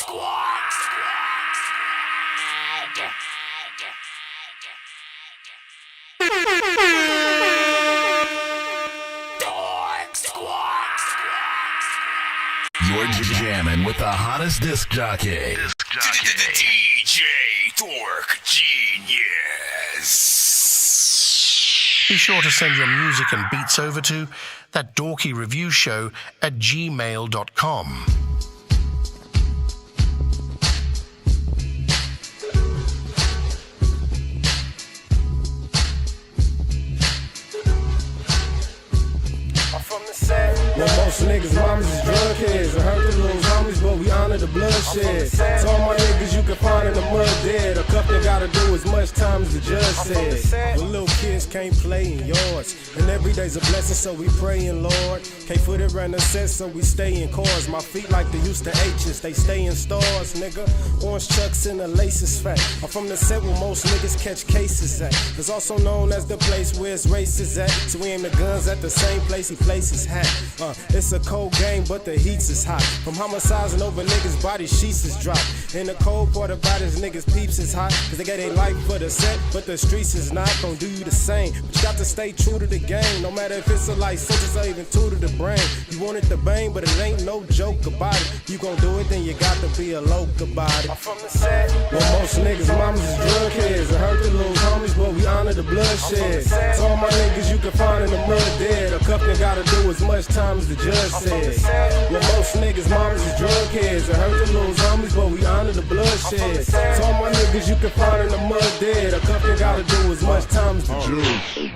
Squad. Dog Squad. You're jamming with the hottest disc jockey. DJ Dork Genius. Be sure to send your music and beats over to that dorky review show at gmail.com. Well, most niggas' mamas is drug heads. I heard the little homies, but we honor the bloodshed. So all my niggas you can find in the mud dead. A cup they gotta do as much time as the judge said. Well, little kids can't play in yards, and every day's a blessing, so we praying, Lord. Can't foot it around the set, so we stay in cars. My feet like they used to H's, they stay in stars, nigga. Orange chucks and the laces fat. I'm from the set where most niggas catch cases at. It's also known as the place where his race is at. So we aim the guns at the same place he places hat. It's a cold game, but the heats is hot. From homicizing over niggas' body sheets is dropped. And the cold part about his niggas' peeps is hot. Cause they got their life for the set, but the streets is not gonna do you the same. But you got to stay true to the game, no matter if it's a life sentence or even two to the brain. You want it to bang, but it ain't no joke about it. You gon' do it, then you got to be a loke about it. I'm from the set. Well, most niggas' mamas is drug heads. I heard the little homies, but we honor the bloodshed. So all my niggas you can find in the mud dead. A cup they gotta do as much time as the judge said. Well, most niggas' mamas is drug heads. I heard the little homies, but we honor the bloodshed. So all my niggas you can find in the mud dead. A cup they gotta do as much time as the judge.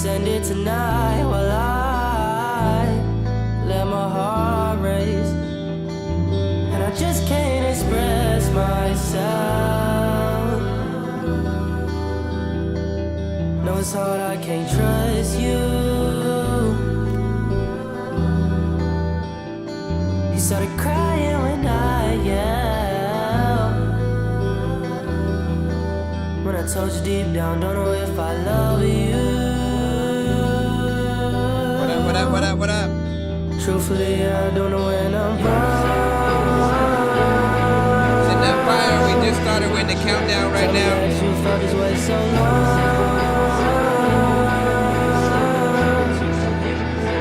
Send it tonight while I let my heart race. And I just can't express myself. No, it's hard, I can't trust you. You started crying when I yelled. When I told you deep down, don't know if I love you. What up? Truthfully, I don't know when I'm wrong. Send that fire. We just started with the countdown right now. You felt this way so long.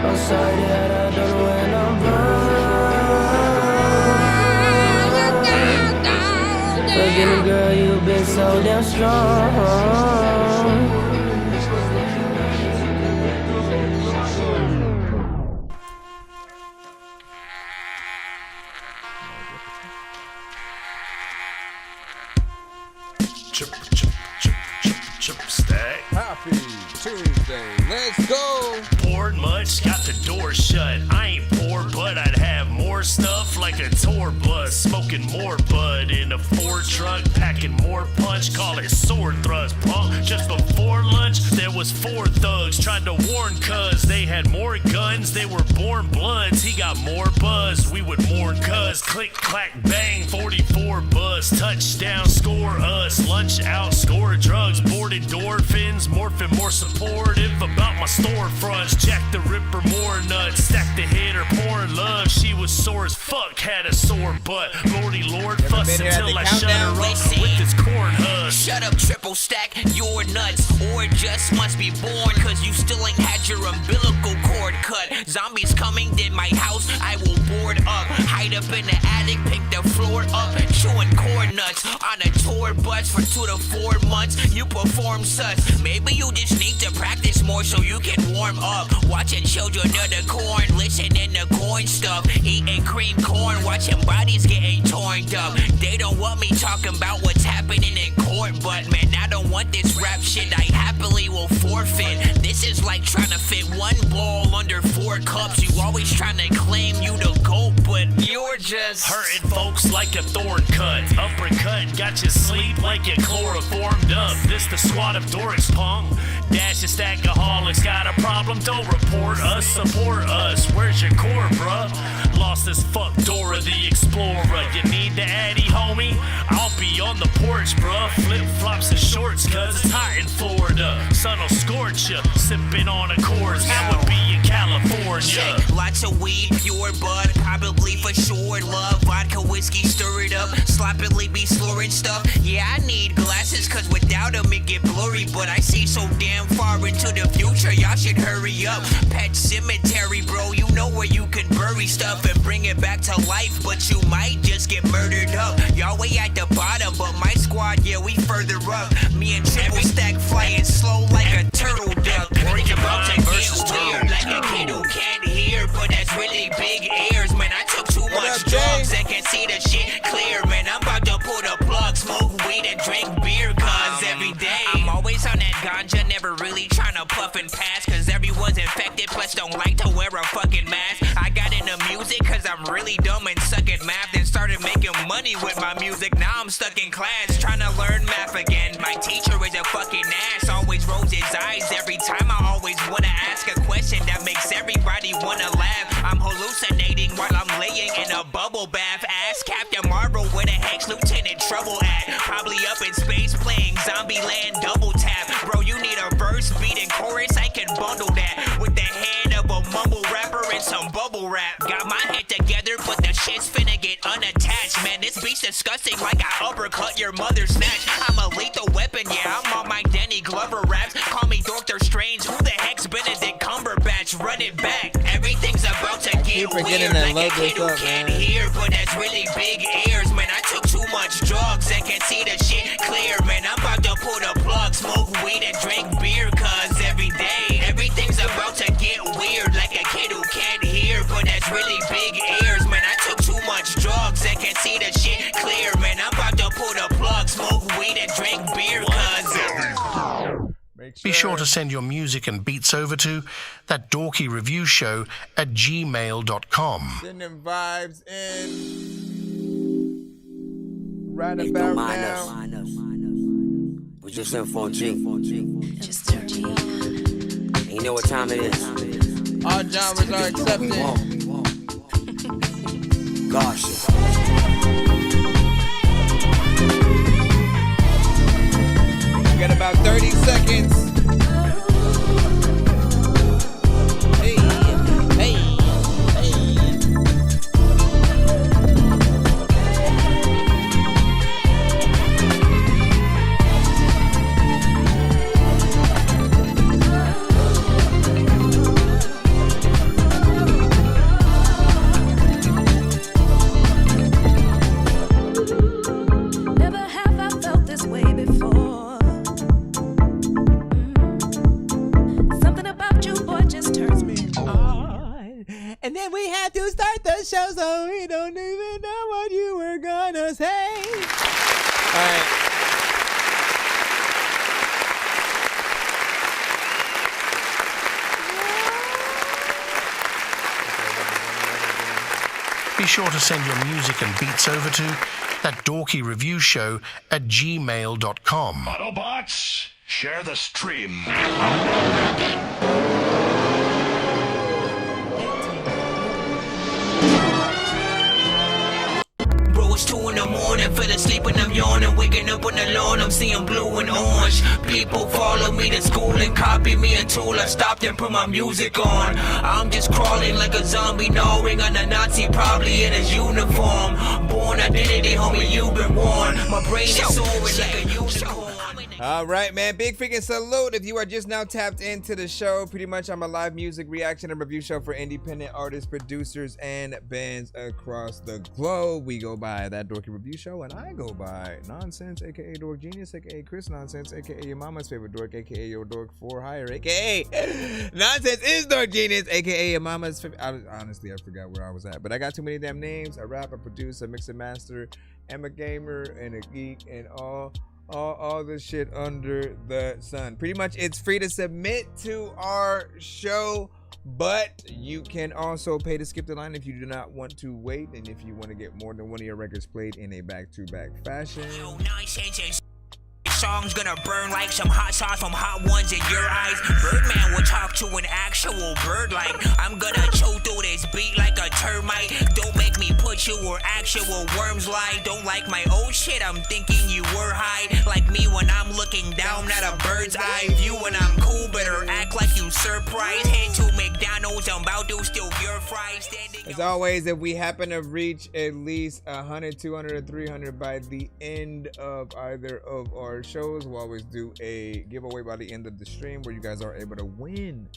I'm sorry that I don't know when I'm wrong. Forgive me, girl, you've been so damn strong. Happy Tuesday, let's go. Bored much, got the door shut. I ain't poor, but I'd have more more stuff like a tour bus. Smoking more bud in a Ford truck, packing more punch, call it sword thrust, punk. Just before lunch, there was 4 thugs, tried to warn cuz they had more guns, they were born bloods, he got more buzz, we would mourn cuz. Click, clack, bang, 44 buzz, touchdown, score us, lunch out, score drugs, board endorphins, morphine more supportive about my storefronts, Jack the Ripper more nuts, stack the hitter, porn love, she was sore as fuck, had a sore butt, lordy lord, fuss until I shut her up with this corn husk. Shut up, triple stack, you're nuts, or just must be born, cause you still ain't had your umbilical cord cut. Zombies coming, then my house, I will board up, hide up in the attic, pick the floor up, chewing corn nuts, on a tour bus for 2 to 4 months, you perform such. Maybe you just need to practice more so you can warm up, watching children of the corn, listening to corn stuff, eating cream corn, watching bodies getting torn up. They don't want me talking about what's happening in court, but man, I don't want this rap shit, I happily will forfeit. This is like trying to fit 1 ball under 4 cups. You always trying to claim you the GOAT, but you're just hurting folks like a thorn cut. Uppercut, got you sleep like you chloroformed up. This the squad of dorks, punk. Dash is stackaholics, got a problem, don't report us, support us. Where's your core, bruh? Lost as fuck Dora the Explorer. You need the Addy, homie? I'll be on the porch, bruh. Flip-flops and shorts, cause it's hot in Florida. Sun'll scorch ya, sipping on Accords. That would be in California. Shake, lots of weed, pure bud, probably for sure. Love, vodka, whiskey, stir it up, sloppily be slurring stuff. Yeah, I need glasses, cause without them it get blurry. But I see so damn far into the future, y'all should hurry up. Pet cemetery, bro, you know where you can bury stuff and bring it back to life, but you might just get murdered up. Y'all way at the bottom, but my squad, yeah, we further up. Me and triple stack flying slow like a turtle duck. Think about to get weird like a kid who can't hear, but that's really big ears. Man, I took too much drugs and can see the shit clear. Man, I'm about to pull the plug, smoke weed and drink beer, cause every day I'm always on that ganja, never really trying to puff and pass, cause everyone's infected, plus don't like to wear a fucking mask. I got into music cause I'm really dumb and suck at math, then started making money with my music. Now I'm stuck in class trying to learn math again. My teacher is a fucking ass, always rolls his eyes every time I always wanna ask a question that makes everybody wanna laugh. I'm hallucinating while I'm laying in a bubble bath. Ask Captain Marvel where the heck's Lieutenant Trouble at. Probably up in space playing Zombieland double tap. Bro, you need a verse, beat, and chorus, I can bundle that with the head of a mumble rapper and some bubble rap. Got my head together, but the shit's finna get unattached. Man, this beat's disgusting like I uppercut your mother's snatch. I'm a lethal weapon, yeah, I'm on my Danny Glover raps. Call me Doctor Strange, who the heck's Benedict Cumberbatch? Run it back, everything's about to get weird like a kid who can't hear, but that's really big ears. Man, I took too much drugs and can see the shit clear. Man, I'm about to pull the plug, smoke weed and drink beer, cause every day everything's about to get weird like a kid who can't hear, but that's really big ears. Man, I took too much drugs and can see the shit clear. Man, I'm about to pull the plug, smoke weed and drink beer, cause Be sure to send your music and beats over to that dorky review show at gmail.com. Send them vibes in right about now. We just in 4G. Just 13. And you know what time it is? All genres are accepted. Gosh. We got about 30 seconds. Hey, hey, hey. Never have I felt this way before. Something about you, boy, just turns me on. And then we had to start the show, so we don't even know what you were gonna say. All right. Be sure to send your music and beats over to that dorky review show at gmail.com. Autobots, share the stream. Bro, it's 2 in the morning, fell asleep and I'm yawning, waking up on the lawn, I'm seeing blue and orange. People follow me to school and copy me until I stopped and put my music on. I'm just crawling like a zombie, gnawing on a Nazi, probably in his uniform. Born identity, homie, you've been warned. My brain is soaring like a unicorn. All right, man. Big freaking salute. If you are just now tapped into the show, pretty much I'm a live music reaction and review show for independent artists, producers, and bands across the globe. We go by That Dorky Review Show, and I go by Nonsense, aka Dork Genius, aka Chris Nonsense, aka your mama's favorite dork, aka your dork for hire, aka Nonsense is Dork Genius, aka your mama's favorite. Honestly, I forgot where I was at, but I got too many damn names. I rap, I produce, I mix and master, I'm a gamer and a geek, and all the shit under the sun. Pretty much it's free to submit to our show, but you can also pay to skip the line if you do not want to wait, and if you want to get more than one of your records played in a back-to-back fashion. Song's gonna burn like some hot sauce from hot ones in your eyes. Birdman will talk to an actual bird like I'm gonna chew through this beat like a termite. Don't make me put you where actual worms lie. Don't like my old shit, I'm thinking you were high. Like me when I'm looking down at a bird's eye view. When I'm cool, better act like you surprised. Head to McDonald's, I'm about to steal your fries. As always, if we happen to reach at least 100, 200, or 300 by the end of either of our shows, we'll always do a giveaway by the end of the stream where you guys are able to win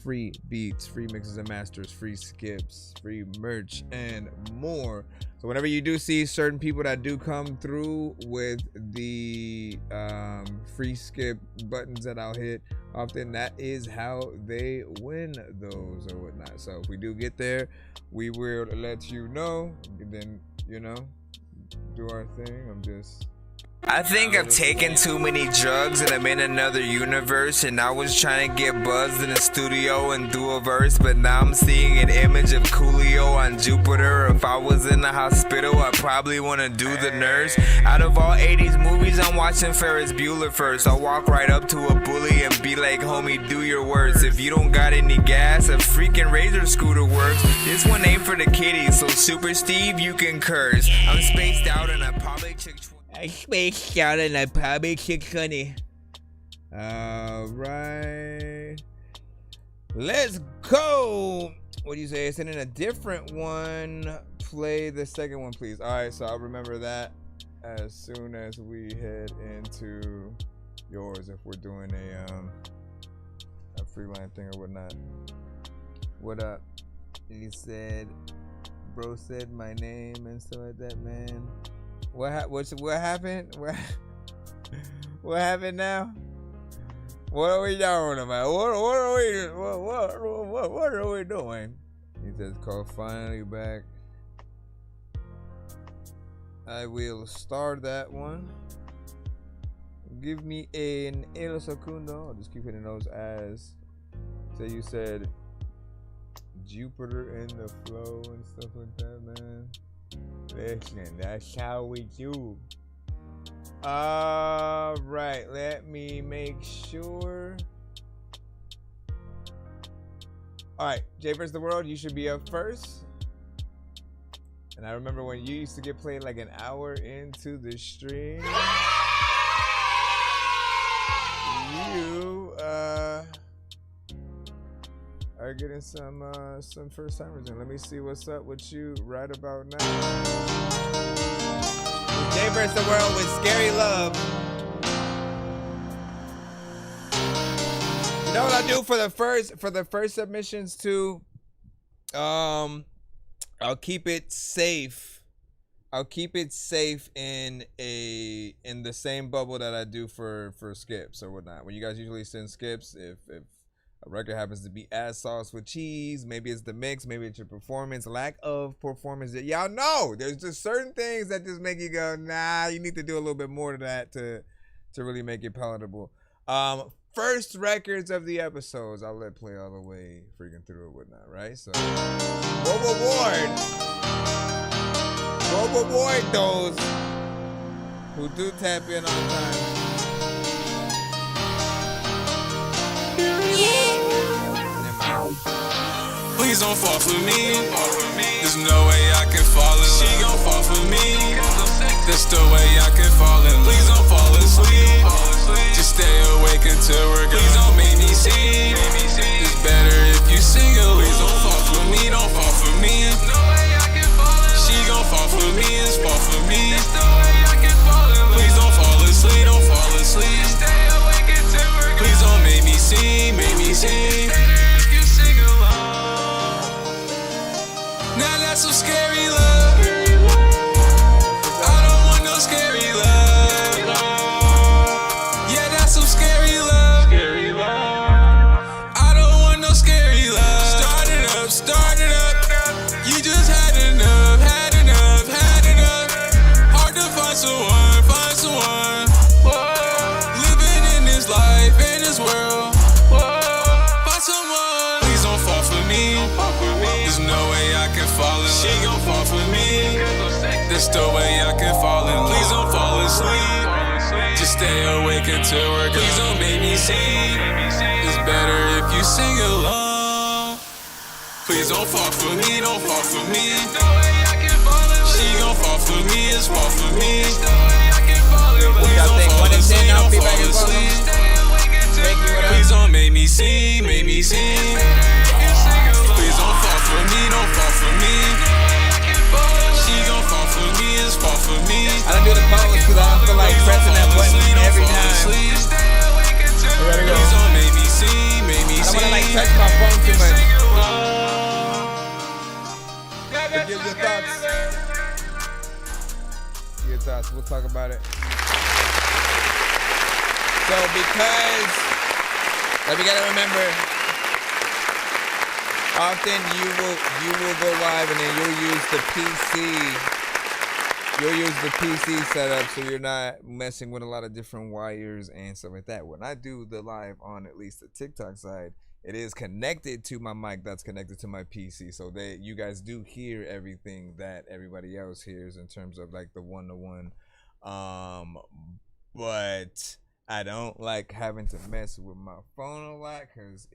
free beats, free mixes and masters, free skips, free merch, and more. So whenever you do see certain people that do come through with the free skip buttons that I'll hit, often that is how they win those or whatnot. So if we do get there, we will let you know, and then, you know, do our thing. I think I've taken too many drugs and I'm in another universe, and I was trying to get buzzed in the studio and do a verse, but now I'm seeing an image of Coolio on Jupiter. If I was in the hospital, I'd probably want to do the nurse. Out of all 80s movies, I'm watching Ferris Bueller first. I'll walk right up to a bully and be like, homie, do your worst. If you don't got any gas, a freaking Razor scooter works. This one ain't for the kiddies, so Super Steve, you can curse. I'm spaced out and I probably chick. I spaced out and I probably kick honey. Alright. Let's go. What do you say? Send in a different one. Play the second one, please. Alright, so I'll remember that as soon as we head into yours, if we're doing a freelance thing or whatnot. What up? He said, bro said my name and stuff like that, man. What happened? What happened now? What are we doing about? What are we doing? He just called finally back. I will start that one. Give me an el segundo. I'll just keep hitting those as. So you said Jupiter in the flow and stuff like that, man. Listen, that's how we do. Alright, let me make sure. Alright, Jay vs. the World, you should be up first. And I remember when you used to get played like an hour into the stream. You are getting some first timers in. Let me see what's up with you right about now. Jay vs. the World with Scary Love. You know what I'll do for the first submissions too? I'll keep it safe. I'll keep it safe in the same bubble that I do for skips or whatnot. When you guys usually send skips, if a record happens to be ass sauce with cheese, maybe it's the mix, maybe it's your performance, lack of performance. Y'all know there's just certain things that just make you go, nah, you need to do a little bit more to that to really make it palatable. First records of the episodes, I'll let play all the way freaking through or whatnot, right? So, what reward? Go avoid those who do tap in on time. Please don't fall for me. There's no way I can fall in love. She gon' fall for me. That's the way I can fall in love. Please don't fall asleep. Just stay awake until we're gone. Please don't make me see. It's better if you single. Please don't fall for me. Don't fall for me. She gon' fall for me. It's fall for me. Please don't fall asleep. Don't fall asleep. Please don't make me see. Make me see. Now that's some scary love. I don't want no scary love. Yeah, that's some scary love. I don't want no scary love. Start it up, start it up. You just had enough, had enough, had enough. Hard to find someone, find someone. Living in this life, in this world. Find someone. Please don't fall for me. There's no way I can fall in love. She gon' fall for me. That's the way I can fall in love. Please don't fall asleep. Just stay awake until we're gone. Please don't make me see. It's better if you sing along. Please don't fall for me, don't fall for me. She gon' fall for me, it's fall for me. Please don't fall asleep, don't fall asleep. Please don't make me see, make me see. Please don't fall for me, don't fall for me. She gon' fall for me, it's fall for me. I don't do the pose because I don't feel like pressing that button every time. Please don't make me see, make me see. I don't want to like touch my phone too much. Give your thoughts. Your thoughts. We'll talk about it. So because, we gotta remember, often you will go live and then you'll use the PC. You'll use the PC setup so you're not messing with a lot of different wires and stuff like that. When I do the live on at least the TikTok side, it is connected to my mic that's connected to my PC, so that you guys do hear everything that everybody else hears in terms of like the one-to-one. But I don't like having to mess with my phone a lot because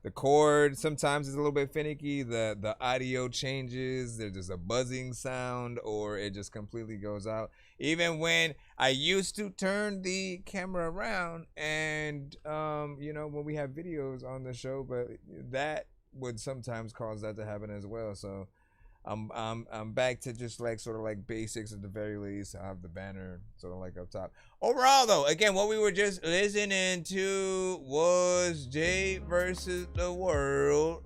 the cord sometimes is a little bit finicky. The audio changes. There's just a buzzing sound, or it just completely goes out. Even when I used to turn the camera around and, when we have videos on the show, but that would sometimes cause that to happen as well. So I'm back to just like sort of like basics at the very least. I have the banner sort of like up top. Overall though, again, what we were just listening to was Jay versus the World.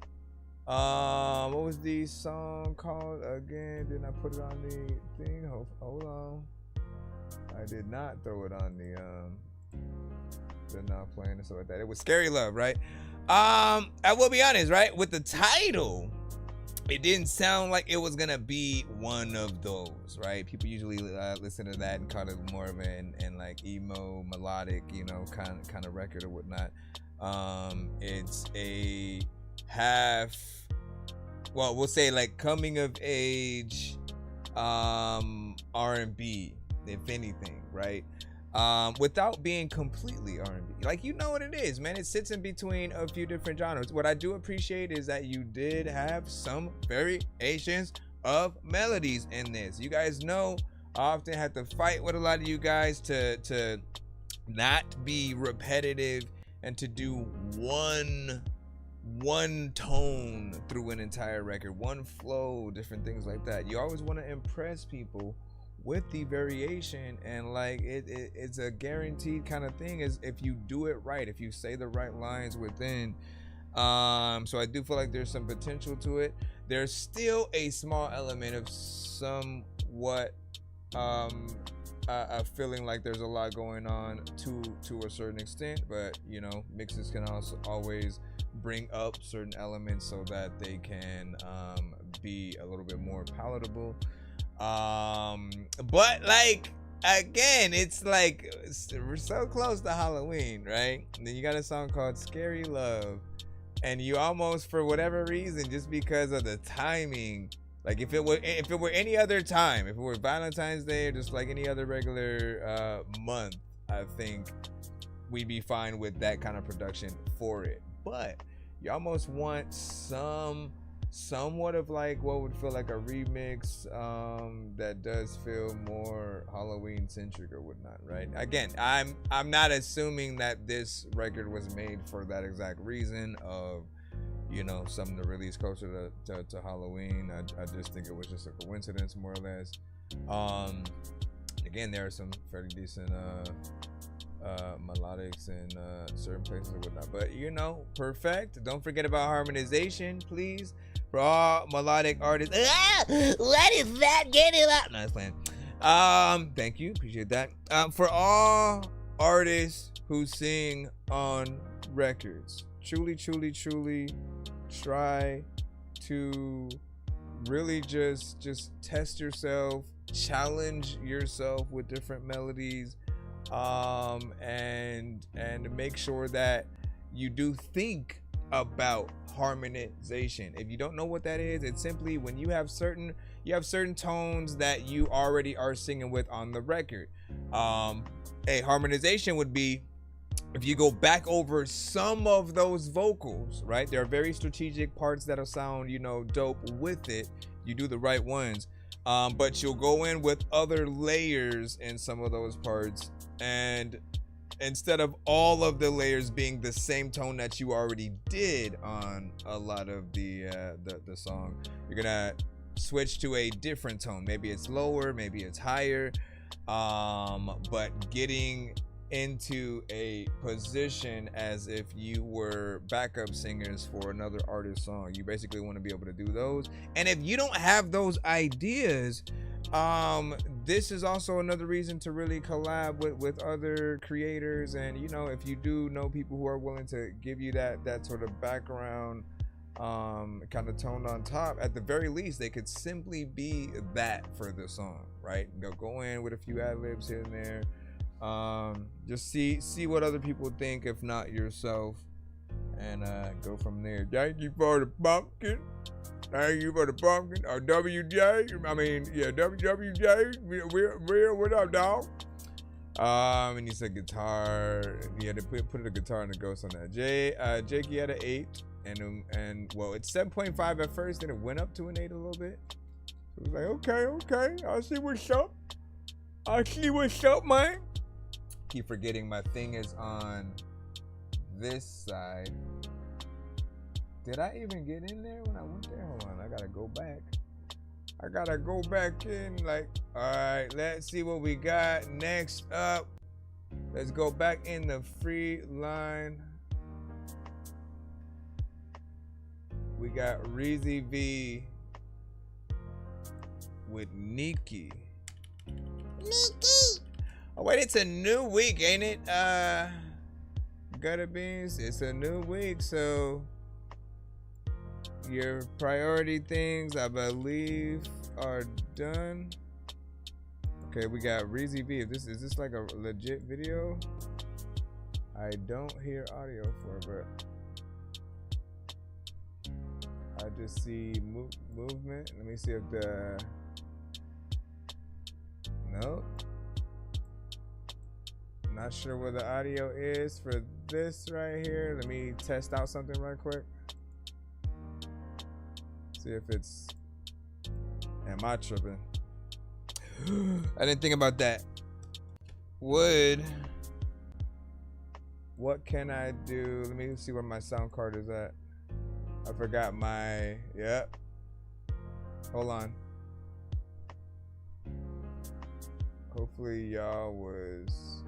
What was the song called again? Didn't I put it on the thing? Hold on. I did not throw it on the they're not playing and stuff like that. It was Scary Love, right? I will be honest, right? With the title, it didn't sound like it was gonna be one of those, right? People usually listen to that and call it more of an like emo melodic, kind of record or whatnot. It's a we'll say like coming of age R&B, if anything, right? Without being completely R&B. Like, you know what it is, man. It sits in between a few different genres. What I do appreciate is that you did have some variations of melodies in this. You guys know I often have to fight with a lot of you guys to not be repetitive and to do one tone through an entire record, one flow, different things like that. You always want to impress people with the variation, and like it's a guaranteed kind of thing is if you do it right, if you say the right lines within. So I do feel like there's some potential to it. There's still a small element of somewhat feeling like there's a lot going on to a certain extent, but mixes can also always bring up certain elements so that they can be a little bit more palatable. But like, again, it's like we're so close to Halloween, right? And then you got a song called Scary Love, and you almost, for whatever reason, just because of the timing, Like if it were any other time, if it were Valentine's Day or just like any other regular month, I think we'd be fine with that kind of production for it. But you almost want somewhat of like what would feel like a remix that does feel more Halloween centric or whatnot, right? Again, I'm not assuming that this record was made for that exact reason of, you know, something to release closer to Halloween. I just think it was just a coincidence, more or less. Again, there are some fairly decent melodics in certain places and whatnot, but you know, perfect. Don't forget about harmonization, please, for all melodic artists. What is that? Get it up. No, I was playing. Thank you, appreciate that. For all artists who sing on records, truly try to really just test yourself, challenge yourself with different melodies, and make sure that you do think about harmonization. If you don't know what that is, it's simply when you have certain tones that you already are singing with on the record. A harmonization would be if you go back over some of those vocals, right? There are very strategic parts that'll sound, you know, dope with it. You do the right ones. But you'll go in with other layers in some of those parts, and instead of all of the layers being the same tone that you already did on a lot of the song, you're gonna switch to a different tone. Maybe it's lower, maybe it's higher, but getting into a position as if you were backup singers for another artist's song. You basically want to be able to do those. And if you don't have those ideas, this is also another reason to really collab with other creators. And you know, if you do know people who are willing to give you that sort of background kind of tone on top, at the very least they could simply be that for the song, right? Go in with a few ad-libs here and there. Just see what other people think, if not yourself, and go from there. Thank you for the pumpkin. Thank you for the pumpkin. Or WJ. I mean, yeah, WWJ. Real, what up, dog? And he said guitar. He had to put a guitar and a ghost on that. Jakey had an 8, and well, it's 7.5 at first, then it went up to an 8 a little bit. So it was like, okay, I see what's up, man. Keep forgetting my thing is on this side. Did I even get in there when I went there? Hold on, I gotta go back in. Like, all right, let's see what we got next up. Let's go back in the free line. We got Reezy V with Nikki. Oh wait, it's a new week, ain't it? Gutter Beans, it's a new week, so your priority things, I believe, are done. Okay, we got Reezy V. Is this like a legit video? I don't hear audio for it, but I just see movement. Let me see if no. Not sure where the audio is for this right here. Let me test out something right quick. See if it's... Am I tripping? I didn't think about that. What can I do? Let me see where my sound card is at. I forgot my... Yep. Hold on. Hopefully y'all was...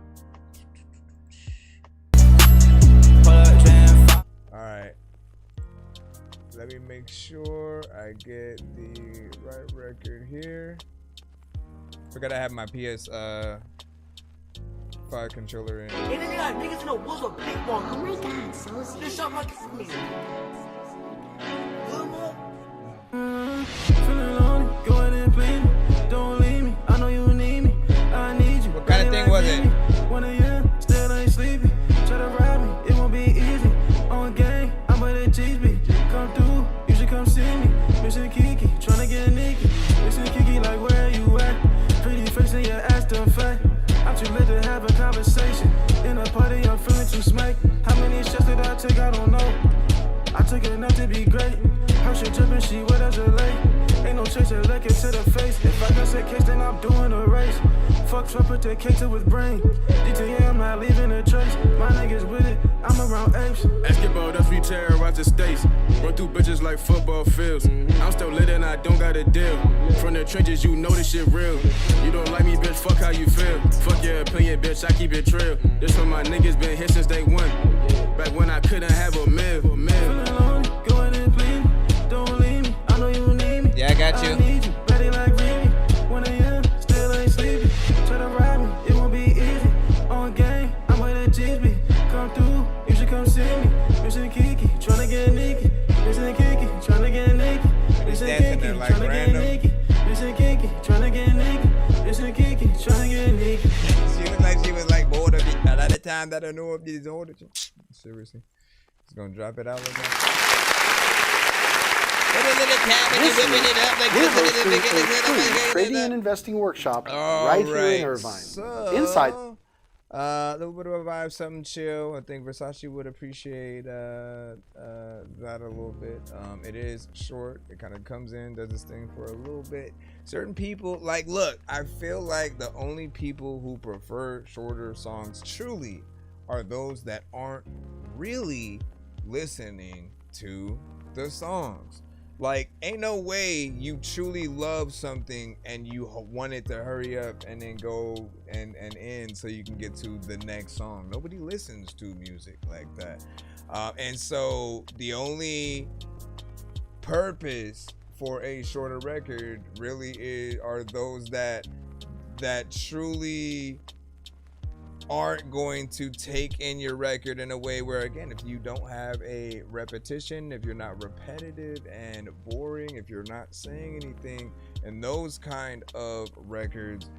Alright, let me make sure I get the right record here. Forgot I have my PS5 controller in. Hey, they got niggas in the woods with big one. Oh my god, so sick. This shot like Feeling lonely, go ahead and play me. Don't leave me, I know you need me. I need you. What kind of thing was it? 1 a.m., still ain't sleepy. Try to rob me, it won't be easy. On gang, I'm by the cheese beat. Come through, you should come see me. Mission Kiki, tryna tryna get Nikki. Listen, Kiki, like, where you at? Pretty face and your ass done fat. I'm too lit to have a conversation. In a party, I'm feeling too smack. How many shots did I take? I don't know. I took enough to be great. Her shit drippin', she wet as a lake. Ain't no chaser, lick it to the face. If I got that case, then I'm doing a race. Fuck Trump, put that cake to his brain. DTA, I'm not leaving a trace. My niggas with it, I'm around apes. Basketball, that's we terrorize the states. Run through bitches like football fields. I'm still lit and I don't got a deal. From the trenches, you know this shit real. You don't like me, bitch, fuck how you feel. Fuck your opinion, bitch, I keep it trill. This for my niggas, been here since day one. Back when I couldn't have a meal. Feeling lonely, go ahead and please me. Don't leave me, I know you need me. Yeah, I got you. I need you, ready like Remy. 1 a.m., still ain't sleepy. Try to ride me, it won't be easy. On game, I'm with a GB. Come through, you should come see me. Listen Kiki, tryna get Nikki. Listen Kiki, tryna get Nikki. Listen Kiki, tryna get Nikki. Listen Kiki, tryna get Nikki. Listen Kiki, tryna get Nikki. She looked like she was like bored of it. At the time that I know of these orders. Seriously. Just gonna drop it out like that. We're hosting a free trading and investing workshop right here in Irvine. So, Inside. a little bit of a vibe, something chill. I think Versace would appreciate that a little bit. It is short. It kind of comes in, does this thing for a little bit. Certain people, like, look, I feel like the only people who prefer shorter songs truly are those that aren't really listening to the songs. Like, ain't no way you truly love something and you want it to hurry up and then go and end so you can get to the next song. Nobody listens to music like that. And so the only purpose for a shorter record really are those that truly aren't going to take in your record in a way where, again, if you don't have a repetition, if you're not repetitive and boring, if you're not saying anything, and those kind of records,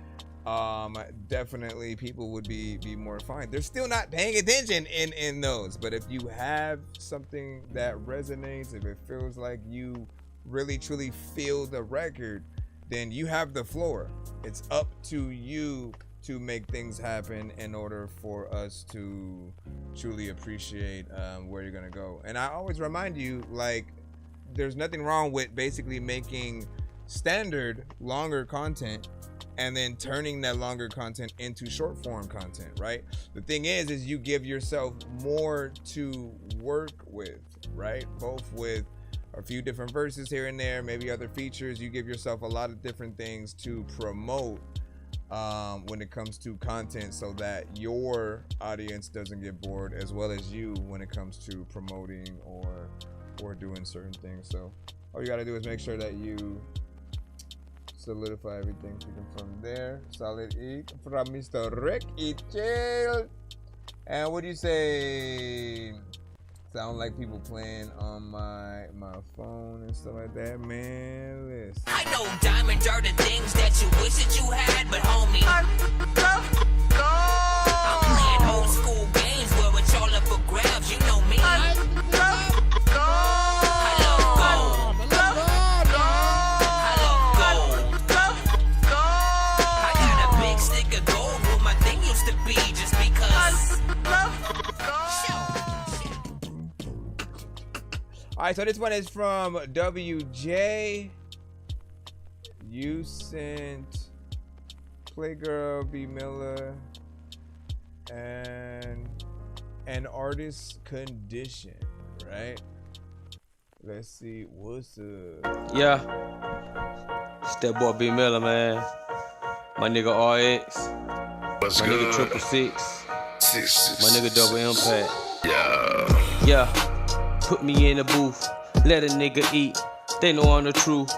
definitely people would be more fine. They're still not paying attention in those, but if you have something that resonates, if it feels like you really truly feel the record, then you have the floor. It's up to you to make things happen in order for us to truly appreciate where you're gonna go. And I always remind you, like, there's nothing wrong with basically making standard longer content and then turning that longer content into short form content, right? The thing is you give yourself more to work with, right? Both with a few different verses here and there, maybe other features. You give yourself a lot of different things to promote when it comes to content, so that your audience doesn't get bored, as well as you when it comes to promoting or doing certain things. So all you got to do is make sure that you solidify everything. From there, solid eat from Mr. Rick Chill. And what do you say? Sound like people playing on my phone and stuff like that, man. Listen. I know diamonds are the things that you wish that you had, but homie, I'm playing old school games where it's all up for grabs. You know me. I love gold. I got a big stick of gold where my thing used to be, just because. All right, so this one is from WJ. You sent Playgirl, B Miller, and an artist's condition, right? Let's see what's up. Yeah, it's that boy B Miller, man. My nigga RX. What's my good? Nigga 666. My nigga Double Impact. Yeah. Put me in the booth, let a nigga eat. They know I'm the truth.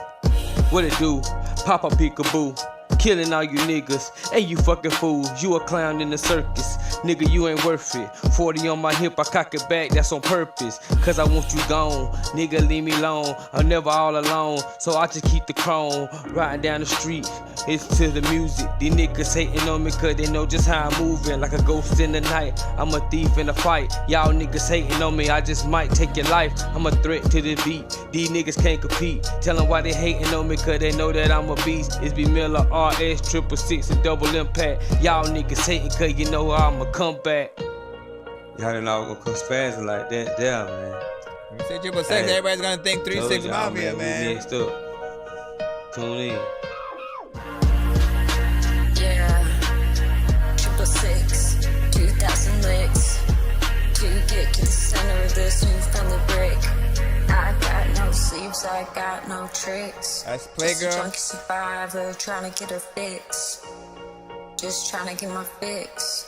What it do? Pop a peekaboo. Killing all you niggas, and you fucking fools. You a clown in the circus, nigga, you ain't worth it. 40 on my hip, I cock it back, that's on purpose. Cause I want you gone, nigga, leave me alone. I'm never all alone, so I just keep the chrome. Riding down the street, it's to the music. These niggas hating on me cause they know just how I'm moving. Like a ghost in the night, I'm a thief in a fight. Y'all niggas hating on me, I just might take your life. I'm a threat to the beat, these niggas can't compete. Tell them why they hating on me cause they know that I'm a beast. It's B Miller, RS, 666 and double impact. Y'all niggas hating cause you know I'ma come back. Y'all didn't all gonna come spazzing like that, damn man. You say 666, everybody's gonna think 3-6 Mafia, man. Next up. Tune in. Yeah, 666, 2,000 licks. To get to the center of this new from the brick. I got no sleeves, I got no tricks. That's Playgirl. Just a junkie survivor trying to get a fix. Just trying to get my fix.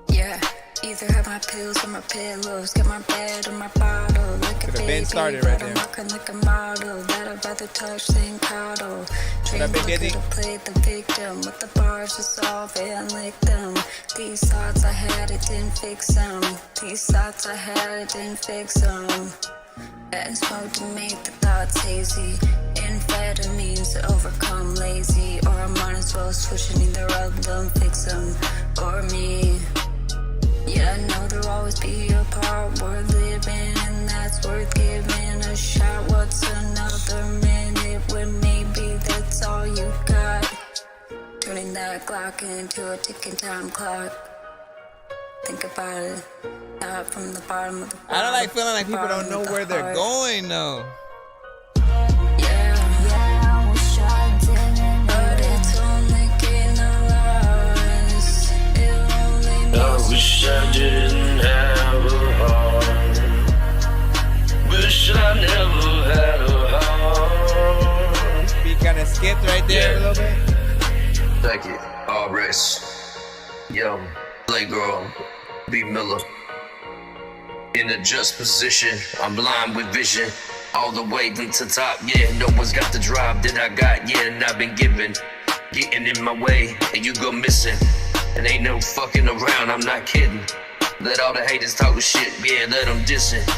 Yeah, either have my pills or my pillows, get my bed or my bottle. Like a baby, been started right there. I'm rocking like a model that I'd rather touch than coddle. Dream I could've played the victim with the bars to solve it and lick them. These thoughts I had, it didn't fix them. These thoughts I had, it didn't fix them. And smoke to make the thoughts hazy. Amphetamines to overcome lazy. Or I might as well switch and either of them fix them or me. Yeah, I know there'll always be a part worth living, and that's worth giving a shot. What's another minute when maybe that's all you got? Turning that clock into a ticking time clock. Think about it, not from the bottom of the I don't like feeling like people don't know where they're going, though. I wish I didn't have a heart. Wish I never had a heart. Be kind of skipped right there a little bit. Thank you. RS. Yo, Playgirl. B Miller. In a just position. I'm blind with vision. All the way to top. Yeah, no one's got the drive that I got. Yeah, and I've been given. Getting in my way, and you go missing. And ain't no fucking around, I'm not kidding. Let all the haters talk shit, yeah, let them diss it.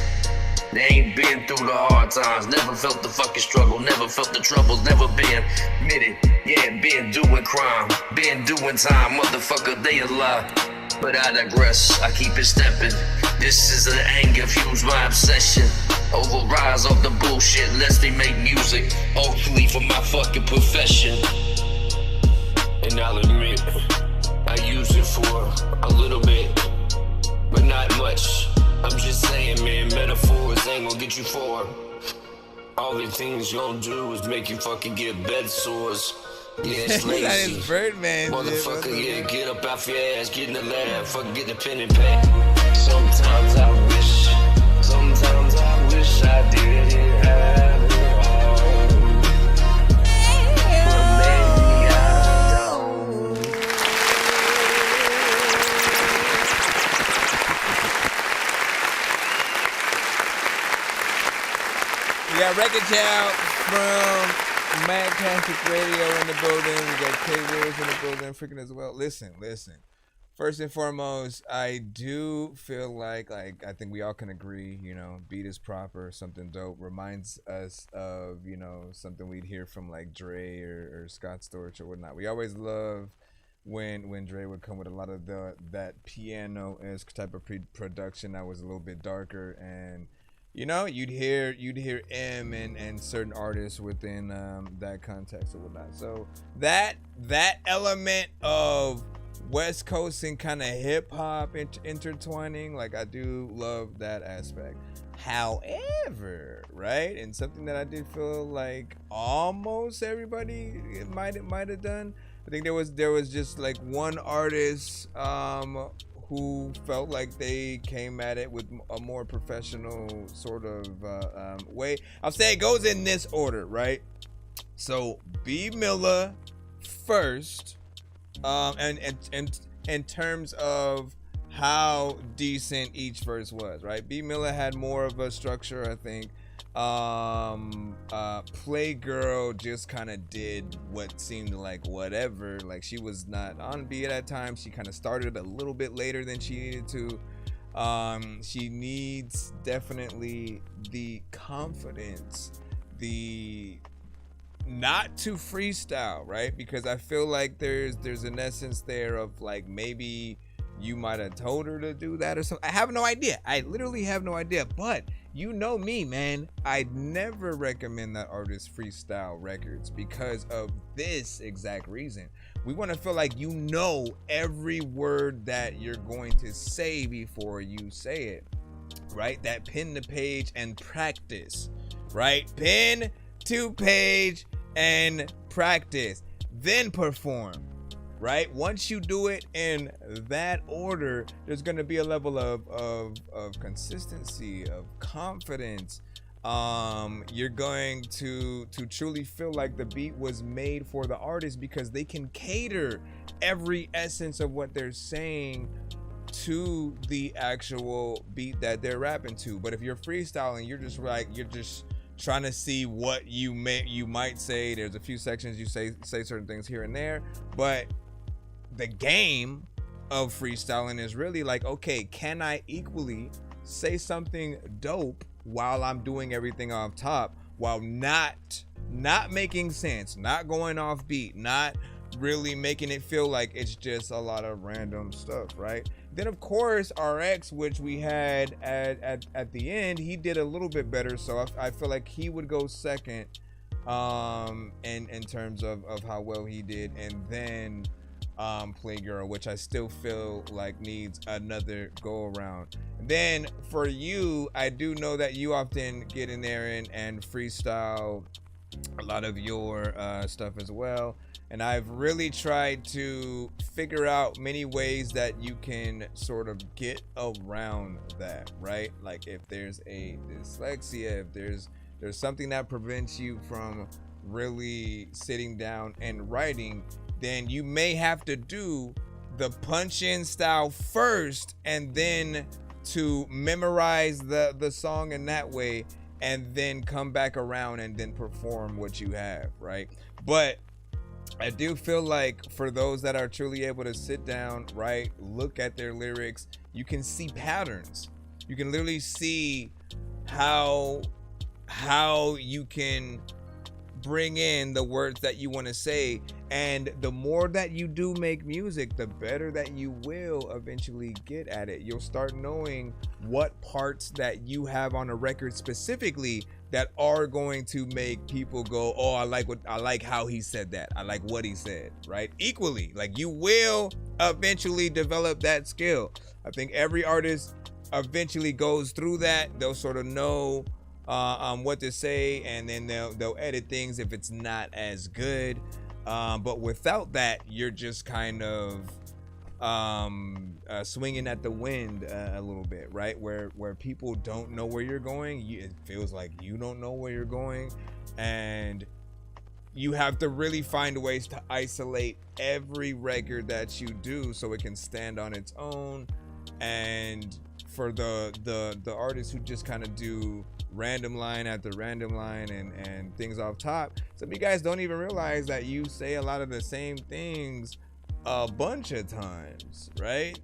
They ain't been through the hard times, never felt the fucking struggle, never felt the troubles, never been admitted. Yeah, been doing crime, been doing time, motherfucker, they alive. But I digress, I keep it stepping. This is an anger, fuse my obsession. Overrise off the bullshit, lest they make music. Hopefully for my fucking profession. And I'll admit, I use it for a little bit, but not much. I'm just saying, man, metaphors ain't gonna get you far. All the things you gonna do is make you fucking get bed sores. Yeah, it's lazy. That is Birdman. Motherfucker, yeah, get up off your ass, get in the lab, fucking get the pen and pad. Sometimes I wish I didn't have it all. But maybe I don't. We got Record Child from Mad Classic Radio in the building. We got K-Wiz in the building, freaking as well. Listen. First and foremost, I do feel like I think we all can agree, you know, beat is proper, something dope. Reminds us of, you know, something we'd hear from like Dre or Scott Storch or whatnot. We always love when Dre would come with a lot of that piano-esque type of production that was a little bit darker, and you know, you'd hear M and certain artists within that context or whatnot. So that element of West Coast and kind of hip hop intertwining, like I do love that aspect. However, right, and something that I did feel like almost everybody might have done. I think there was just like one artist who felt like they came at it with a more professional sort of way. I'll say it goes in this order, right? So B Miller first, and in terms of how decent each verse was, right? B Miller had more of a structure, I think. Playgirl just kind of did what seemed like whatever. Like, she was not on B at that time. She kind of started a little bit later than she needed to. She needs definitely the confidence not to freestyle, right? Because I feel like there's an essence there of like maybe you might have told her to do that or something. I have no idea. I literally have no idea. But you know me, man. I'd never recommend that artist freestyle records because of this exact reason. We want to feel like you know every word that you're going to say before you say it, right? That pen to page and practice, right? Pen to page and practice, then perform. Right? Once you do it in that order, there's going to be a level of consistency, of confidence. You're going to truly feel like the beat was made for the artist because they can cater every essence of what they're saying to the actual beat that they're rapping to. But if you're freestyling, you're just trying to see what you might say. There's a few sections you say certain things here and there, but the game of freestyling is really like, okay, can I equally say something dope while I'm doing everything off top, while not making sense, not going off beat, not really making it feel like it's just a lot of random stuff, right? Then of course RX, which we had at the end, he did a little bit better, so I feel like he would go second in terms of how well he did. And then Playgirl, which I still feel like needs another go around. Then for you, I do know that you often get in there and freestyle a lot of your stuff as well, and I've really tried to figure out many ways that you can sort of get around that, right? Like if there's a dyslexia, if there's something that prevents you from really sitting down and writing, then you may have to do the punch-in style first and then to memorize the song in that way, and then come back around and then perform what you have, right? But I do feel like for those that are truly able to sit down, right, look at their lyrics, you can see patterns. You can literally see how you can bring in the words that you want to say. And the more that you do make music, the better that you will eventually get at it. You'll start knowing what parts that you have on a record specifically that are going to make people go, oh, I like how he said that. I like what he said, right? Equally, like you will eventually develop that skill. I think every artist eventually goes through that. They'll sort of know what to say, and then they'll edit things if it's not as good. But without that, you're just kind of swinging at the wind a little bit, right? Where people don't know where you're going, it feels like you don't know where you're going, and you have to really find ways to isolate every record that you do so it can stand on its own. And for the artists who just kind of do random line after random line and things off top, some of you guys don't even realize that you say a lot of the same things a bunch of times, right?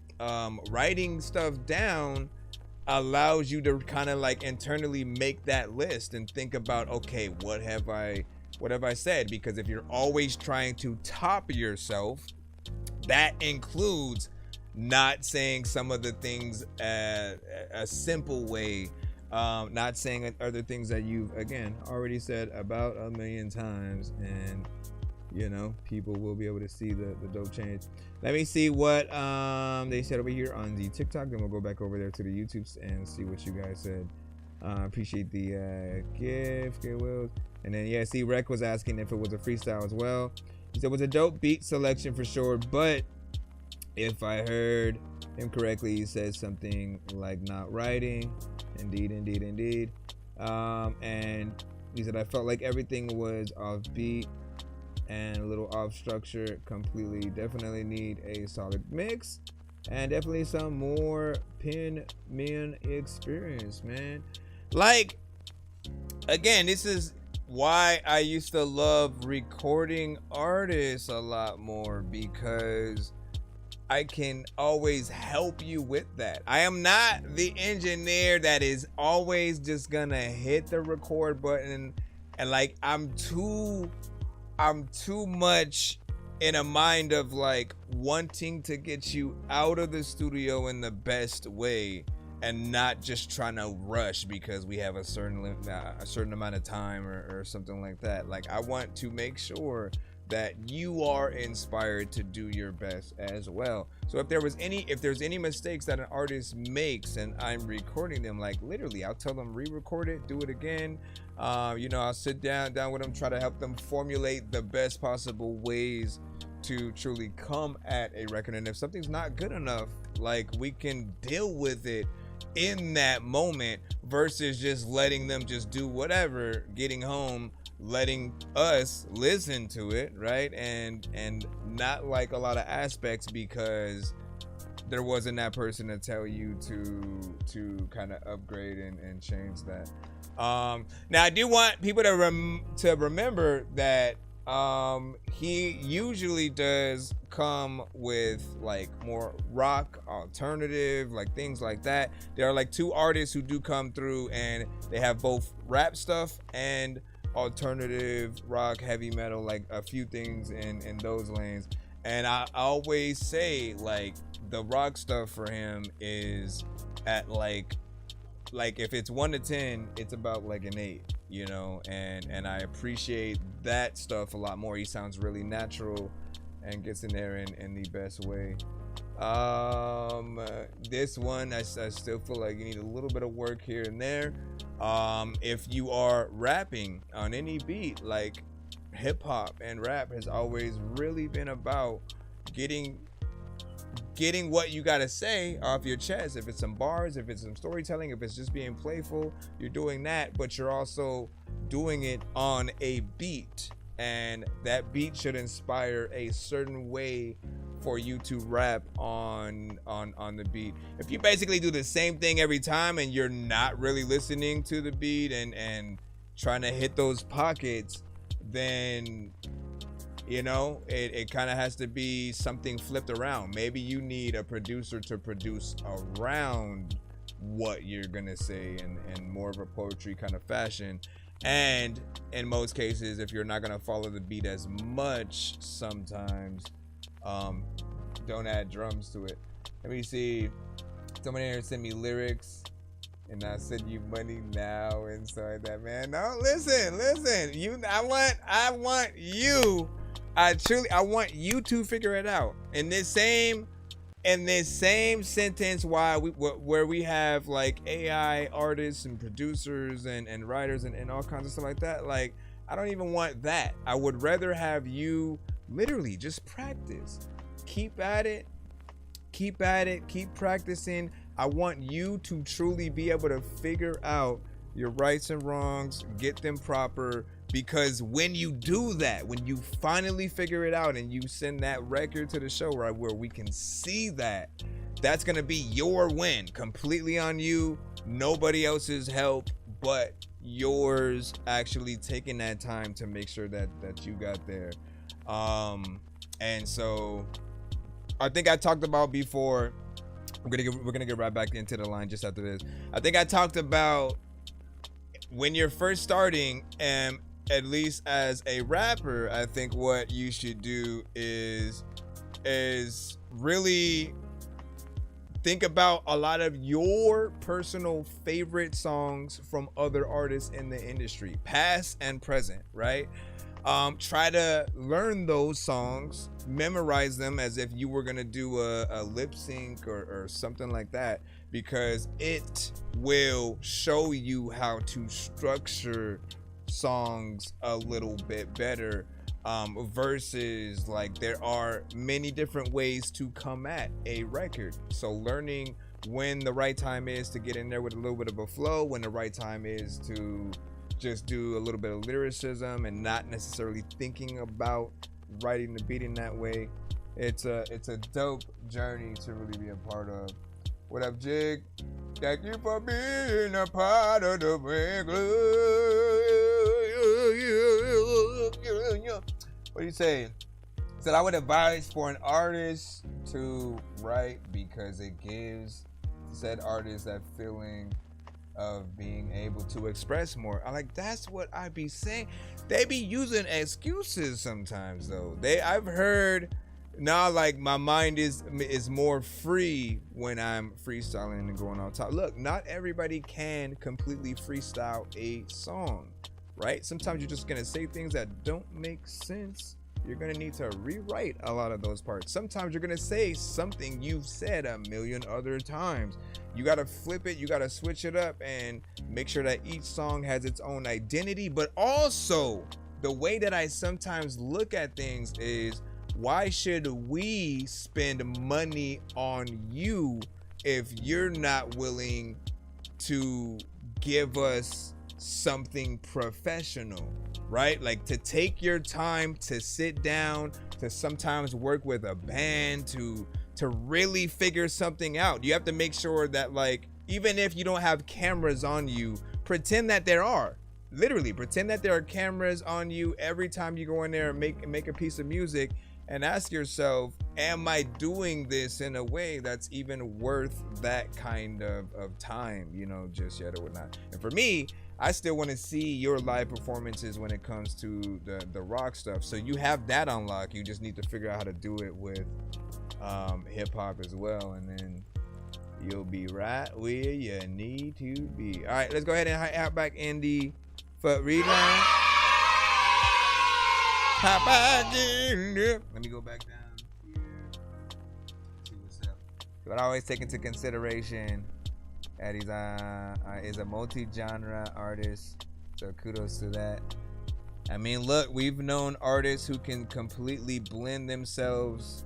Writing stuff down allows you to kind of like internally make that list and think about, okay, what have I said? Because if you're always trying to top yourself, that includes not saying some of the things a simple way, not saying other things that you've again already said about a million times, and you know, people will be able to see the dope change. Let me see what they said over here on the TikTok, then we'll go back over there to the YouTubes and see what you guys said. Appreciate the gift, Will. And then yeah, see, Rec was asking if it was a freestyle as well. He said it was a dope beat selection for sure, but if I heard him correctly, he said something like not writing. Indeed. And he said I felt like everything was off beat and a little off structure completely. Definitely need a solid mix and definitely some more pen men experience, man. Like, again, this is why I used to love recording artists a lot more, because I can always help you with that. I am not the engineer that is always just gonna hit the record button And like I'm too much in a mind of like wanting to get you out of the studio in the best way and not just trying to rush because we have a certain amount of time or something like that. Like I want to make sure that you are inspired to do your best as well. So if there's any mistakes that an artist makes and I'm recording them, like literally I'll tell them re-record it, do it again. I'll sit down with them, try to help them formulate the best possible ways to truly come at a record. And if something's not good enough, like we can deal with it in that moment versus just letting them just do whatever, getting home, letting us listen to it, right? And not like a lot of aspects because there wasn't that person to tell you to kind of upgrade and change that. Now I do want people to remember that he usually does come with like more rock, alternative, like things like that. There are like two artists who do come through and they have both rap stuff and alternative rock, heavy metal, like a few things in those lanes. And I always say like the rock stuff for him is at like if it's 1 to 10, it's about like an 8, and I appreciate that stuff a lot more. He sounds really natural and gets in there in the best way. This one I still feel like you need a little bit of work here and there. If you are rapping on any beat, like hip hop and rap has always really been about getting what you gotta say off your chest. If it's some bars, if it's some storytelling, if it's just being playful, you're doing that, but you're also doing it on a beat, and that beat should inspire a certain way for you to rap on the beat. If you basically do the same thing every time and you're not really listening to the beat and trying to hit those pockets, then it kind of has to be something flipped around. Maybe you need a producer to produce around what you're gonna say in more of a poetry kind of fashion. And in most cases, if you're not gonna follow the beat as much, sometimes don't add drums to it. Let me see. Someone here sent me lyrics and I send you money now and stuff like that, man. No, listen. I want you. I want you to figure it out. In this same sentence, where we have like AI artists and producers and writers and all kinds of stuff like that, like I don't even want that. I would rather have you literally just practice. Keep at it, keep practicing. I want you to truly be able to figure out your rights and wrongs, get them proper. Because when you do that, when you finally figure it out and you send that record to the show, right, where we can see that, that's going to be your win, completely on you, nobody else's help but yours, actually taking that time to make sure that you got there. And so I think I talked about before, we're gonna get right back into the line just after this. I think I talked about when you're first starting, at least as a rapper, I think what you should do is really think about a lot of your personal favorite songs from other artists in the industry, past and present, right? Try to learn those songs, memorize them as if you were gonna do a lip sync or something like that, because it will show you how to structure songs a little bit better, versus like there are many different ways to come at a record. So learning when the right time is to get in there with a little bit of a flow, when the right time is to just do a little bit of lyricism and not necessarily thinking about writing the beat in that way. It's a dope journey to really be a part of. What up, Jig? Thank you for being a part of the regular. What do you say? Said I would advise for an artist to write because it gives said artist that feeling of being able to express more. I like, that's what I be saying. They be using excuses sometimes though. I've heard now, like, my mind is more free when I'm freestyling and going on top. Look, not everybody can completely freestyle a song, right? Sometimes you're just gonna say things that don't make sense. You're gonna need to rewrite a lot of those parts. Sometimes you're gonna say something you've said a million other times. You gotta flip it, you gotta switch it up and make sure that each song has its own identity. But also, the way that I sometimes look at things is, why should we spend money on you if you're not willing to give us something professional, right? Like, to take your time to sit down, to sometimes work with a band, to really figure something out. You have to make sure that, like, even if you don't have cameras on you, pretend that there are. Literally, pretend that there are cameras on you every time you go in there and make a piece of music, and ask yourself, am I doing this in a way that's even worth that kind of time, you know, just yet or whatnot. And for me, I still want to see your live performances when it comes to the rock stuff. So you have that on lock. You just need to figure out how to do it with hip hop as well, and then you'll be right where you need to be. All right, let's go ahead and hop back in the foot read line. Hop back in there. Let me go back down here. See what's up. But I always take into consideration that he's is a multi-genre artist, so kudos to that. I mean, look, we've known artists who can completely blend themselves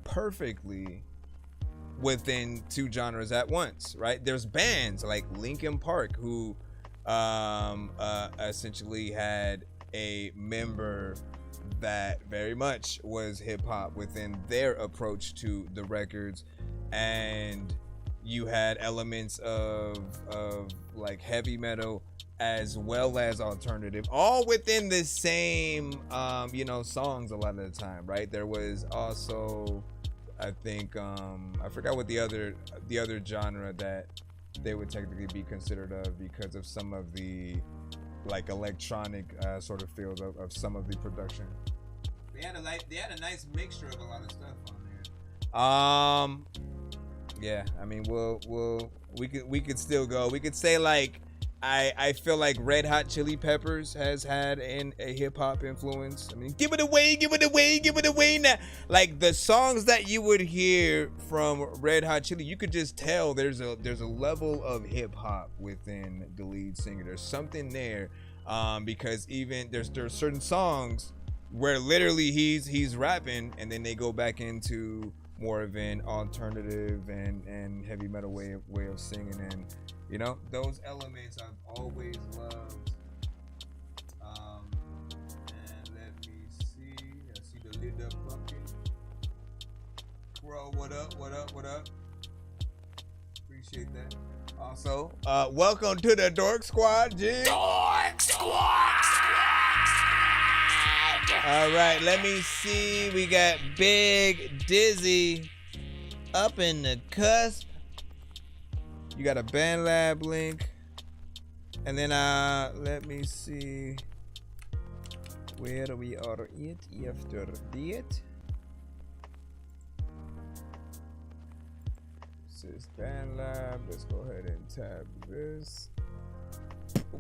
perfectly within two genres at once, right? There's bands like Linkin Park who essentially had a member that very much was hip-hop within their approach to the records, and you had elements of like heavy metal as well as alternative, all within the same you know, songs a lot of the time, right? There was also, I think, I forgot what the other genre that they would technically be considered of, because of some of the like electronic sort of field of some of the production. They had a nice mixture of a lot of stuff on there. Yeah, I mean, we could still go. We could say, like, I feel like Red Hot Chili Peppers has had a hip hop influence. I mean, give it away now. Like, the songs that you would hear from Red Hot Chili, you could just tell there's a level of hip hop within the lead singer. There's something there, because even there's certain songs where literally he's rapping, and then they go back into more of an alternative and heavy metal way of singing, and you know, those elements I've always loved. And let me see. I see the lid up pumpkin. Bro, what up? Appreciate that. Also, welcome to the Dork Squad, G. Dork Squad! All right, let me see. We got Big Dizzy up in the cusp. You got a Band Lab link. And then let me see where we are at after that. This is Band Lab. Let's go ahead and tab this.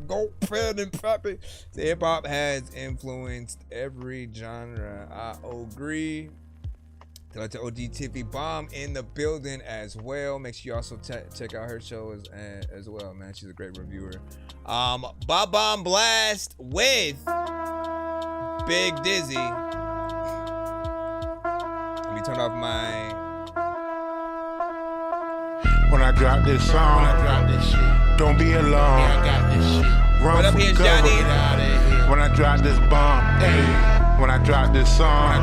Go pen and pappy. The hip hop has influenced every genre. I agree. Shout out to OG Tiffy Bomb in the building as well. Make sure you also check out her show as well, man. She's a great reviewer. Bob Bomb Blast with Big Dizzy. Let me turn off my. When I drop this song, don't be alone. Yeah, I got this shit. Run what up here, Johnny? When I drop this bomb, hey. When I drop this song,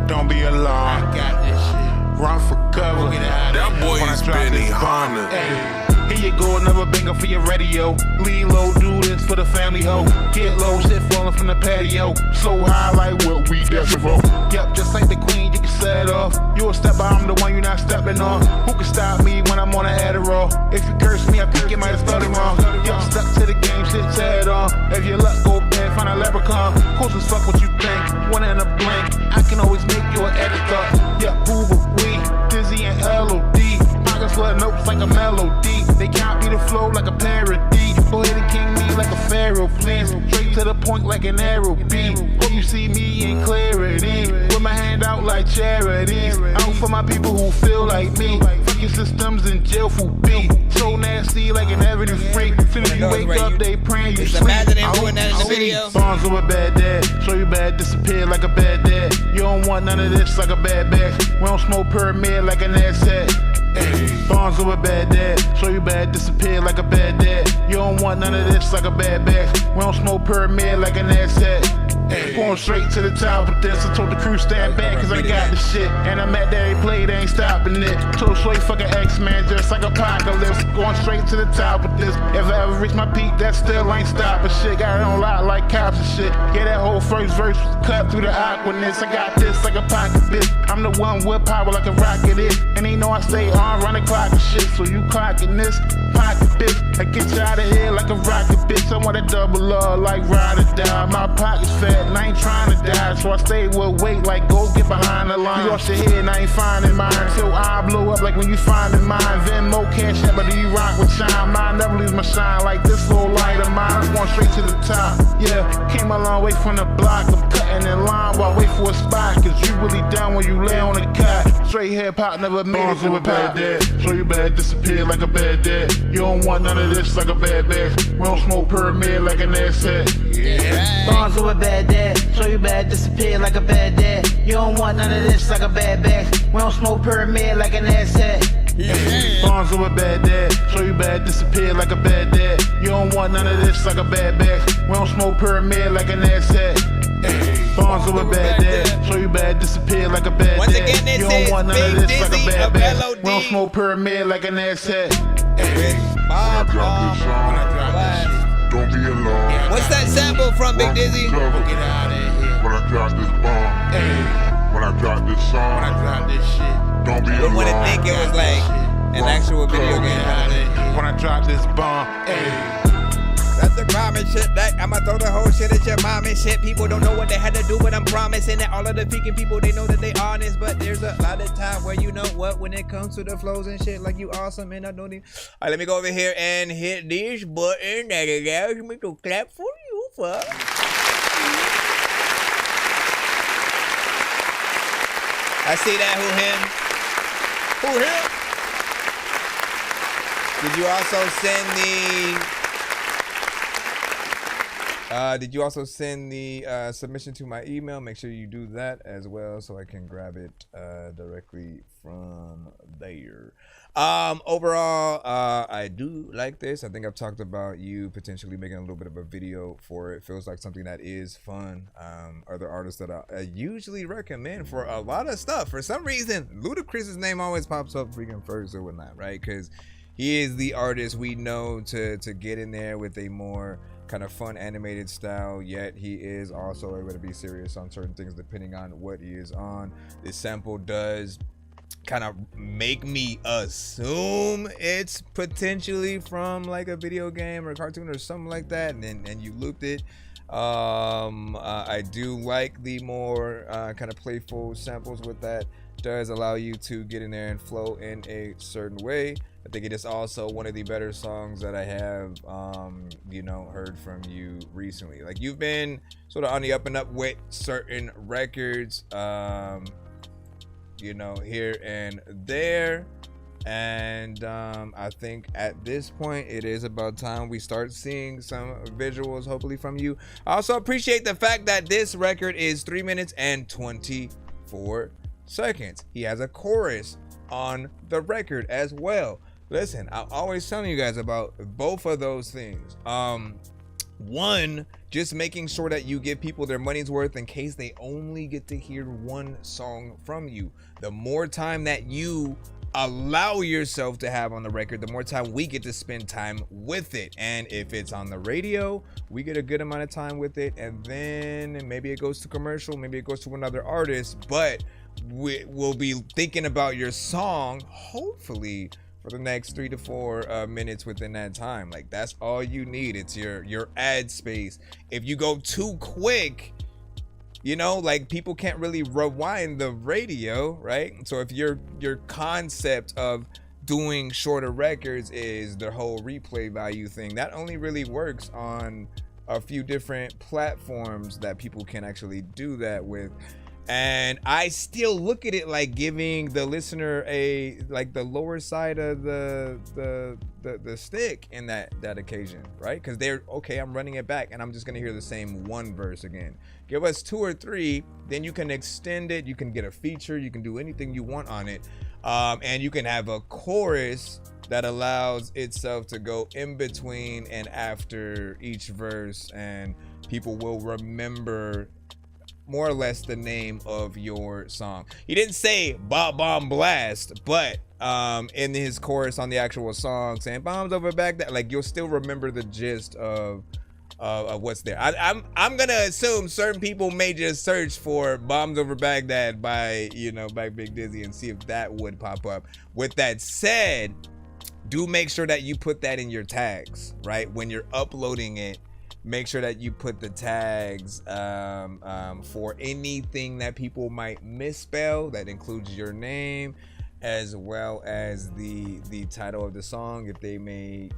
don't be alone. I got this shit. run for cover. That boy is Benny Hanna. Here you go, another banger for your radio. Lean low, do this for the family hoe. Get low, shit falling from the patio. So high like what we destined for. Yep, just like the queen, you can set off. You a stepper, I'm the one you not stepping on. Who can stop me when I'm on an Adderall? If you curse me, I think you might have started wrong. Yep, stuck to the game, shit tear on. If your luck go bad, find a leprechaun. Close as fuck what you think, one in a blink. I can always make you an editor. Yep, booba, we, Dizzy and LOD. Pockets full of notes like a melody. They can't be the flow like a parody. Go ahead and king me like a pharaoh, please. Straight to the point like an arrow beat. Hope you see me in clarity. With my hand out like charities. Out for my people who feel like me. Fucking systems in jail for beat. So nasty like an avenue freak. Soon as you wake up, they praying you sleep. Imagine him doing that in the video. Bonds of a bad dad. Show you bad, disappear like a bad dad. You don't want none of this like a bad bag. We don't smoke pyramid like an asset. Bonds of a bad dad. Show you bad, disappear like a bad dad. You don't want none of this like a bad bag. We don't smoke pyramid like an asset. Going straight to the top with this. I told the crew stand back cause I got the shit. And I'm at that play, they ain't stopping it. Told Sway fucking X-Man just like apocalypse. Going straight to the top with this. If I ever reach my peak, that still ain't stopping shit. Got it on lock like cops and shit. Yeah, that whole first verse was cut through the awkwardness. I got this like a pocket bitch. I'm the one with power like a rocket is. And they know I stay on, run the clock and shit. So you clocking this pocket bitch. I get you out of here like a rocket bitch. I want a double R like ride or die. My pocket's fat and I ain't trying to die. So I stay with weight like go get behind the line. You lost your head and I ain't finding mine. Till I blow up like when you finding mine. Venmo cash out, but do you rock with shine? Mine never leaves my shine like this little light of mine. I'm going straight to the top. Yeah, came a long way from the block. I'm cutting in line while I wait for a spot. Cause you really down when you lay on the cot. Straight hip hop never made it to a bad dad. Show you bad, disappear like a bad dad. You don't want none of this like a bad bag. We don't smoke pyramid like an asset. Yeah. Bonds of a bad dad. Show you bad, disappear like a bad dad. You don't want none of this like a bad bag. We don't smoke pyramid like an asset. Bonds of a bad dad. Show you bad, disappear like a bad dad. You don't want none of this like a bad bag. We don't smoke pyramid like an asset. Bonds of a bad dad. Show you bad, disappear like a bad dad. You don't want none of this like a bad bag. We don't smoke pyramid like an asset. Don't be alone. What's that sample from, Big Dizzy? Get out of here. When I drop this bomb, when I drop this song, when I drop this shit, don't be alone. I wouldn't think it was like an actual video game. When I drop this bomb, that's the crime and shit. That I'ma throw the whole shit at your mom and shit. People don't know what they had to do, but I'm promising that all of the peeking people, they know that they honest. But there's a lot of time where you know what, when it comes to the flows and shit, like you awesome and I don't even. All right, let me go over here and hit this button that allows me to clap for you, fuck. I see that. Who him? Did you also send the? Did you also send the submission to my email? Make sure you do that as well so I can grab it directly from there. Overall, I do like this. I think I've talked about you potentially making a little bit of a video for it. Feels like something that is fun. Other artists that I usually recommend for a lot of stuff. For some reason, Ludacris's name always pops up freaking first or whatnot, right? Because he is the artist we know to get in there with a more kind of fun animated style, yet he is also able to be serious on certain things depending on what he is on. This sample does kind of make me assume it's potentially from like a video game or a cartoon or something like that, and you looped it. I do like the more kind of playful samples with that. Does allow you to get in there and flow in a certain way. I think it is also one of the better songs that I have, heard from you recently. Like, you've been sort of on the up and up with certain records, here and there. And I think at this point, it is about time we start seeing some visuals, hopefully, from you. I also appreciate the fact that this record is 3 minutes and 24 seconds. He has a chorus on the record as well. Listen, I'm always telling you guys about both of those things. One, just making sure that you give people their money's worth in case they only get to hear one song from you. The more time that you allow yourself to have on the record, the more time we get to spend time with it. And if it's on the radio, we get a good amount of time with it, and then maybe it goes to commercial, maybe it goes to another artist, but we'll be thinking about your song hopefully for the next 3 to 4 minutes within that time. Like, that's all you need. It's your ad space. If you go too quick, you know, like, people can't really rewind the radio, right? So if your concept of doing shorter records is the whole replay value thing, that only really works on a few different platforms that people can actually do that with. And I still look at it like giving the listener the lower side of the stick in that occasion, right? Because they're okay, I'm running it back and I'm just gonna hear the same one verse again. Give us 2 or 3, then you can extend it, you can get a feature, you can do anything you want on it, and you can have a chorus that allows itself to go in between and after each verse, and people will remember more or less the name of your song. He didn't say "Bomb Bomb Blast," but in his chorus on the actual song saying "Bombs over Baghdad," like, you'll still remember the gist of what's there. I'm gonna assume certain people may just search for "Bombs Over Baghdad" by Big Dizzy and see if that would pop up. With that said, do make sure that you put that in your tags, right? When you're uploading it, make sure that you put the tags for anything that people might misspell. That includes your name as well as the title of the song. If they may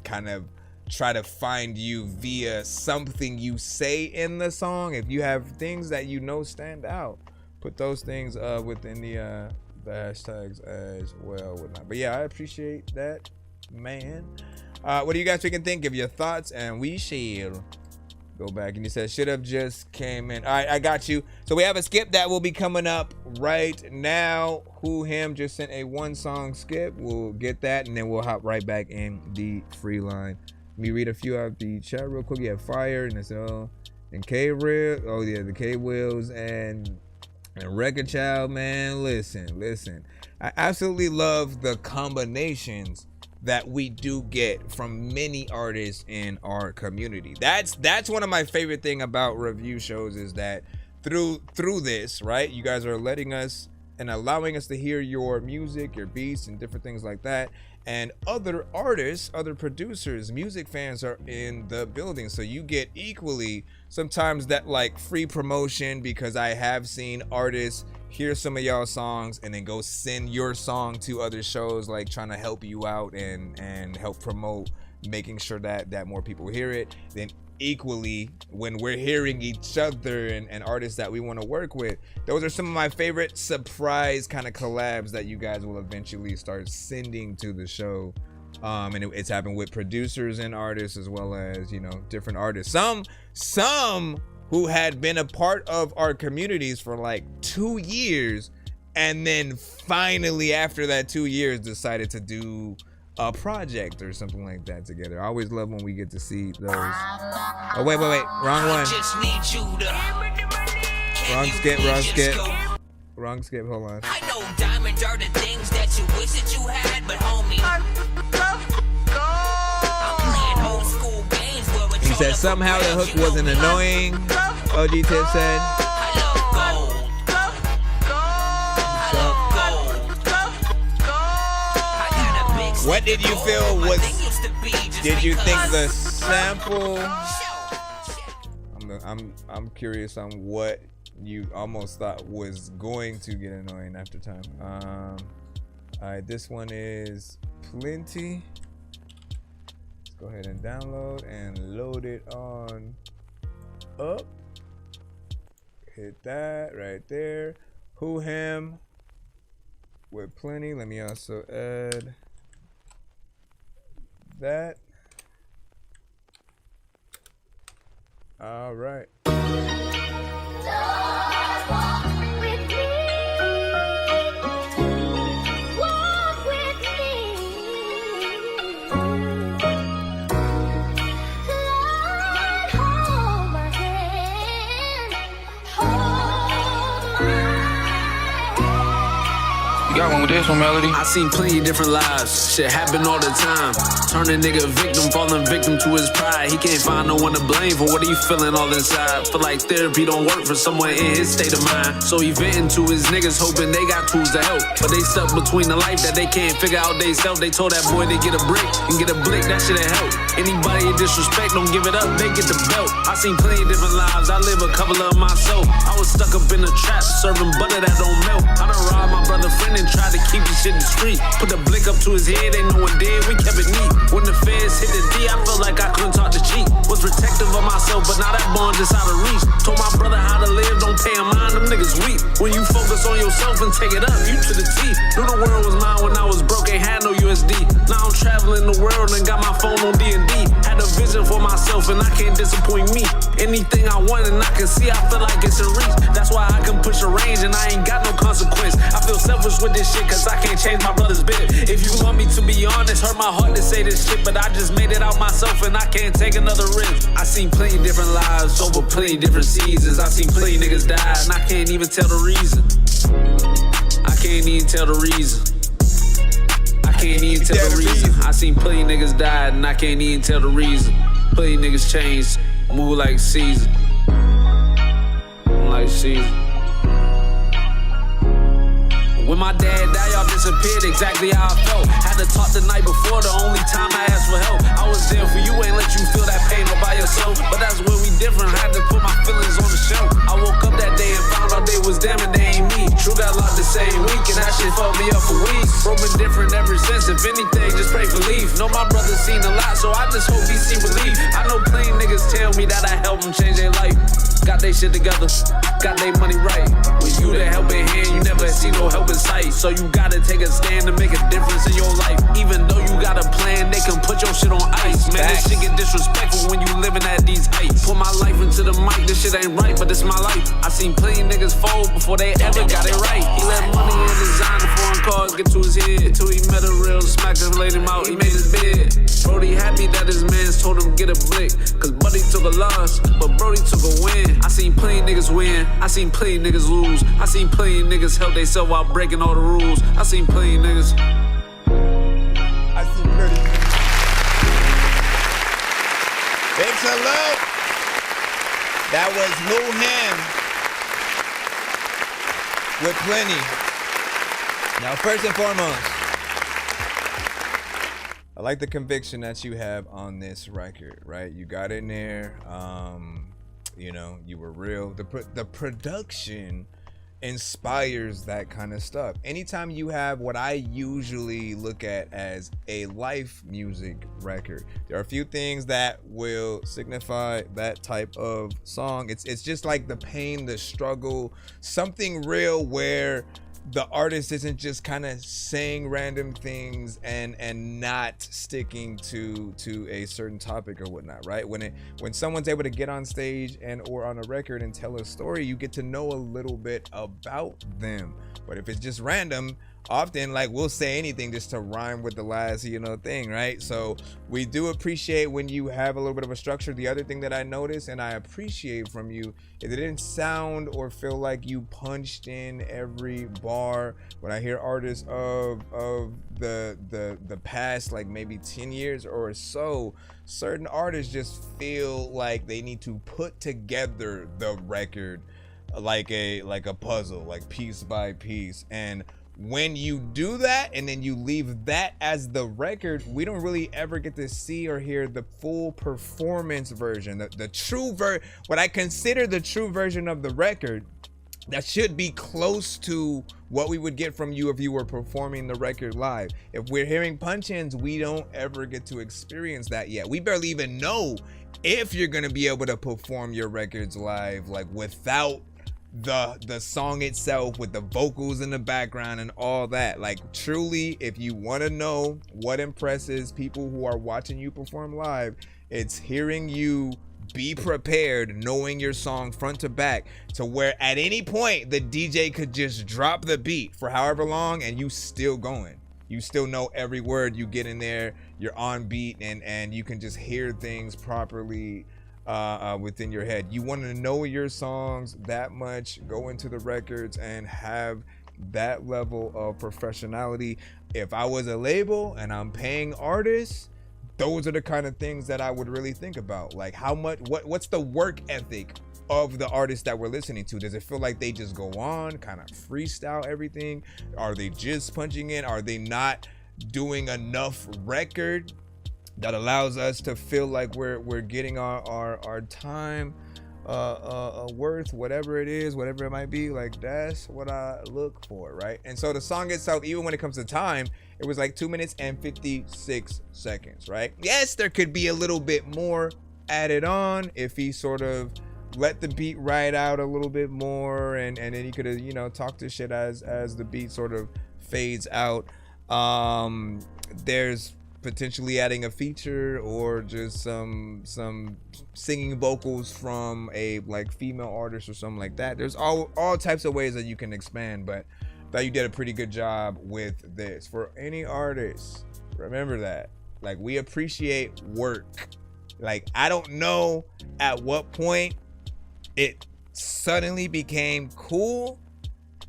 kind of try to find you via something you say in the song, if you have things that stand out, put those things within the hashtags as well, whatnot. But yeah, I appreciate that, man. What do you guys freaking think? Give your thoughts and we shall go back. And you said should have just came in. All right, I got you. So we have a skip that will be coming up right now. Who Him just sent a 1-song skip. We'll get that and then we'll hop right back in the free line. Let me read a few out the chat real quick. You have Fire and it's and K-Real. Oh yeah, the K-Wills and Record Child, man. Listen. I absolutely love the combinations that we do get from many artists in our community. That's one of my favorite thing about review shows, is that through this, right, you guys are letting us and allowing us to hear your music, your beats, and different things like that. And other artists, other producers, music fans are in the building, so you get equally sometimes that like free promotion, because I have seen artists hear some of y'all songs and then go send your song to other shows, like trying to help you out and help promote, making sure that more people hear it. Then equally, when we're hearing each other and artists that we want to work with, those are some of my favorite surprise kind of collabs that you guys will eventually start sending to the show. And it's happened with producers and artists as well as, different artists. Some who had been a part of our communities for like 2 years, and then finally after that 2 years decided to do a project or something like that together. I always love when we get to see those. Oh wait, wrong one. Wrong skip. Hold on. I know diamonds are the things that you wish that you had, but homie, I'm playing old school games where it's He said somehow the hook wasn't annoying. OG Tip said. What did you feel was? Did you think the sample? I'm curious on what you almost thought was going to get annoying after time. All right, this one is Plenty. Let's go ahead and download and load it on up. Hit that right there. Who Him with Plenty. Let me also add that. All right. this one, Melody. I seen plenty different lives, shit happen all the time. Turn a nigga victim, falling victim to his pride. He can't find no one to blame for what he feeling all inside. Feel like therapy don't work for someone in his state of mind. So he venting to his niggas, hoping they got tools to help. But they stuck between the life that they can't figure out they self. They told that boy they get a brick and get a blick, that shit'll help. Anybody in disrespect, don't give it up, they get the belt. I seen plenty different lives, I live a couple of myself. I was stuck up in a trap, serving butter that don't melt. I done robbed my brother friend and tried to keep the shit discreet. Put the blick up to his head, ain't no one dead, we kept it neat. When the feds hit the D, I felt like I couldn't talk to cheat. Was protective of myself, but now that bond just out of reach. Told my brother how to live, don't pay him mind, them niggas weak. When you focus on yourself and take it up, you to the T. Knew the world was mine when I was broke, ain't had no USD. Now I'm traveling the world and got my phone on D&D. Had a vision for myself and I can't disappoint me. Anything I want and I can see, I feel like it's in reach. That's why I can push a range and I ain't got no consequence. I feel selfish with this shit cause I can't change my brother's bit. If you want me to be honest, hurt my heart to say this shit, but I just made it out myself and I can't take another risk. I seen plenty different lives over plenty different seasons. I seen plenty niggas die and I can't even tell the reason. I can't even tell the reason. I can't even tell the reason. I seen plenty niggas die and I can't even tell the reason. Plenty niggas changed, move like season. Like season. When my dad died, y'all disappeared exactly how I felt. Had to talk the night before, the only time I asked for help. I was there for you, ain't let you feel that pain all by yourself. But that's where we different, had to put my feelings on the shelf. I woke up that day and found out they was them and they ain't me. True got locked the same week and that shit fucked me up for weeks. Bro been different ever since, if anything, just pray for leave. Know my brother seen a lot, so I just hope he see relief. I know plenty niggas tell me that I helped them change their life. Got they shit together, got they money right. When you the helping hand, you never see no help in sight. So you gotta take a stand to make a difference in your life. Even though you got a plan, they can put your shit on ice. Man, this shit get disrespectful when you living at these heights. Put my life into the mic, this shit ain't right, but it's my life. I seen plenty niggas fold before they ever got it right. He let money and design foreign cars get to his head. Till he met a real smacker, laid him out, he made his bed. Brody happy that his mans told him get a blick. Cause Buddy took a loss, but Brody took a win. I seen plenty niggas win, I seen plenty niggas lose. I seen plenty niggas help they self while breaking all the rules. I seen plenty niggas. I seen plenty. Big salute. That was Lou Ham with Plenty. Now, first and foremost, I like the conviction that you have on this record, right? You got in there, you know, you were real. The production inspires that kind of stuff. Anytime you have what I usually look at as a life music record, there are a few things that will signify that type of song. It's just like the pain, the struggle, something real where the artist isn't just kind of saying random things and not sticking to a certain topic or whatnot, right? When someone's able to get on stage and or on a record and tell a story, you get to know a little bit about them. But if it's just random, often like we'll say anything just to rhyme with the last thing, right? So we do appreciate when you have a little bit of a structure. The other thing that I noticed and I appreciate from you is it didn't sound or feel like you punched in every bar. When I hear artists of the past, like maybe 10 years or so, certain artists just feel like they need to put together the record like a puzzle, like piece by piece. And when you do that and then you leave that as the record, we don't really ever get to see or hear the full performance version, the true what I consider the true version of the record that should be close to what we would get from you if you were performing the record live. If we're hearing punch-ins, we don't ever get to experience that yet. We barely even know if you're gonna be able to perform your records live, like without the song itself, with the vocals in the background and all that. Like truly, if you want to know what impresses people who are watching you perform live, it's hearing you be prepared, knowing your song front to back, to where at any point the DJ could just drop the beat for however long and you still going. You still know every word, you get in there, you're on beat, and you can just hear things properly within your head. You want to know your songs that much, go into the records and have that level of professionality. If I was a label and I'm paying artists, those are the kind of things that I would really think about. Like how much, what's the work ethic of the artists that we're listening to? Does it feel like they just go on, kind of freestyle everything? Are they just punching in? Are they not doing enough record that allows us to feel like we're getting our time worth, whatever it is, whatever it might be? Like, that's what I look for, right? And so the song itself, even when it comes to time, it was like 2 minutes and 56 seconds, right? Yes, there could be a little bit more added on if he sort of let the beat ride out a little bit more, and then he could have, you know, talked to shit as the beat sort of fades out. There's potentially adding a feature or just some singing vocals from a like female artist or something like that. There's all types of ways that you can expand, but that you did a pretty good job with this. For any artist, remember that, like, we appreciate work. Like, I don't know at what point it suddenly became cool,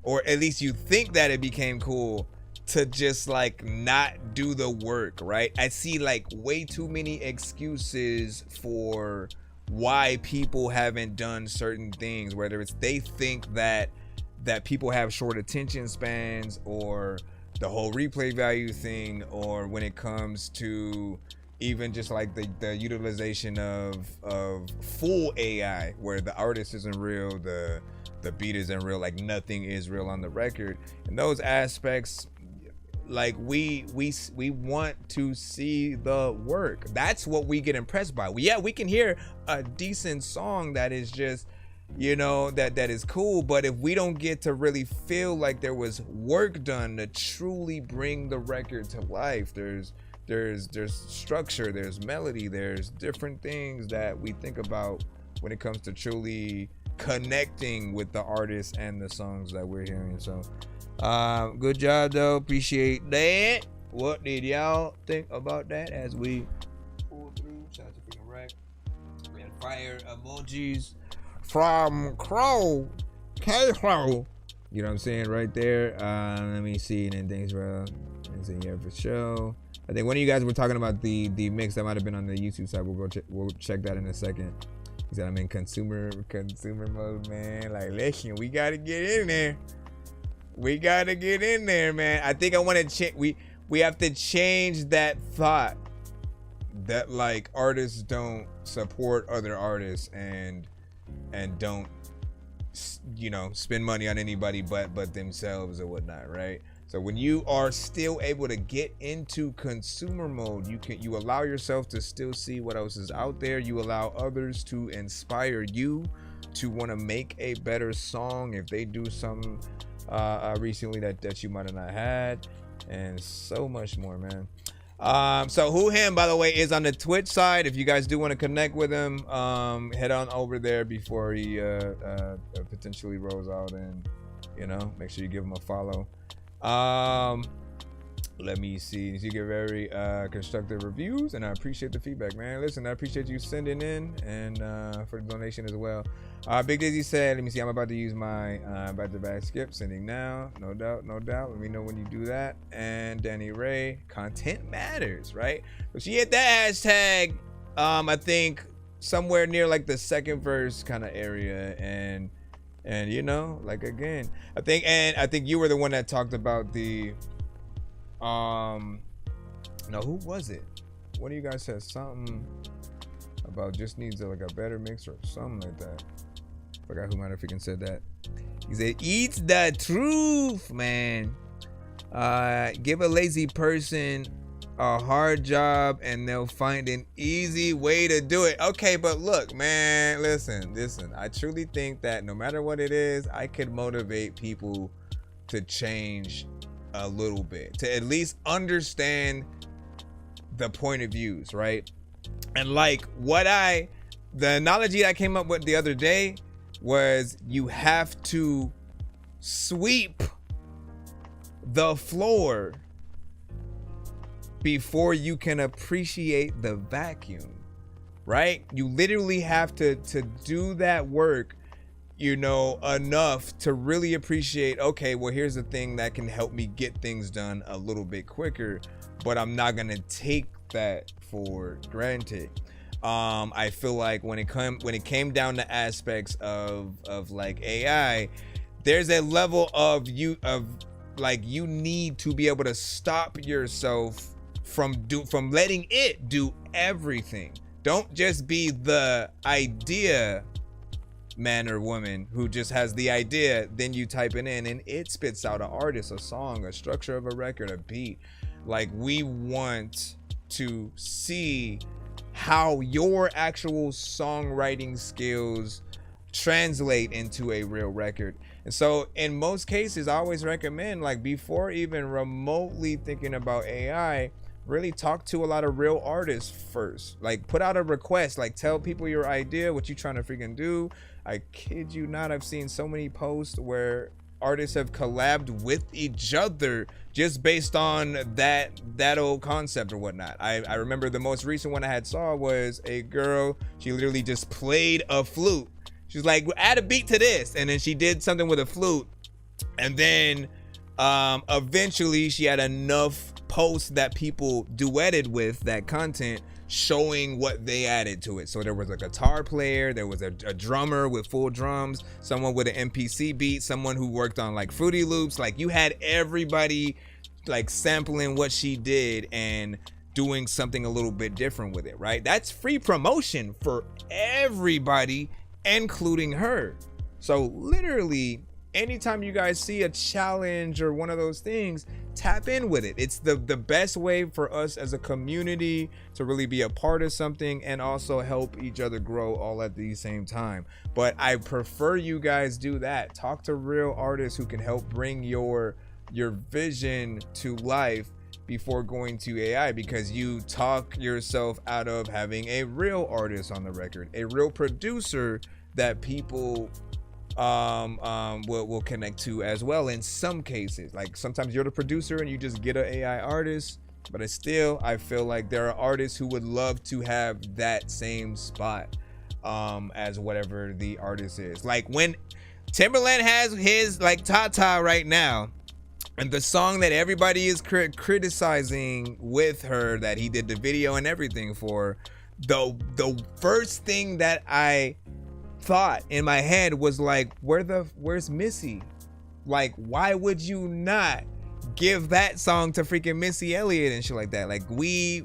or at least you think that it became cool, to just like not do the work, right? I see like way too many excuses for why people haven't done certain things, whether it's they think that people have short attention spans, or the whole replay value thing, or when it comes to even just like the utilization of full AI, where the artist isn't real, the beat isn't real, like nothing is real on the record. And those aspects, like we want to see the work. That's what we get impressed by. Yeah, we can hear a decent song that is just, you know, that is cool, but if we don't get to really feel like there was work done to truly bring the record to life, there's structure, there's melody, there's different things that we think about when it comes to truly connecting with the artist and the songs that we're hearing. So good job though, appreciate that. What did y'all think about that as we pull through? Shout out to freaking Rack. We had fire emojis from Crow, K-Crow. You know what I'm saying right there. Let me see. And then thanks bro. Thanks in here for show. I think one of you guys were talking about the mix that might have been on the YouTube side. We'll check that in a second. He said I'm in consumer mode, man. Like, listen, we gotta get in there. We gotta get in there, man. I think I want to change. We have to change that thought that like artists don't support other artists and don't, you know, spend money on anybody but themselves or whatnot, right? So when you are still able to get into consumer mode, you allow yourself to still see what else is out there. You allow others to inspire you to want to make a better song if they do something recently that you might have not had, and so much more, man. So Who Him, by the way, is on the Twitch side. If you guys do want to connect with him, head on over there before he potentially rolls out, and you know, make sure you give him a follow. Let me see. You get very constructive reviews, and I appreciate the feedback, man. Listen, I appreciate you sending in, and for the donation as well. Big Dizzy said, let me see, I'm about to use my back-to-back skip, sending now. No doubt. Let me know when you do that. And Danny Ray, content matters, right? So she hit that hashtag, I think somewhere near like the second verse kind of area, and you know, like, again, I think you were the one that talked about the no, who was it? One of you guys said something about just needs like a better mix or something like that. Forgot who might have freaking said that. He said, "Eats the truth, man. Give a lazy person a hard job and they'll find an easy way to do it." Okay, but look, man, listen. I truly think that no matter what it is, I could motivate people to change a little bit, to at least understand the point of views, right? And like the analogy I came up with the other day was, you have to sweep the floor before you can appreciate the vacuum, right? You literally have to do that work. you know, enough to really appreciate, okay, well, here's the thing that can help me get things done a little bit quicker, but I'm not gonna take that for granted. I feel like when it came down to aspects of like AI, there's a level of you need to be able to stop yourself from letting it do everything. Don't just be the idea man or woman who just has the idea, then you type it in and it spits out an artist, a song, a structure of a record, a beat. Like, we want to see how your actual songwriting skills translate into a real record. And so in most cases, I always recommend, like, before even remotely thinking about AI, really talk to a lot of real artists first. Like, put out a request, like, tell people your idea, what you trying to freaking do. I kid you not, I've seen so many posts where artists have collabed with each other just based on that old concept or whatnot. I remember the most recent one I had saw was a girl, she literally just played a flute. She's like, add a beat to this, and then she did something with a flute, and then eventually she had enough posts that people duetted with that content, showing what they added to it. So there was a guitar player, there was a drummer with full drums, someone with an MPC beat, someone who worked on like Fruity Loops. Like, you had everybody like sampling what she did and doing something a little bit different with it, right? That's free promotion for everybody, including her. So literally, anytime you guys see a challenge or one of those things, tap in with it. It's the best way for us as a community to really be a part of something and also help each other grow all at the same time. But I prefer you guys do that. Talk to real artists who can help bring your vision to life before going to AI, because you talk yourself out of having a real artist on the record, a real producer that people will connect to as well. In some cases, like, sometimes you're the producer and you just get an AI artist, but it's still, I feel like there are artists who would love to have that same spot as whatever the artist is. Like, when Timberland has his like Tata right now, and the song that everybody is criticizing with her, that he did the video and everything for, the first thing that I thought in my head was like, where's Missy? Like, why would you not give that song to freaking Missy Elliott and shit like that? Like, we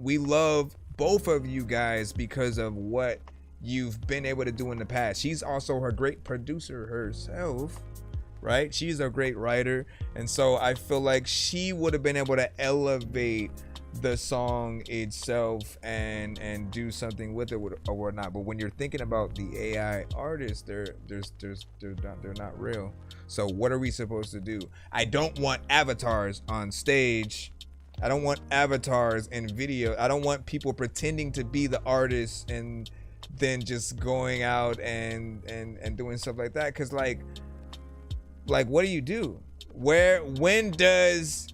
love both of you guys because of what you've been able to do in the past. She's also a great producer herself, right? She's a great writer, and so I feel like she would have been able to elevate the song itself and do something with it or whatnot. But when you're thinking about the AI artists, they're not real. So what are we supposed to do? I don't want avatars on stage. I don't want avatars in video. I don't want people pretending to be the artists and then just going out and doing stuff like that. Cause like what do you do? When does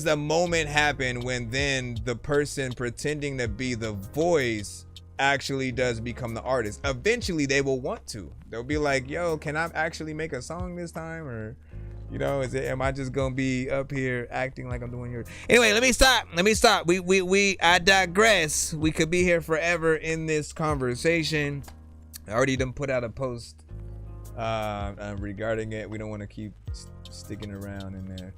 the moment happen when then the person pretending to be the voice actually does become the artist? Eventually they will want to. They'll be like, yo, can I actually make a song this time? Or, you know, am I just gonna be up here acting like I'm doing yours? Anyway, let me stop. I digress. We could be here forever in this conversation. I already done put out a post regarding it. We don't want to keep sticking around in there.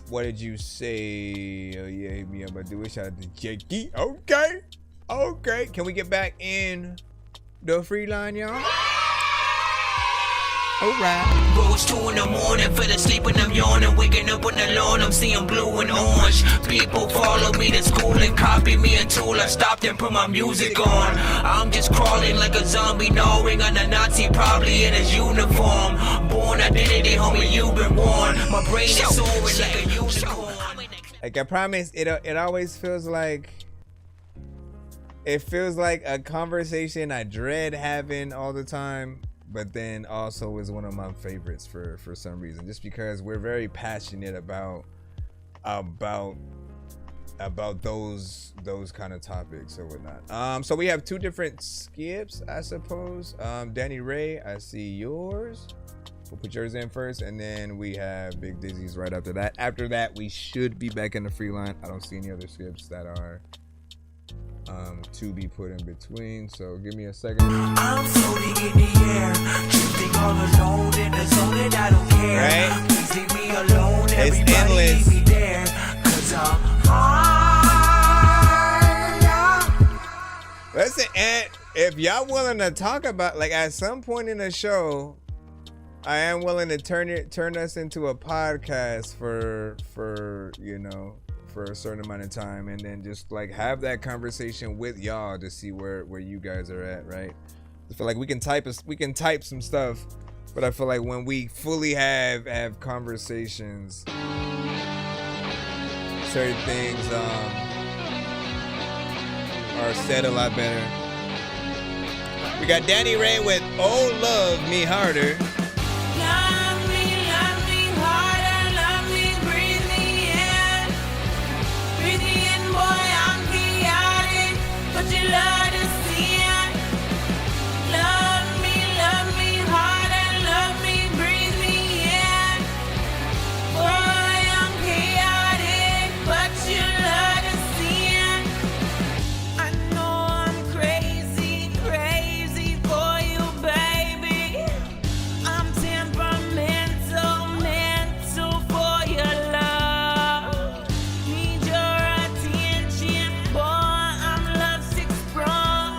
What did you say? Oh yeah, hit me up. I do wish I had the Jakey. Okay. Can we get back in the free line, y'all? Alright. Rose 2 in the morning, fell asleep and I'm yawning. Waking up on the lawn, I'm seeing blue and orange. People follow me to school and copy me until I stopped and put my music on. I'm just crawling like a zombie, gnawing on a Nazi, probably in his uniform. Born identity, homie, you've been warned. My brain is soaring like a unicorn. Like, I promise, it always feels like, a conversation I dread having all the time, but then also is one of my favorites for some reason, just because we're very passionate about those kind of topics or whatnot. So we have two different skips, I suppose. Danny Ray, I see yours. We'll put yours in first, and then we have Big Dizzy's right after that. After that, we should be back in the free line. I don't see any other skips that are to be put in between, so give me a second. I'm floating in the air, drifting all alone in the zone, and I don't care. Right? Please leave me alone, It's everybody endless. leave me there, 'cause I'm high. Listen, and if y'all willing to talk about, like, at some point in the show, I am willing to turn us into a podcast for you know, for a certain amount of time, and then just like have that conversation with y'all to see where you guys are at, right? I feel like we can type some stuff, but I feel like when we fully have conversations, certain things are said a lot better. We got Danny Ray with "Oh Love Me Harder." Love me harder, love me, breathe me in. Breathe me in, boy, I'm chaotic, but you love to see it. Love me harder, love me, breathe me in. Boy, I'm chaotic, but you love to see it. I know I'm crazy for you, baby. I'm temperamental, mental for your love. Need your attention, boy, I'm lovesick sprung.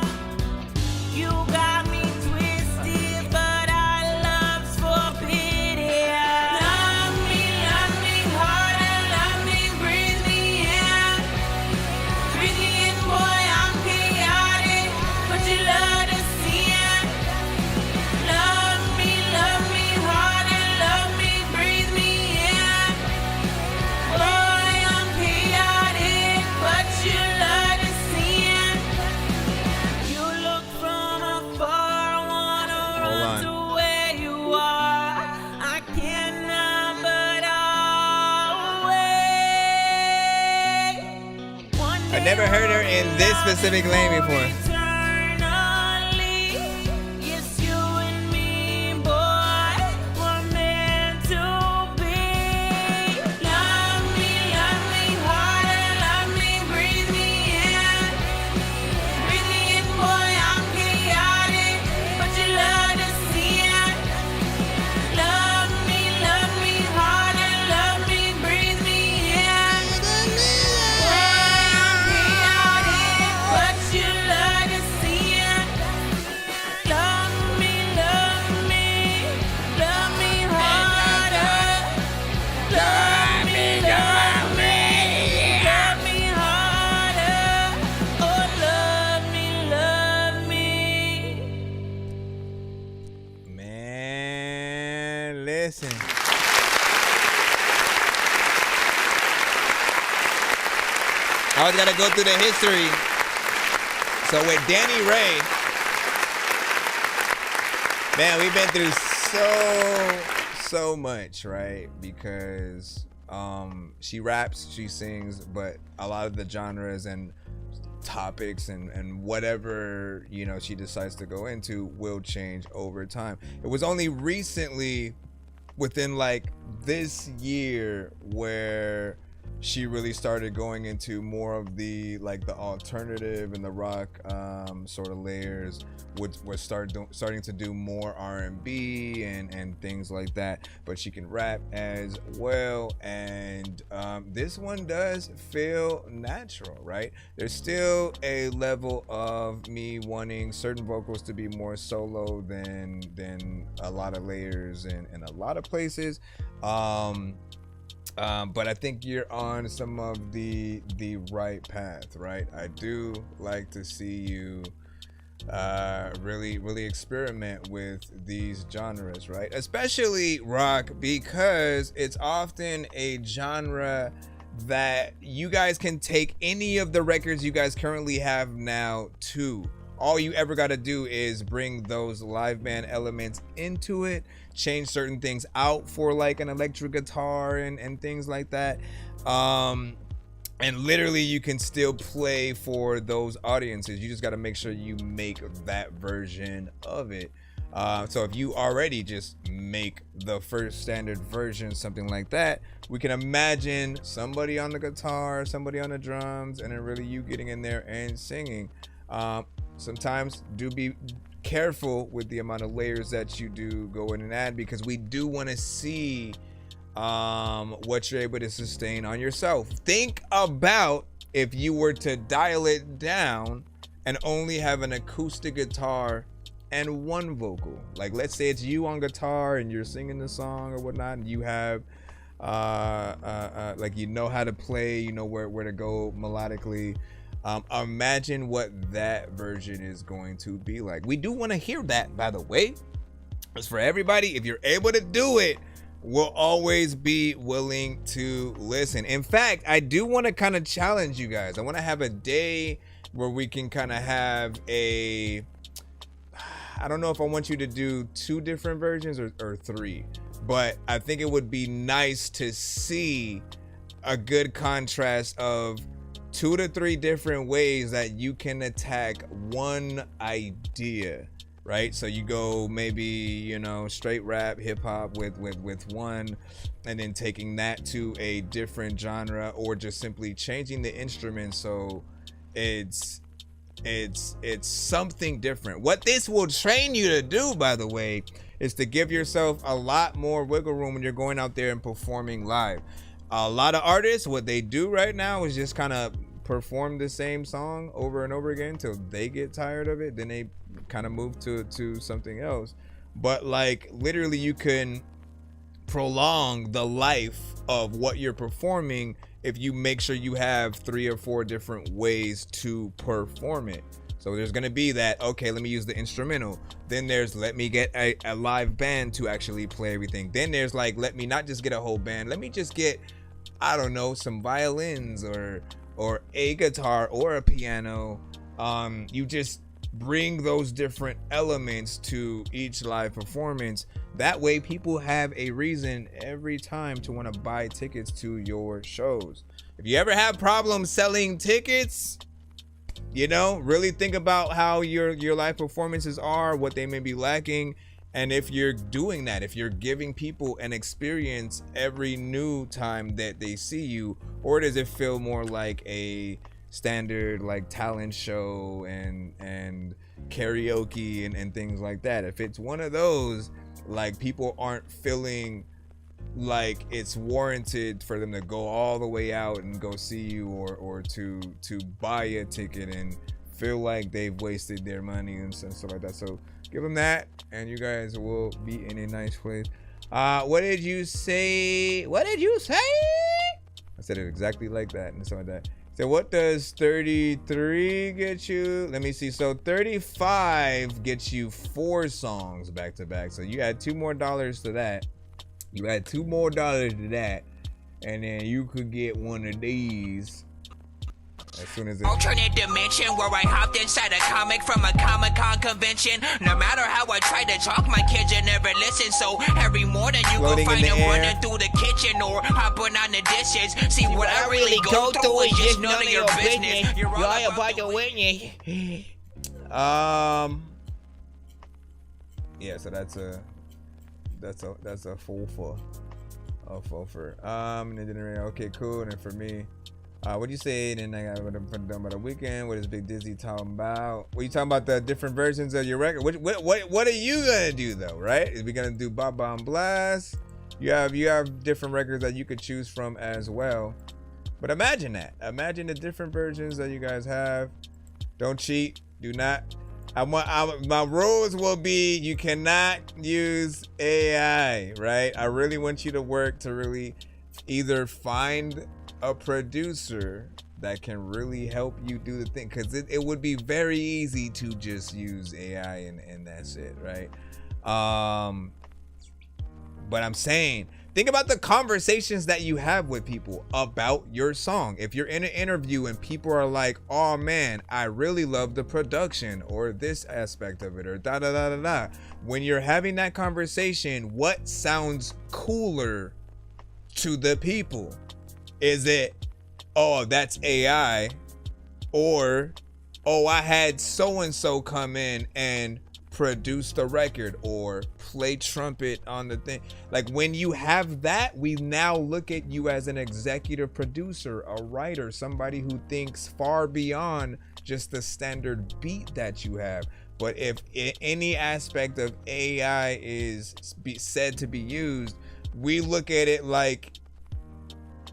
You got me twisted, but our love's forbidden. Love me harder, love me, breathe me in. Breathe me in, boy, I'm chaotic, but you love to see it. Love me harder, love me, breathe me in. Boy, I'm chaotic, but you love to see it. You look from afar, wanna Hold run on. to where you are. I cannot but always. I never heard her in this specific lane before. Eternally, yes, you and me, boy, were meant to be. Love me harder, love me, breathe me in. Breathe me in, boy, I'm chaotic, but you love to see it. Love me harder, love me, breathe me in. Boy, I'm chaotic, but you love to see it. Love me harder. Love me harder. Oh, love me. Man, listen. I always gotta go through the history. So with Danny Ray, man, we've been through so much, right? Because she raps, she sings, but a lot of the genres and topics and whatever, you know, she decides to go into will change over time. It was only recently, within like this year, where she really started going into more of the like the alternative and the rock sort of layers, which was starting to do more R&B and things like that. But she can rap as well, and this one does feel natural, right? There's still a level of me wanting certain vocals to be more solo than a lot of layers in a lot of places. But I think you're on some of the right path, right? I do like to see you really experiment with these genres, right? Especially rock, because it's often a genre that you guys can take any of the records you guys currently have now to. All you ever got to do is bring those live band elements into it, change certain things out for like an electric guitar and things like that. And literally you can still play for those audiences. You just got to make sure you make that version of it. So if you already just make the first standard version, something like that, we can imagine somebody on the guitar, somebody on the drums, and then really you getting in there and singing. Sometimes do be careful with the amount of layers that you do go in and add, because we do want to see what you're able to sustain on yourself. Think about if you were to dial it down and only have an acoustic guitar and one vocal. Like, let's say it's you on guitar and you're singing the song or whatnot, and you have like, you know how to play, you know where to go melodically. Imagine what that version is going to be like. We do want to hear that, by the way. It's for everybody. If you're able to do it, we'll always be willing to listen. In fact, I do want to kind of challenge you guys. I want to have a day where we can kind of have a, I don't know if I want you to do 2 different versions or 3, but I think it would be nice to see a good contrast of 2 to 3 different ways that you can attack one idea, right? So you go maybe, you know, straight rap, hip hop with one, and then taking that to a different genre, or just simply changing the instrument so it's something different. What this will train you to do, by the way, is to give yourself a lot more wiggle room when you're going out there and performing live. A lot of artists, what they do right now is just kind of perform the same song over and over again until they get tired of it. Then they kind of move to something else. But like, literally, you can prolong the life of what you're performing if you make sure you have 3 or 4 different ways to perform it. So there's gonna be that, okay, let me use the instrumental. Then there's, let me get a live band to actually play everything. Then there's like, let me not just get a whole band, let me just get, I don't know, some violins or a guitar or a piano. You just bring those different elements to each live performance. That way people have a reason every time to want to buy tickets to your shows. If you ever have problems selling tickets, you know, really think about how your live performances are, what they may be lacking. And if you're doing that, if you're giving people an experience every new time that they see you, or does it feel more like a standard like talent show and karaoke and things like that? If it's one of those, like, people aren't feeling like it's warranted for them to go all the way out and go see you, or to buy a ticket and feel like they've wasted their money and stuff like that. So give them that, and you guys will be in a nice place. What did you say? What did you say? I said it exactly like that and stuff like that. So what does 33 get you? Let me see. So 35 gets you 4 songs back to back. So you add $2 more to that. You add $2 more to that, and then you could get one of these. As soon as alternate dimension where I hopped inside a comic from a Comic-Con convention. No matter how I try to talk, my kids will never listen. So every morning you go find them running through the kitchen or hopping on the dishes. See what I really go through is just none of your business. You're all about the witness. Yeah, so that's a full for okay, cool. And then for me, what do you say? Then I got done about the weekend. What is Big Dizzy talking about? What are you talking about? The different versions of your record? What are you gonna do though? Right? Is we gonna do Bob Bomb Blast? You have different records that you could choose from as well. But imagine that. Imagine the different versions that you guys have. Don't cheat. Do not. My rules will be you cannot use AI. Right? I really want you to work to really either find a producer that can really help you do the thing, because it would be very easy to just use AI and that's it, right? But I'm saying, think about the conversations that you have with people about your song. If you're in an interview and people are like, oh man, I really love the production or this aspect of it or da da da da da. When you're having that conversation, what sounds cooler to the people? Is it oh, that's AI, or oh, I had so and so come in and produce the record or play trumpet on the thing. Like when you have that, we now look at you as an executive producer, a writer, somebody who thinks far beyond just the standard beat that you have. But if any aspect of AI is said to be used, we look at it like,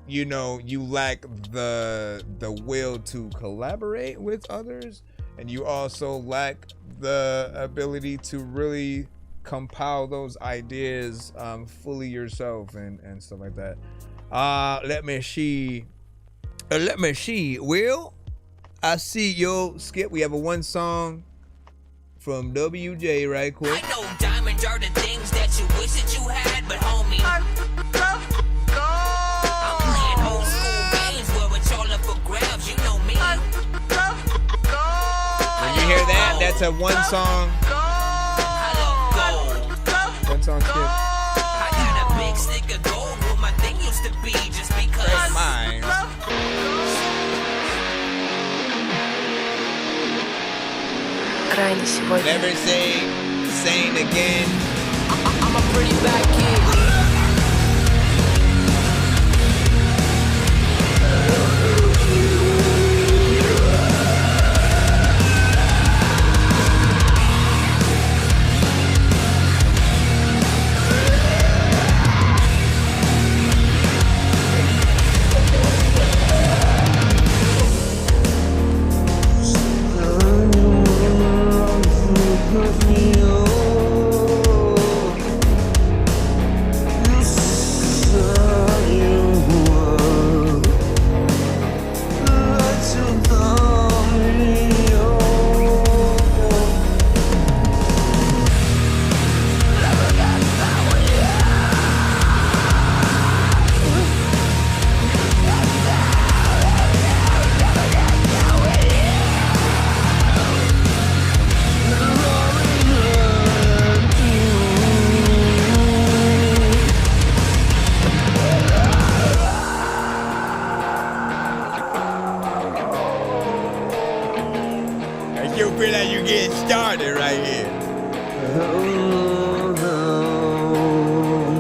you know, you lack the will to collaborate with others, and you also lack the ability to really compile those ideas fully yourself and stuff like that. Let me see. Will, I see yo Skip. We have a one song from WJ right quick. I know diamonds are the things that you wish that you had, but homie, I'm playing old school games where it's all up for grabs. You know me. When you hear that, that's a one song. One song Skip. I got a big stick of gold where my thing used to be just because. Mine. Never say sane again. I'm a pretty bad kid. Started right here.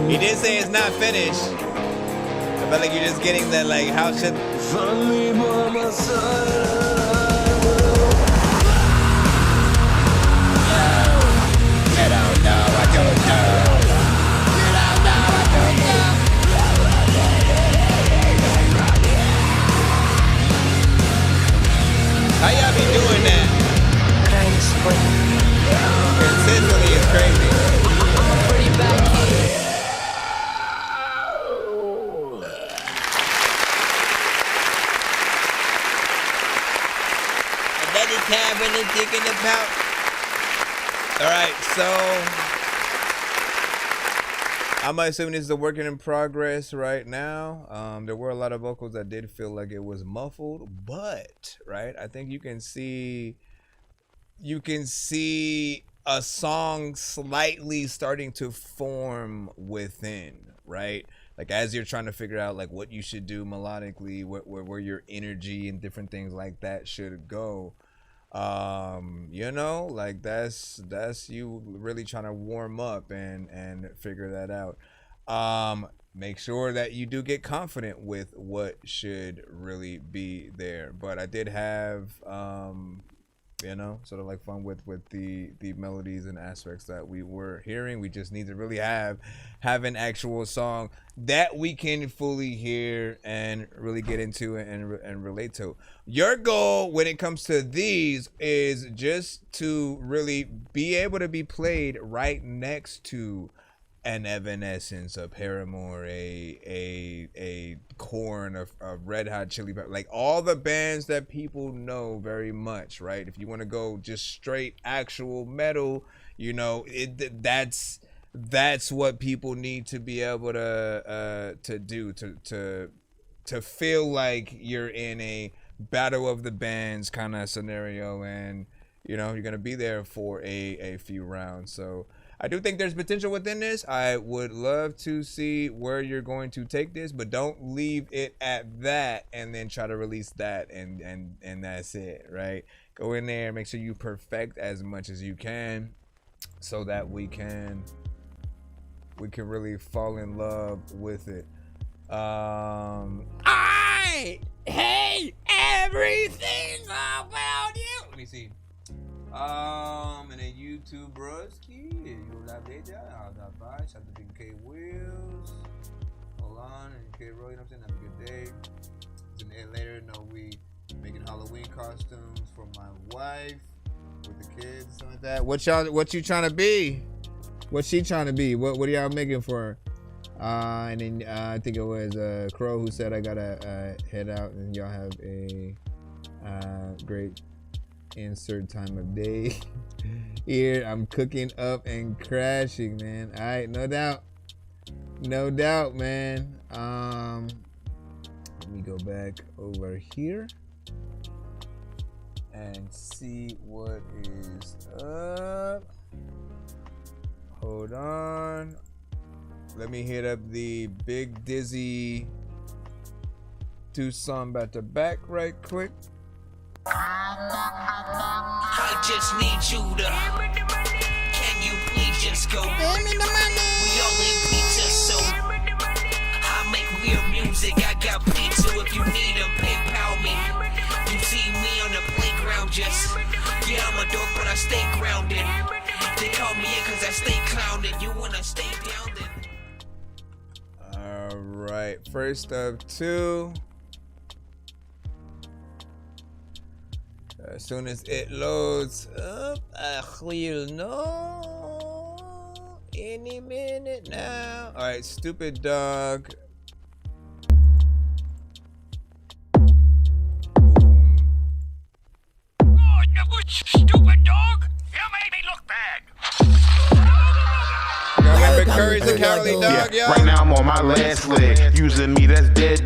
He did say it's not finished. I felt like you're just getting that, like, how should. How y'all be doing that? Consistently is crazy. Pretty bad kid. Another tab in the dick in the pouch. Alright, so I'm assuming this is a working in progress right now. There were a lot of vocals that did feel like it was muffled, but right, I think you can see a song slightly starting to form within, right? Like as you're trying to figure out like what you should do melodically, where your energy and different things like that should go. You know, like that's you really trying to warm up and figure that out. Make sure that you do get confident with what should really be there. But I did have you know, sort of like fun with the melodies and aspects that we were hearing. We just need to really have an actual song that we can fully hear and really get into and relate to. Your goal when it comes to these is just to really be able to be played right next to an Evanescence, a Paramore, a Korn, a Red Hot Chili Peppers, like all the bands that people know very much, right? If you want to go just straight actual metal, you know, that's what people need to be able to do to feel like you're in a battle of the bands kind of scenario, and you know you're gonna be there for a few rounds. So I do think there's potential within this. I would love to see where you're going to take this, but don't leave it at that and then try to release that and that's it, right? Go in there, make sure you perfect as much as you can so that we can really fall in love with it. I hate everything about you. Let me see. And then YouTube broski, you la bella, that bye. Shout out to Big K Wheels. Hold on, and K Roy, you know what I'm saying? Have a good day. Then later, we making Halloween costumes for my wife with the kids, something like that. What you trying to be? What's she trying to be? What are y'all making for her? And then I think it was Crow who said I gotta head out, and y'all have a great insert time of day. Here I'm cooking up and crashing, man. All right, no doubt, man. Let me go back over here and see what is up. Hold on. Let me hit up the Big Dizzy. Do some back to back right quick. I just need you to. Can you please just go? We all need pizza, so I make weird music. I got pizza if you need them. PayPal me. You see me on the playground, just I'm a dork, but I stay grounded. They call me in cause I stay clowning. You wanna stay down then? All right, first of two. As soon as it loads up, I will know any minute now. All right, stupid dog. Oh, you stupid dog! You made me look bad. Curry's a cowardly dog, yo. Right now I'm on my last leg, using me that's dead.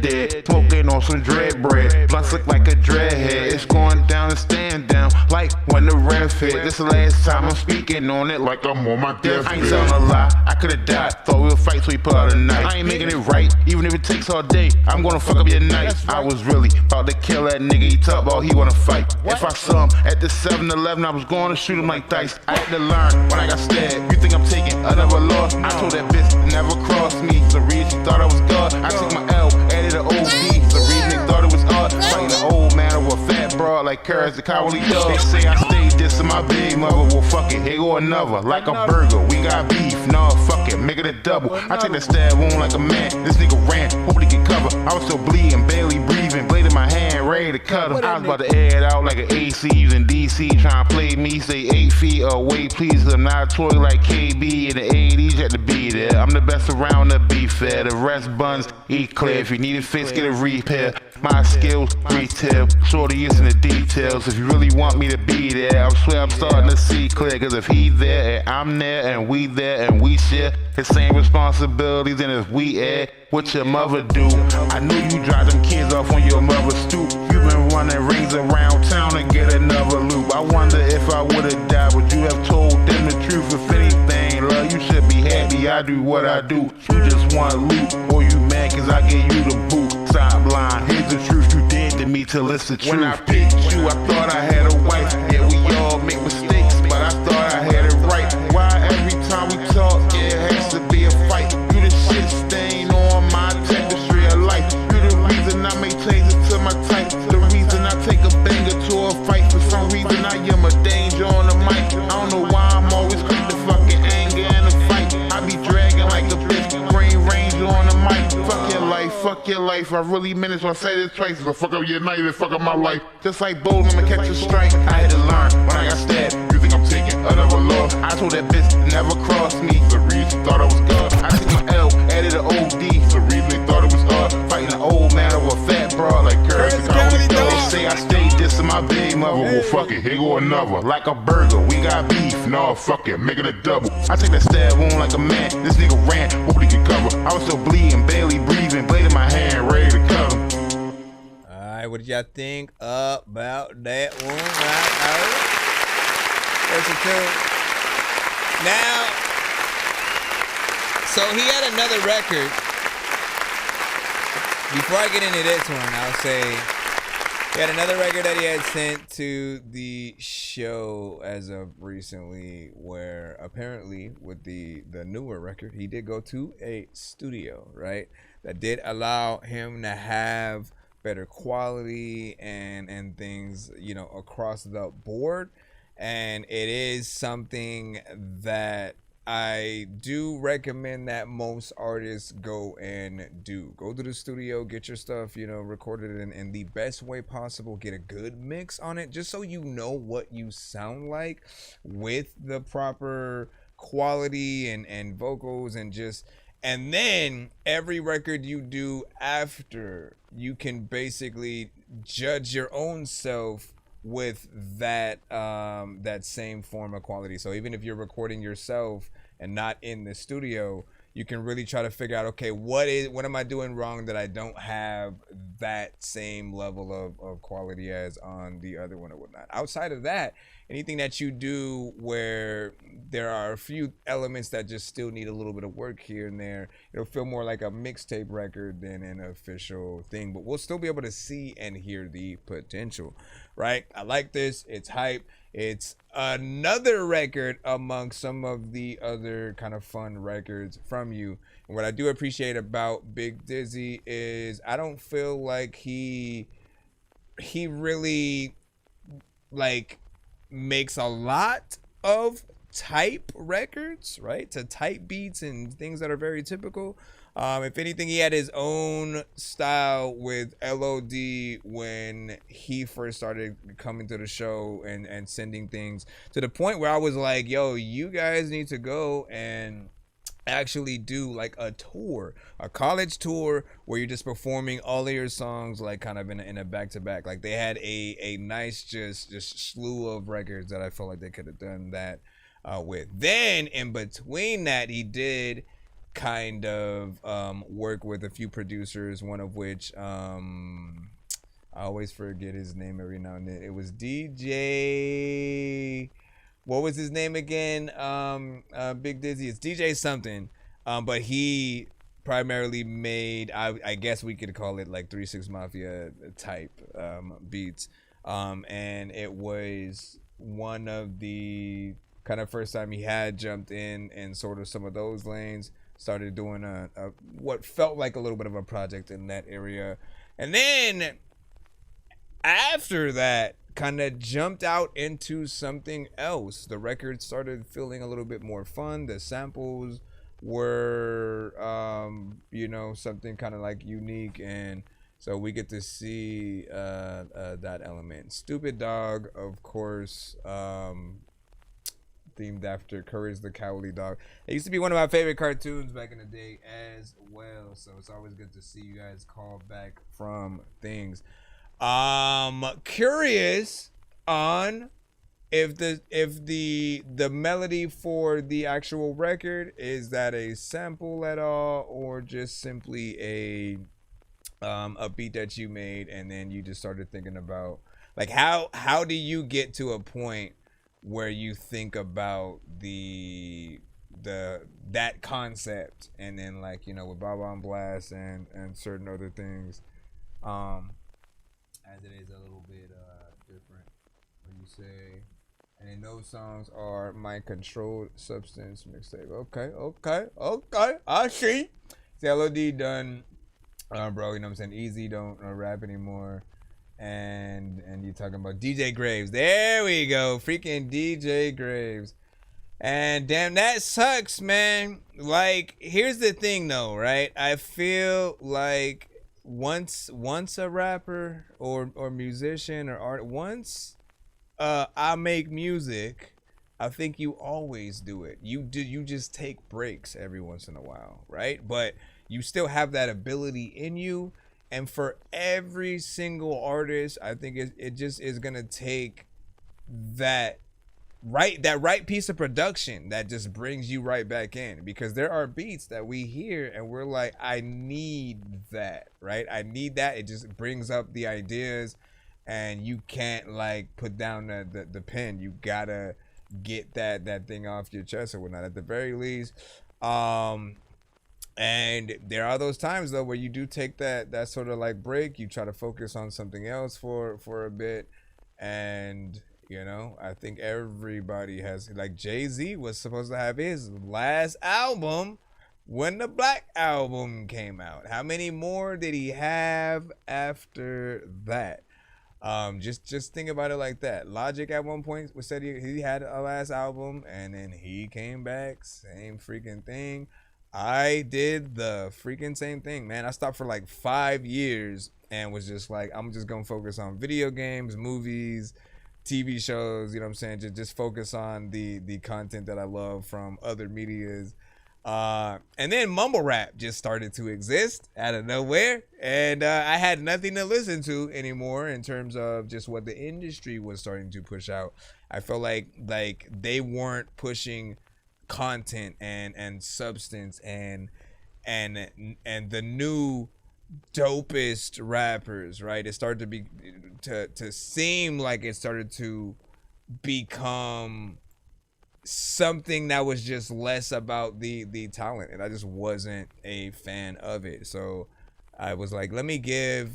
Smoking on some dread bread, blunts look like a dreadhead. It's going down and stand down, like when the ref hit. This the last time I'm speaking on it, like I'm on my deathbed. I ain't telling a lie, I could've died. Thought we would fight till we pull out a knife. I ain't making it right, even if it takes all day. I'm gonna fuck up your night. I was really about to kill that nigga. He talk about he wanna fight. If I saw him at the 7-Eleven, I was going to shoot him like dice. I had to learn when I got stabbed. You think I'm taking another loss? I told that bitch never cross me. The reason she thought I was God. I took my L, added an OD. The reason they thought it was odd. Fighting an old man over a fat broad like Curry's the cowardly dog. They say I stayed this in my big mother. Well, fuck it, here go another. Like a burger, we got beef. No, fuck it, make it a double. I take that stab wound like a man. This nigga ran, hope he can cover. I was still bleeding, barely breathing. Blade in my hand, ready to cut him. I was about to air it out like an AC using DC. Trying to play me, say 8 feet away, please. I'm not a toy like KB in the 80s. You had to be there. I'm the best around to be fair. The rest buns eat clear. If you need a fix, get a repair. My skills retail, shorty is in the details. If you really want me to be there, I swear I'm starting to see clear. Cause if he there and I'm there and we there and we share the same responsibilities, and if we air, what your mother do? I knew you dropped them kids off on your mother's stoop. You been running rings around town to get another loop. I wonder if I would've died, would you have told them the truth? If anything, love, you should be happy I do what I do. You just want loot, or you mad cause I gave you the boot. Stop lying, here's the truth, you did to me till it's the truth. When I picked you, I thought I had a wife. Yeah, we all make mistakes, but I thought I had it right. Why every time we talk, it has to be a fight? You the shit stain on my tapestry of life. You the reason I make changes to my type. The reason I take a banger to a fight. For some reason I am a danger on the mic. I don't know why I'm always quick to fucking anger and a fight. I be dragging like a bitch, brain range on the mic. Fuck your life, I really meant it, so I say this twice. If I fuck up your night, then fuck up my life. Just like Bolow, I'ma catch a strike. I had to learn when I got stabbed. You think I'm taking another loss? I told that bitch never cross me. The reason thought I was God. I took my L, added an OD. The reason they thought it was odd. Fighting an old man over a fat broad like Curry's the cowardly dog. They say I stayed this in my big mother. Well, fuck it, here go another. Like a burger, we got beef. No, fuck it, make it a double. I take that stab wound like a man. This nigga ran, hope he could cover. I was still bleeding, barely breathing. Blade in my hand, ready to cut him. Alright, what did y'all think about that one right now? Now, So he had another record. Before I get into this one, I'll say he had another record that he had sent to the show as of recently, where apparently with the newer record, he did go to a studio, right? That did allow him to have better quality and things, you know, across the board. And it is something that I do recommend that most artists go and do. Go to the studio, get your stuff, you know, recorded in the best way possible. Get a good mix on it, just so you know what you sound like with the proper quality and vocals and then every record you do after, you can basically judge your own self with that that same form of quality. So even if you're recording yourself and not in the studio, you can really try to figure out, okay, what am I doing wrong that I don't have that same level of quality as on the other one or whatnot. Outside of that, anything that you do where there are a few elements that just still need a little bit of work here and there, it'll feel more like a mixtape record than an official thing, but we'll still be able to see and hear the potential, right? I like this. It's hype. It's another record among some of the other kind of fun records from you. And what I do appreciate about Big Dizzy is I don't feel like he really like makes a lot of type records, right? To type beats and things that are very typical. If anything, he had his own style with LOD when he first started coming to the show and sending things, to the point where I was like, yo, you guys need to go and actually do like a tour, a college tour where you're just performing all of your songs like kind of in a back-to-back. Like they had a nice just slew of records that I felt like they could have done that with. Then in between that, he did kind of work with a few producers, one of which I always forget his name every now and then. It was DJ, what was his name again? Big Dizzy. It's DJ something, but he primarily made, I guess we could call it like 3 6 Mafia type beats, and it was one of the kind of first time he had jumped in sort of some of those lanes. Started doing a what felt like a little bit of a project in that area, and then after that kind of jumped out into something else. The record started feeling a little bit more fun. The samples were you know, something kind of like unique, and so we get to see that element. Stupid Dog, of course, themed after Courage the Cowardly Dog. It used to be one of my favorite cartoons back in the day as well, so it's always good to see you guys call back from things. Curious on if the melody for the actual record, is that a sample at all, or just simply a beat that you made and then you just started thinking about, like, how do you get to a point where you think about that concept, and then, like, you know, with Baba on Blast and certain other things, as it is a little bit different when you say, and then those songs are my Controlled Substance mixtape. Okay, I see. LOD done, bro, you know what I'm saying? Easy don't rap anymore. And you talking about DJ Graves. There we go. Freaking DJ Graves. And damn, that sucks, man. Like, here's the thing though, right? I feel like once a rapper or musician or art, once I make music, I think you always do it. You just take breaks every once in a while, right? But you still have that ability in you. And for every single artist, I think it just is gonna take that right piece of production that just brings you right back in, because there are beats that we hear and we're like, I need that, right? I need that. It just brings up the ideas, and you can't like put down the pen. You gotta get that thing off your chest or whatnot. At the very least, And there are those times though where you do take that sort of like break. You try to focus on something else for a bit, and you know, I think everybody has, like, Jay-Z was supposed to have his last album when the Black Album came out. How many more did he have after that? Just think about it like that. Logic at one point said he had a last album, and then he came back, same freaking thing. I did the freaking same thing, man. I stopped for like 5 years and was just like, I'm just gonna focus on video games, movies, TV shows, you know what I'm saying? Just focus on the content that I love from other medias. And then mumble rap just started to exist out of nowhere, and I had nothing to listen to anymore in terms of just what the industry was starting to push out. I felt like they weren't pushing content and substance and the new dopest rappers, right? It started to be to seem like it started to become something that was just less about the talent, and I just wasn't a fan of it. So I was like, let me give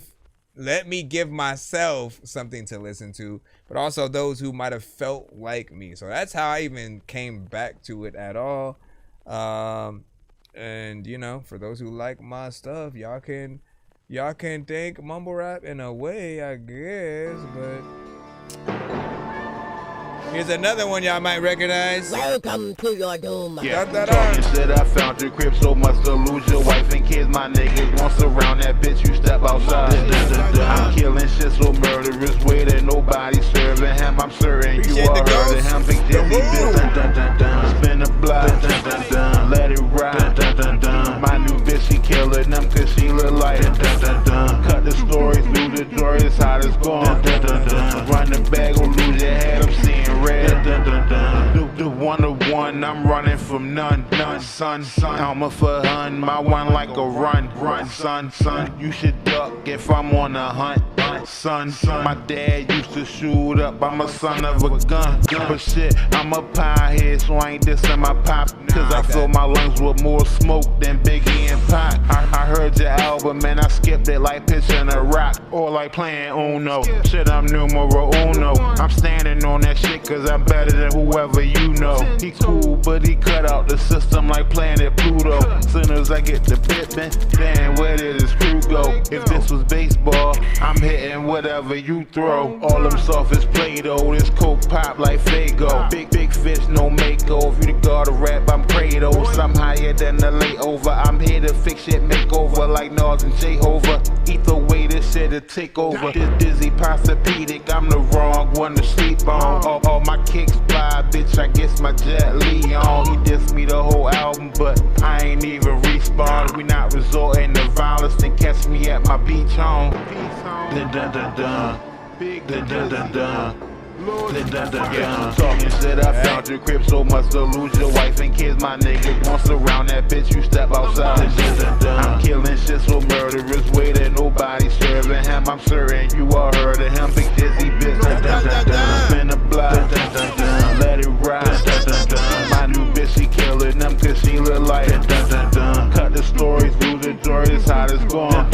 myself something to listen to, but also those who might have felt like me. So that's how I even came back to it at all. And you know, for those who like my stuff, y'all can think mumble rap in a way, I guess, but here's another one y'all might recognize. Welcome to your doom. Yeah, talking shit, I found your crib, so much to lose your wife and kids. My niggas won't surround that bitch, you step outside. I'm killing shit so murderous way that nobody serving him. I'm certain you all heard of him. Big Dizzy bitch, spin the block, let it ride. My new bitch, she killing them cause she look like cut the story through the door, it's hot as gone. Run the bag or lose your head, I'm seeing red. The 1-to-1, I'm running from none, son. I'm a for hun, my one like a run, son. You should duck if I'm on a hunt, son. My dad used to shoot up, I'm a son of a gun. But shit, I'm a pie head, so I ain't dissing my pop. Cause I fill my lungs with more smoke than Biggie and Pac. I heard your album and I skipped it like pitching a rock or like playing Uno. Shit, I'm numero uno. I'm standing on that shit cause I'm better than whoever you know. He cool, but he cut out the system like planet Pluto. Soon as I get the Pittman, damn, where did his crew go? If this was baseball, I'm hitting whatever you throw. All them soft as Play-Doh, this coke pop like Fago. Big fish, no makeover. You the god of rap, I'm Kratos. I'm higher than the layover. I'm here to fix shit, make over like Nas and Jehovah. Either way, this shit to take over. This dizzy Posturepedic, I'm the wrong one to sleep on. All my kicks fly, bitch, I guess my Jet Li on. He dissed me the whole album, but I ain't even respawn. We not resorting to violence, then catch me at my beach home. Big yeah, talking shit, I found your crib, so much to lose your wife and kids. My niggas won't surround that bitch, you step outside. I'm killing shit so murderous way that nobody serving him. I'm certain you all heard of him. Big Dizzy bitch, spin the block, let it ride. My new bitch, she killing them cause she look like cut the story through the door, it's hot as gone.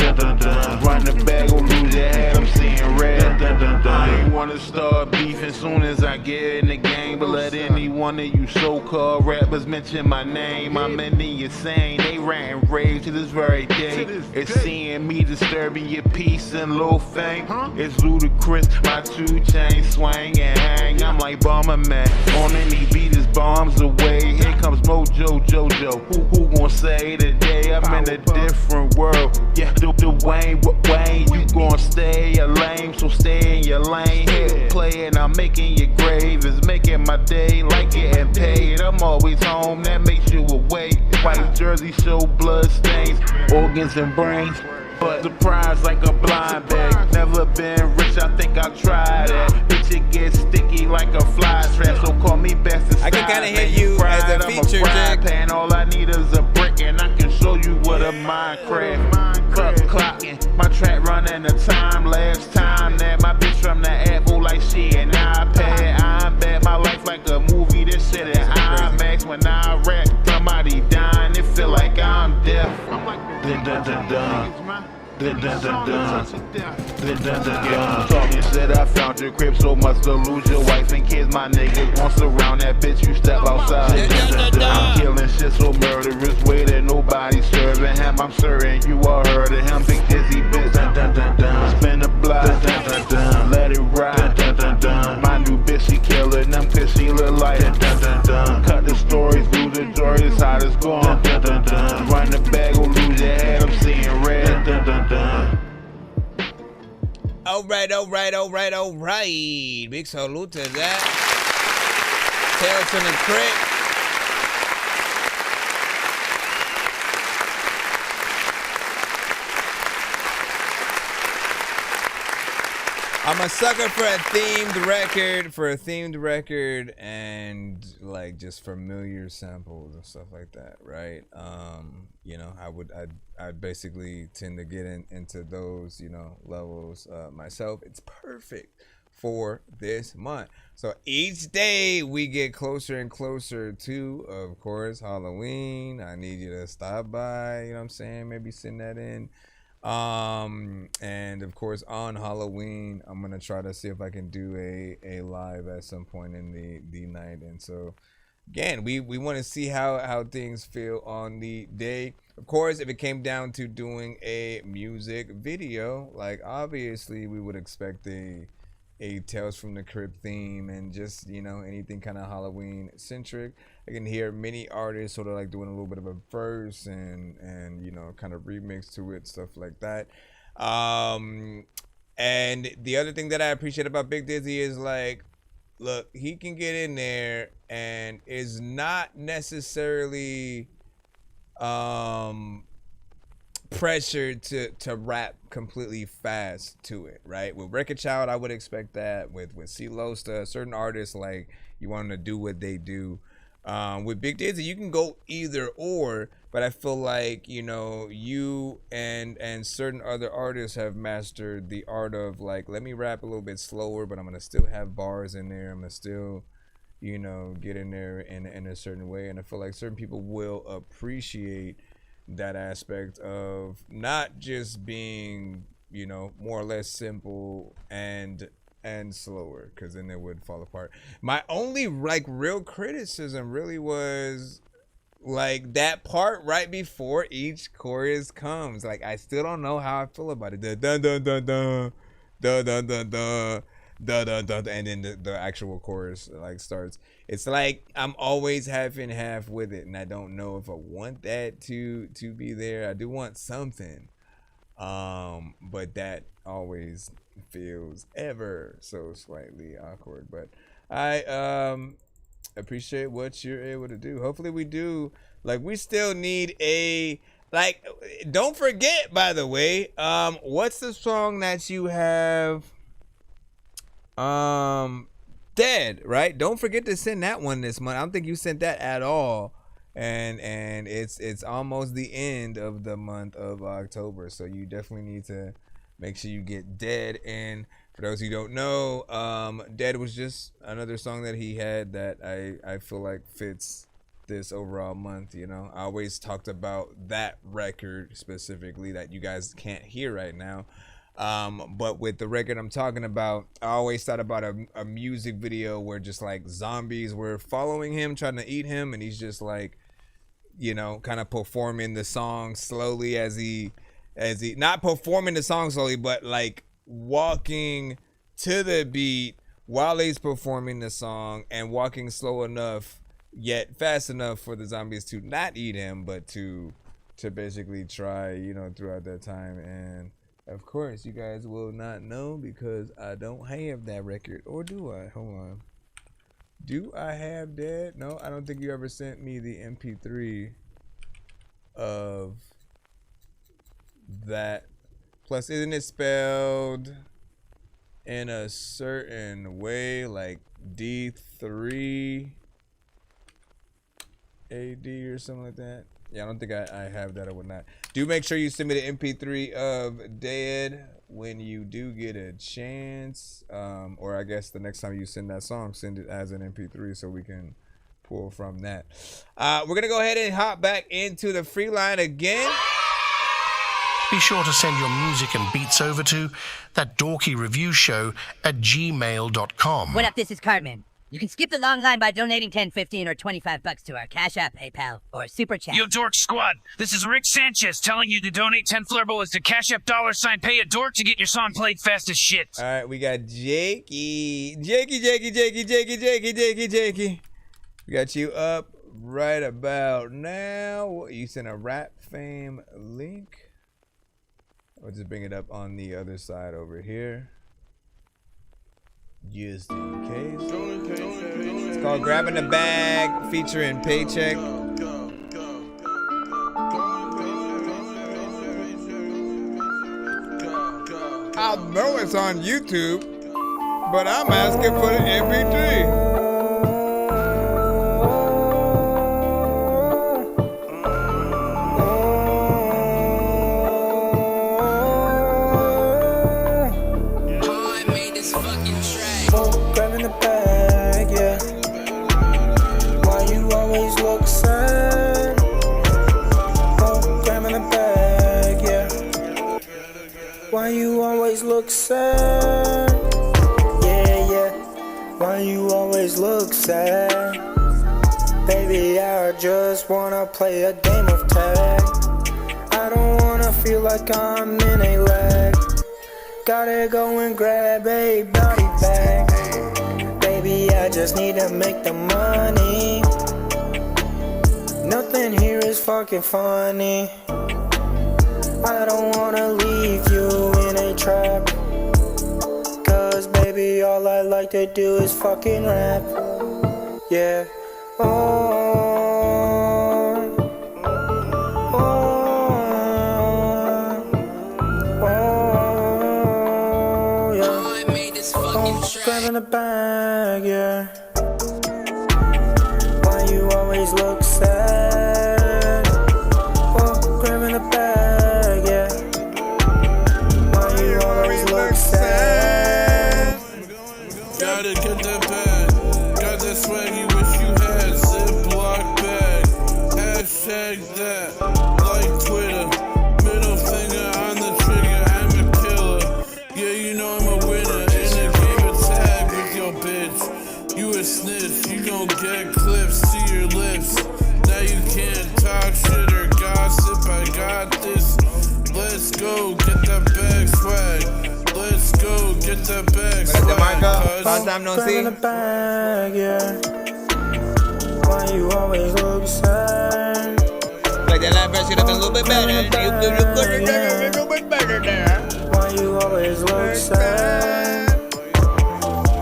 Run the bag or lose your head, I'm seeing red. I ain't wanna start beef as soon as I get in the game, but let any one of you so-called rappers mention my name. I'm in the insane, they ranting rage to this very day. It's seeing me disturbing your peace and low fame. It's ludicrous, my 2 chains swing and hang. I'm like Bomberman, on any beat is bombs away. Here comes Mojo Jojo, who gon' say today I'm in a different world? Yeah, the Wayne, you gon' stay a lame, so stay in your lane. Hit play and I'm making your grave, is making my day like getting paid. I'm always home, that makes you awake. White jersey show blood stains, organs and brains. But surprised like a blind bag. Never been rich, I think I'll try that. Bitch, it gets sticky like a fly trap, so call me best. I can kinda hear you as a feature, Jack. Pan. All I need is a brick and I can show you what a Minecraft. Fuck clocking, my track running the time. Last time that my bitch from the Apple like she an iPad. I'm bad, my life like a movie. This shit at IMAX when I rap. Somebody dying, it feel like I'm deaf. I'm like dun dun dun dun. Dun dun dun dun. Dun dun dun dun. Talking shit, I found your crib, so much to lose your wife and kids. My niggas won't surround that bitch, you step outside. Dun dun dun. I'm killing shit so murderous way that nobody serving him. I'm certain you all heard of him. Big dizzy bitch. Dun dun dun dun. Spin the block. Dun dun dun dun. Let it ride. Dun dun dun dun. My new bitch, she killing them cause she look like dun dun dun dun. Cut the stories, lose the joy, this how it's going. Dun dun dun dun. Run the bag or lose your head, I'm seeing red. Dun dun dun dun. All right. Big salute to that. Tales from the Crypt. I'm a sucker for a themed record, and like just familiar samples and stuff like that, right? You know, I'd basically tend to get into those, you know, levels myself. It's perfect for this month. So each day we get closer and closer to, of course, Halloween. I need you to stop by, you know what I'm saying? Maybe send that in. And of course on Halloween I'm gonna try to see if I can do a live at some point in the night. And so again, we want to see how things feel on the day. Of course, if it came down to doing a music video, like obviously we would expect a Tales from the Crypt theme and just, you know, anything kind of Halloween centric. I can hear many artists sort of like doing a little bit of a verse and you know, kind of remix to it, stuff like that. And the other thing that I appreciate about Big Dizzy is like, look, he can get in there and is not necessarily pressured to rap completely fast to it, right? With Record Child, I would expect that. With CeeLo, certain artists, like, you want them to do what they do. With Big Dizzy, you can go either or, but I feel like, you know, you and certain other artists have mastered the art of like, let me rap a little bit slower, but I'm gonna still have bars in there. I'm gonna still, you know, get in there in a certain way. And I feel like certain people will appreciate that aspect of not just being, you know, more or less simple and slower, because then it would fall apart. My only like real criticism really was like that part right before each chorus comes. Like, I still don't know how I feel about it. Dun dun dun dun dun dun dun dun dun dun dun, and then the actual chorus like starts. It's like I'm always half and half with it, and I don't know if I want that to be there. I do want something, but that always feels ever so slightly awkward. But I appreciate what you're able to do. Hopefully we do. Like, we still need a, like, don't forget, by the way, what's the song that you have Dead, right? Don't forget to send that one this month. I don't think you sent that at all. And it's almost the end of the month of October, so you definitely need to make sure you get Dead. And for those who don't know, Dead was just another song that he had that I feel like fits this overall month. You know, I always talked about that record specifically that you guys can't hear right now. But with the record I'm talking about, I always thought about a music video where just like zombies were following him, trying to eat him, and he's just like, you know, kind of performing the song slowly as he not performing the song slowly, but like walking to the beat while he's performing the song, and walking slow enough yet fast enough for the zombies to not eat him, but to basically try, you know, throughout that time. And of course, you guys will not know because I don't have that record. Or do I? Hold on. Do I have that? No, I don't think you ever sent me the MP3 of that. Plus, isn't it spelled in a certain way? Like D3 AD or something like that? Yeah, I don't think I have that or whatnot. Do make sure you send me the MP3 of Dead when you do get a chance. Or I guess the next time you send that song, send it as an MP3 so we can pull from that. We're gonna go ahead and hop back into the free line again. Be sure to send your music and beats over to that dorky review show at gmail.com. What up, this is Cartman. You can skip the long line by donating 10, 15, or 25 bucks to our Cash App, PayPal, or Super Chat. Yo, Dork Squad, this is Rick Sanchez telling you to donate 10 flurboas to Cash App $pay a dork to get your song played fast as shit. All right, we got Jakey. Jakey. We got you up right about now. You sent a Rap Fame link. I'll just bring it up on the other side over here. Just in case. It's called Grabbing the Bag, featuring Paycheck. I know it's on YouTube, but I'm asking for the MP3. Grabbing the bag, yeah. Why you always look sad? Oh, grabbing the bag, yeah. Why you always look sad? Yeah. Why you always look sad? Baby, I just wanna play a game of tag. I don't wanna feel like I'm in a lag. Gotta go and grab a body bag. Baby, I just need to make the money. Nothing here is fucking funny. I don't wanna leave you in a trap. Cause baby, all I like to do is fucking rap. Yeah. Grabbing the bag, yeah. Why you always look sad? Oh, grabbing the bag, yeah. Why you always look sad? Gotta get that bag. Got that swag you wish you had. Ziploc bag. Hashtag that. Like Twitter. Middle finger on the trigger. I'm a killer. Yeah, you know I'm a winner. Bitch, you a snitch, you gon' get clips to your lips. Now you can't talk shit or gossip, I got this. Let's go, get that bag swag. Let's go, get that bag swag. Long time no see. The bag, yeah. Why you always look sad? Like that last verse, you look a little bit better. You look a little bit better there. Why you always look sad?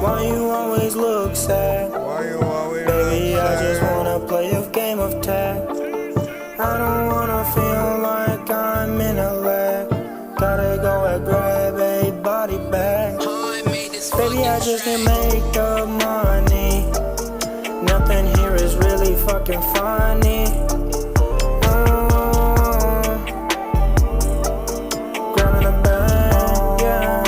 Why you always look sad? Baby, I just wanna play a game of tag. I don't wanna feel like I'm in a lag. Gotta go and grab a body bag. Baby, I just need to make the money. Nothing here is really fucking funny. Grabbing the bag, yeah.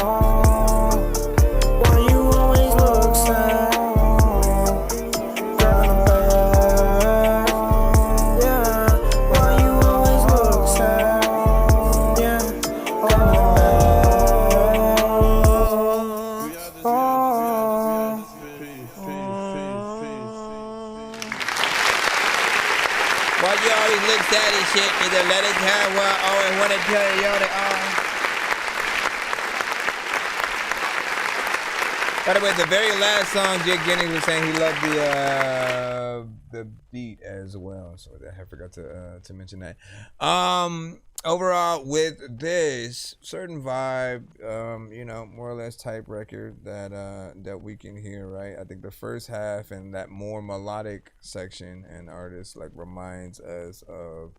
Daddy shit, either let it have well, always want to tell y'all that By the way, the very last song, Jake Jennings was saying he loved the beat as well, so I forgot to mention that. Overall, with this certain vibe, you know, more or less type record that we can hear, right? I think the first half and that more melodic section and artist like reminds us of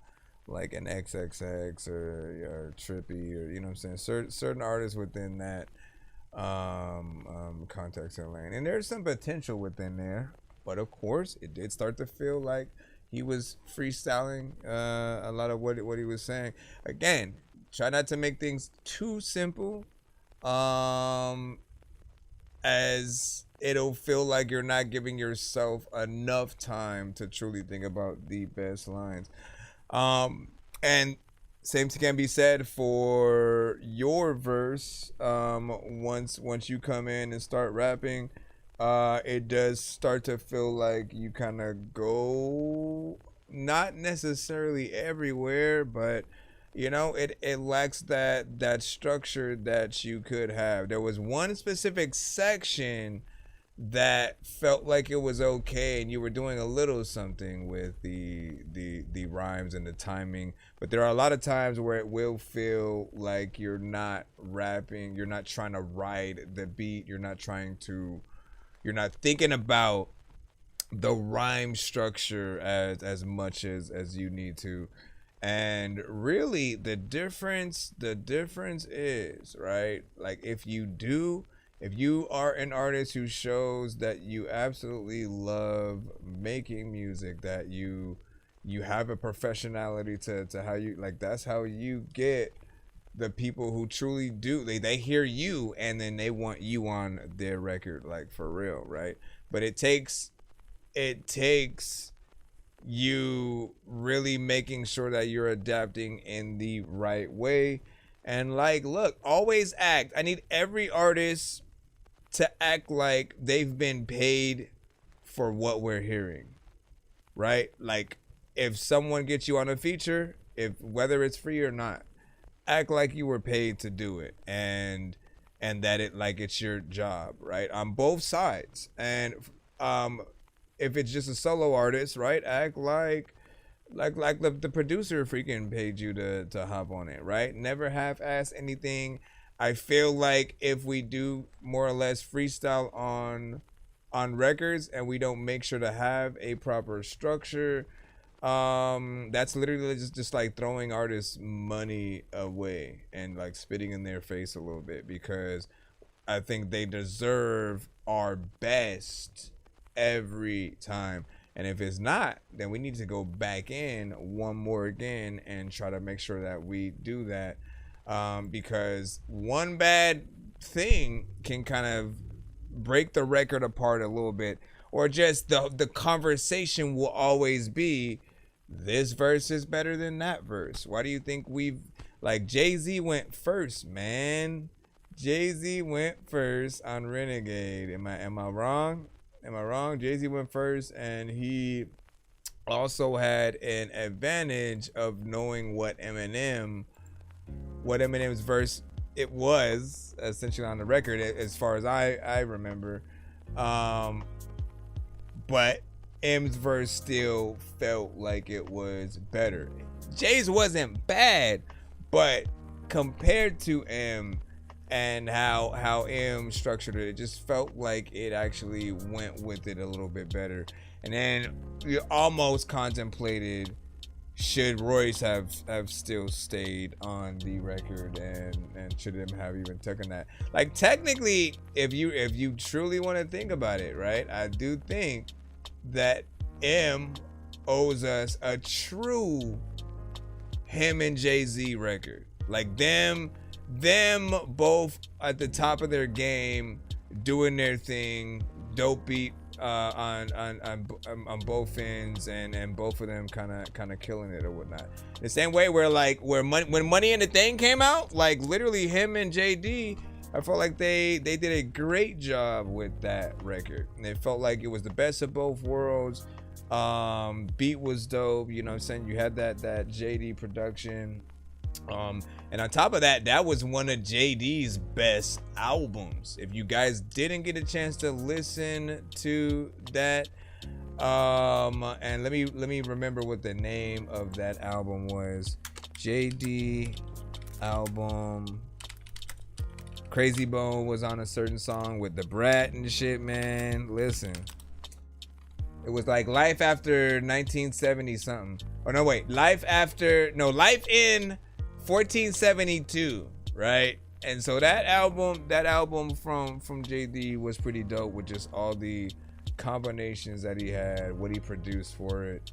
like an XXX or Trippy, or you know what I'm saying, certain artists within that context and lane, and there's some potential within there, but of course it did start to feel like he was freestyling a lot of what he was saying. Again, try not to make things too simple, as it'll feel like you're not giving yourself enough time to truly think about the best lines. And same can be said for your verse. Once you come in and start rapping, it does start to feel like you kind of go not necessarily everywhere, but you know, it lacks that structure that you could have. There was one specific section that felt like it was okay, and you were doing a little something with the rhymes and the timing. But there are a lot of times where it will feel like you're not rapping, you're not trying to ride the beat, you're not thinking about the rhyme structure as much as you need to. And really the difference is, right, like if you are an artist who shows that you absolutely love making music, that you have a professionality to how you, like, that's how you get the people who truly do, they hear you and then they want you on their record, like, for real, right? But it takes you really making sure that you're adapting in the right way. And like, look, always act. I need every artist to act like they've been paid for what we're hearing, right? Like, if someone gets you on a feature, whether it's free or not, act like you were paid to do it, and that it's your job, right? On both sides. And if it's just a solo artist, right, act like the producer freaking paid you to hop on it, right? Never half-ass anything. I feel like if we do more or less freestyle on records and we don't make sure to have a proper structure, that's literally just like throwing artists money away and like spitting in their face a little bit, because I think they deserve our best every time. And if it's not, then we need to go back in one more again and try to make sure that we do that, because one bad thing can kind of break the record apart a little bit, or just the conversation will always be, this verse is better than that verse. Why do you think like, Jay-Z went first, man? Jay-Z went first on Renegade. Am I wrong? Jay-Z went first, and he also had an advantage of knowing what Eminem's verse it was essentially on the record, as far as I remember. But M's verse still felt like it was better. Jay's wasn't bad, but compared to M and how M structured it, it just felt like it actually went with it a little bit better. And then you almost contemplated, should Royce have still stayed on the record, and should him have even taken that? Like, technically, if you truly want to think about it, right, I do think that M owes us a true him and Jay-Z record. Like, them both at the top of their game, doing their thing, dope beat on both ends, and both of them kind of killing it or whatnot. The same way where when Money in the Thing came out, like, literally him and JD, I felt like they did a great job with that record. And it felt like it was the best of both worlds. Beat was dope, you know what I'm saying? You had that JD production. And on top of that, that was one of JD's best albums. If you guys didn't get a chance to listen to that, and let me remember what the name of that album was. JD album. Crazy Bone was on a certain song with the Brat and shit, man. Listen. It was like Life After 1970 something. Oh no, wait. Life in 1472, right? And so that album from JD was pretty dope, with just all the combinations that he had, what he produced for it.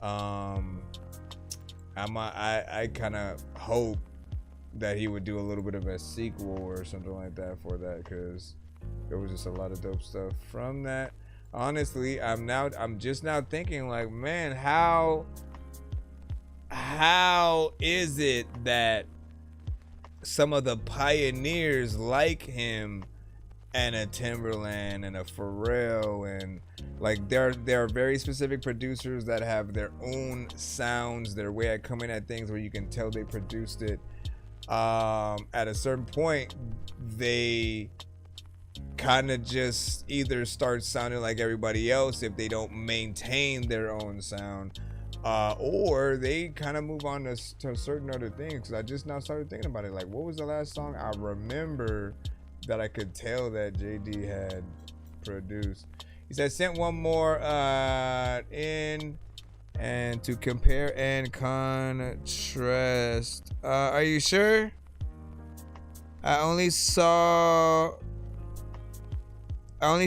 I kind of hope that he would do a little bit of a sequel or something like that for that, because There was just a lot of dope stuff from that. Honestly, I'm just now thinking like, man, how is it that some of the pioneers like him and a Timberland and a Pharrell, and like there are very specific producers that have their own sounds, their way of coming at things where you can tell they produced it. At a certain point, they kind of just either start sounding like everybody else if they don't maintain their own sound, or they kind of move on to certain other things. Because I just now started thinking about it. Like, what was the last song I remember that I could tell that JD had produced? He said, sent one more in, and to compare and contrast. Are you sure? I only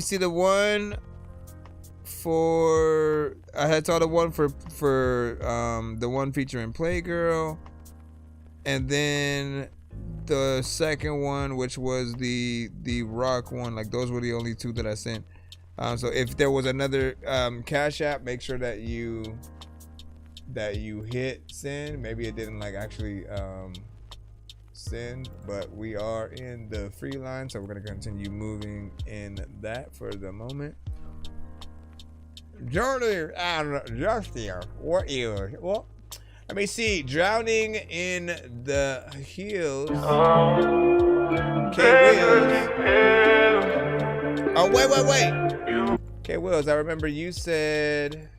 see the one for, I had saw the one for the one featuring Playgirl, and then the second one, which was the rock one. Like, those were the only two that I sent. So if there was another Cash App, make sure that you hit send. Maybe it didn't like actually send, but we are in the free line, so we're gonna continue moving in that for the moment. Jordan and Justin, what is what? Let me see. Drowning in the Hills. K-Wills. Oh, wait. K-Wills, I remember you said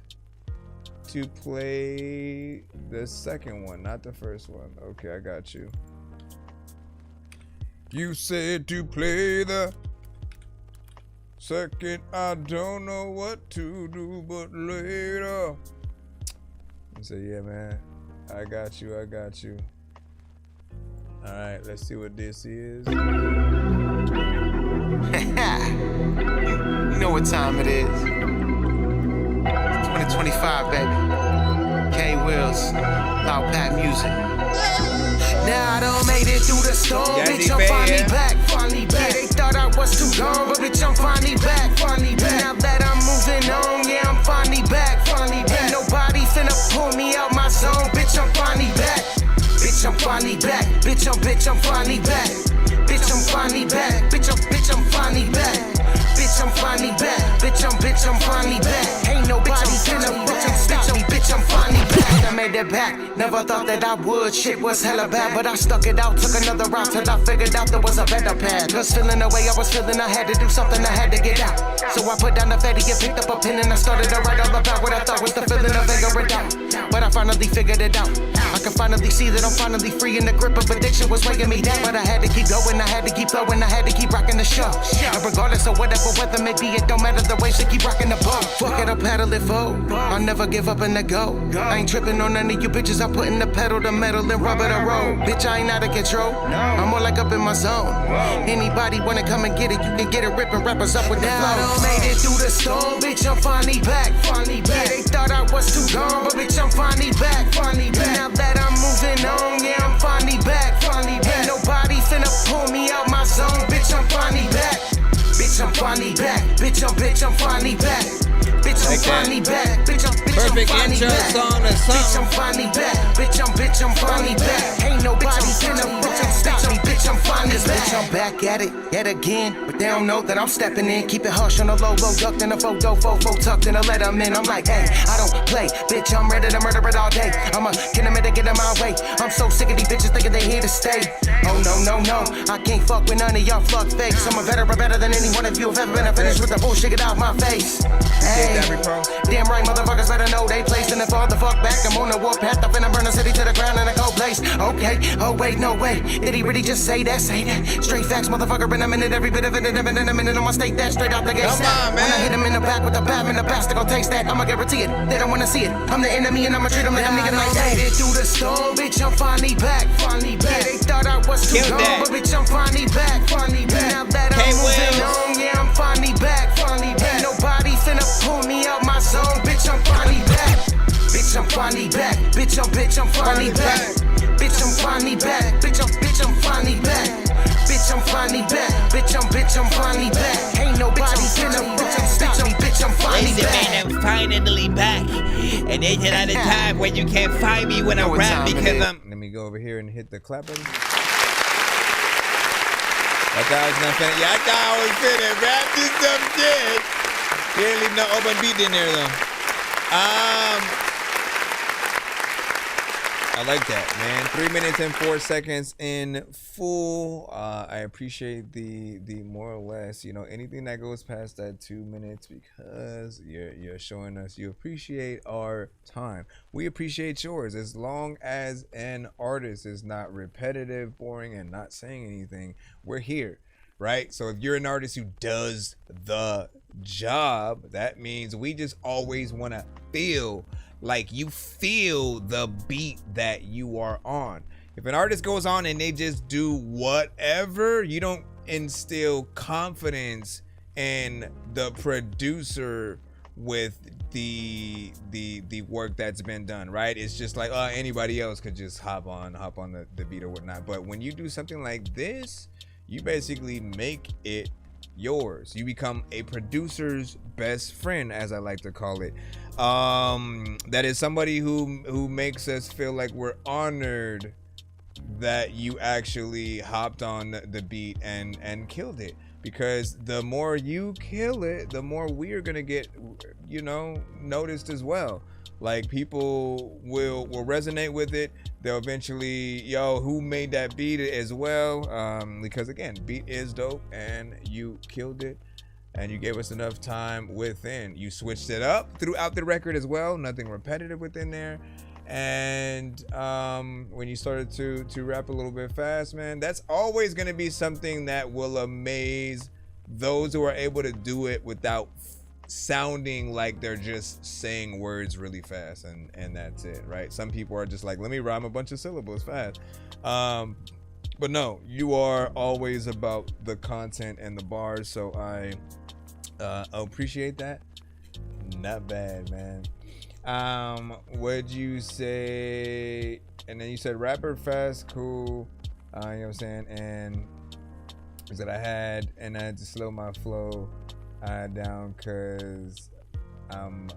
to play the second one, not the first one. Okay, I got you. You said to play the second. I don't know what to do, but later. I said, yeah, man. I got you. All right, let's see what this is. You know what time it is. It's 2025, baby. K-Wills, Loud Pat Music. Now I done made it through the storm, bitch, I'm finally back. Yeah, they thought I was too gone, but bitch, I'm finally back. Now that I'm moving on, yeah, I'm finally back. Ain't nobody finna pull me out my zone, bitch, I'm finally back. Bitch, I'm finally back. Bitch, I'm finally back. Bitch, I'm finally back. Bitch, I'm finally back. Bitch, I'm finally back. Bitch, I'm finally back. Ain't nobody finna bitch, I'm finally back. I made it back. Never thought that I would. Shit was hella bad, but I stuck it out. Took another route till I figured out there was a better path. Cause feeling the way I was feeling, I had to do something, I had to get out. So I put down the fatty and picked up a pen and I started to write all about what I thought was the feeling of figuring out. But I finally figured it out. I can finally see that I'm finally free, and the grip of addiction was weighing me down. But I had to keep going, I had to keep flowing, I had to keep rocking the show. And regardless of whatever weather may be, it don't matter the way, so keep rocking the boat. Fuck it, I'll paddle it forward. I'll never give up and let go. I ain't tripping on none of you bitches, I'm putting the pedal to metal and rubber to roll. Bitch, I ain't out of control, I'm more like up in my zone. Anybody wanna come and get it, you can get it, ripping rappers up with the flow. Now I done made it through the storm, bitch, I'm finally back. Yeah, they thought I was too gone, but bitch, I'm finally back. Now that I'm moving on, yeah, I'm finally back. Ain't nobody finna pull me out my zone, bitch, I'm finally back. Bitch, I'm finally back. Bitch, I'm finally back. Bitch, I'm finally back. Bitch, I'm perfect intro song to song. Bitch, I'm finally back. Bitch, I'm finally back. Ain't nobody finna stop me. Bitch, I'm finally back. Bitch, I'm back at it yet again, but they don't know that I'm stepping in. Keep it hush on the low, ducked in a photo, fofo tucked in a let 'em in. I'm like, hey, I don't play, bitch, I'm ready to murder it all day. I'ma get 'em in to get in my way. I'm so sick of these bitches thinking they here to stay. Oh no, I can't fuck with none of y'all fuck fakes. I'm a veteran better than any one of you have ever been. I finished with the bullshit, get out my face. Hey, damn right, motherfuckers better know they place. And if all the fuck back, I'm on the warpath. I'm finna burn the city to the ground in a cold place. Okay, oh wait, no way. Did he really just say that? Straight facts, motherfucker, in a minute, every bit of it, in a minute, I'ma state that straight out the gate. Come on, man. When I hit him in the back with the bat in the past, they gon' taste that. I'ma guarantee it. They don't wanna see it. I'm the enemy and I'ma treat them like a nigga like that. Made it through the storm, bitch, I'm finally back. Yeah, they thought I was too gone, but bitch, I'm finally back. Now that I'm moving on, yeah, I'm finally back. Ain't nobody finna pull me out my zone, bitch, I'm finally back. Bitch, I'm finally back. Bitch, I'm finally back. Bitch, I'm finally back. Bitch, I'm finally back. Bitch, I'm finally back. Bitch, I'm finally back. man, I'm finally back. And there's a lot of time when you can't find me when I rap because I'm. Let me go over here and hit the clap button. I thought I was not finna. Yeah, I thought I was finna rap this some shit. He didn't leave no open beat in there though. I like that, man. 3 minutes and 4 seconds in full. I appreciate the more or less, you know, anything that goes past that 2 minutes because you're showing us you appreciate our time. We appreciate yours as long as an artist is not repetitive, boring, and not saying anything. We're here, right? So if you're an artist who does the job, that means we just always want to feel like you feel the beat that you are on. If an artist goes on and they just do whatever, you don't instill confidence in the producer with the work that's been done, right? It's just like anybody else could just hop on the beat or whatnot. But when you do something like this, you basically make it yours. You become a producer's best friend, as I like to call it. That is somebody who makes us feel like we're honored that you actually hopped on the beat and killed it. Because the more you kill it, the more we're gonna get, you know, noticed as well. Like people will resonate with it. They'll eventually, yo, who made that beat as well? Because again, beat is dope and you killed it. And you gave us enough time within. You switched it up throughout the record as well. Nothing repetitive within there. And when you started to rap a little bit fast, man, that's always going to be something that will amaze those who are able to do it without sounding like they're just saying words really fast and that's it, right? Some people are just like, let me rhyme a bunch of syllables fast. But no, you are always about the content and the bars, so I appreciate that. Not bad, man. What'd you say? And then you said rapper fast, cool. You know what I'm saying? And you said I had to slow my flow down because I'm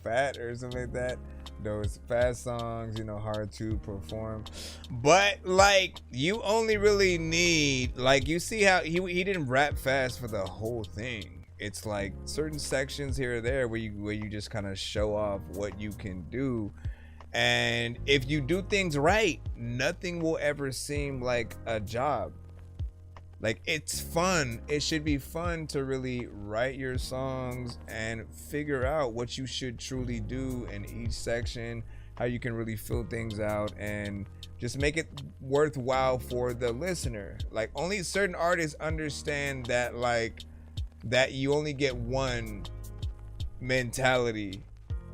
fat or something like that. Those fast songs, you know, hard to perform. But like you only really need, like, you see how he didn't rap fast for the whole thing. It's like certain sections here or there where you just kind of show off what you can do. And if you do things right, nothing will ever seem like a job. Like, it's fun. It should be fun to really write your songs and figure out what you should truly do in each section, how you can really fill things out and just make it worthwhile for the listener. Like, only certain artists understand that, like, that you only get one mentality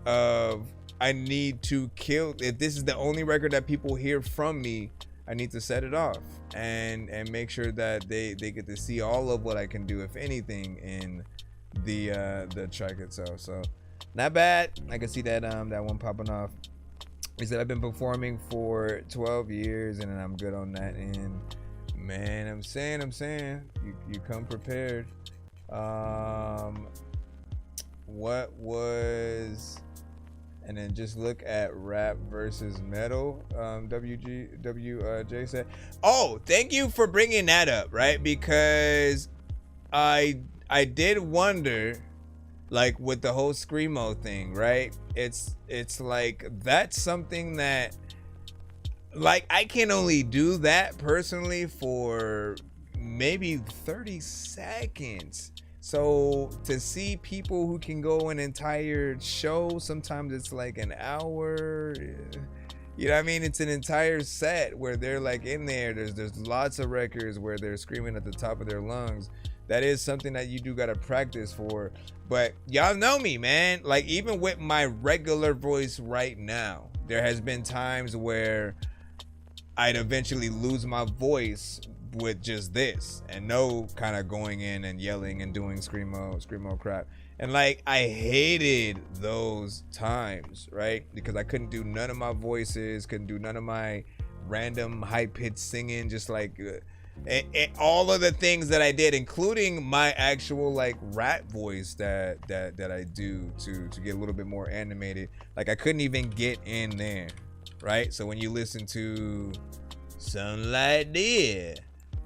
of, I need to kill. If this is the only record that people hear from me, I need to set it off and make sure that they get to see all of what I can do, if anything, in the track itself. So not bad. I can see that that one popping off. He said I've been performing for 12 years and I'm good on that end. Man, I'm saying you come prepared. What was, and then just look at rap versus metal. WJ said, oh, thank you for bringing that up, right? Because I did wonder, like, with the whole screamo thing, right? It's like, that's something that, like, I can only do that personally for maybe 30 seconds. So to see people who can go an entire show, sometimes it's like an hour, you know what I mean? It's an entire set where they're like in there. There's lots of records where they're screaming at the top of their lungs. That is something that you do gotta practice for. But y'all know me, man. Like, even with my regular voice right now, there has been times where I'd eventually lose my voice with just this and no kind of going in and yelling and doing screamo crap. And like, I hated those times, right? Because I couldn't do none of my voices, couldn't do none of my random high-pitched singing, just like all of the things that I did, including my actual like rap voice that I do to get a little bit more animated, like I couldn't even get in there, right? So when you listen to something like this,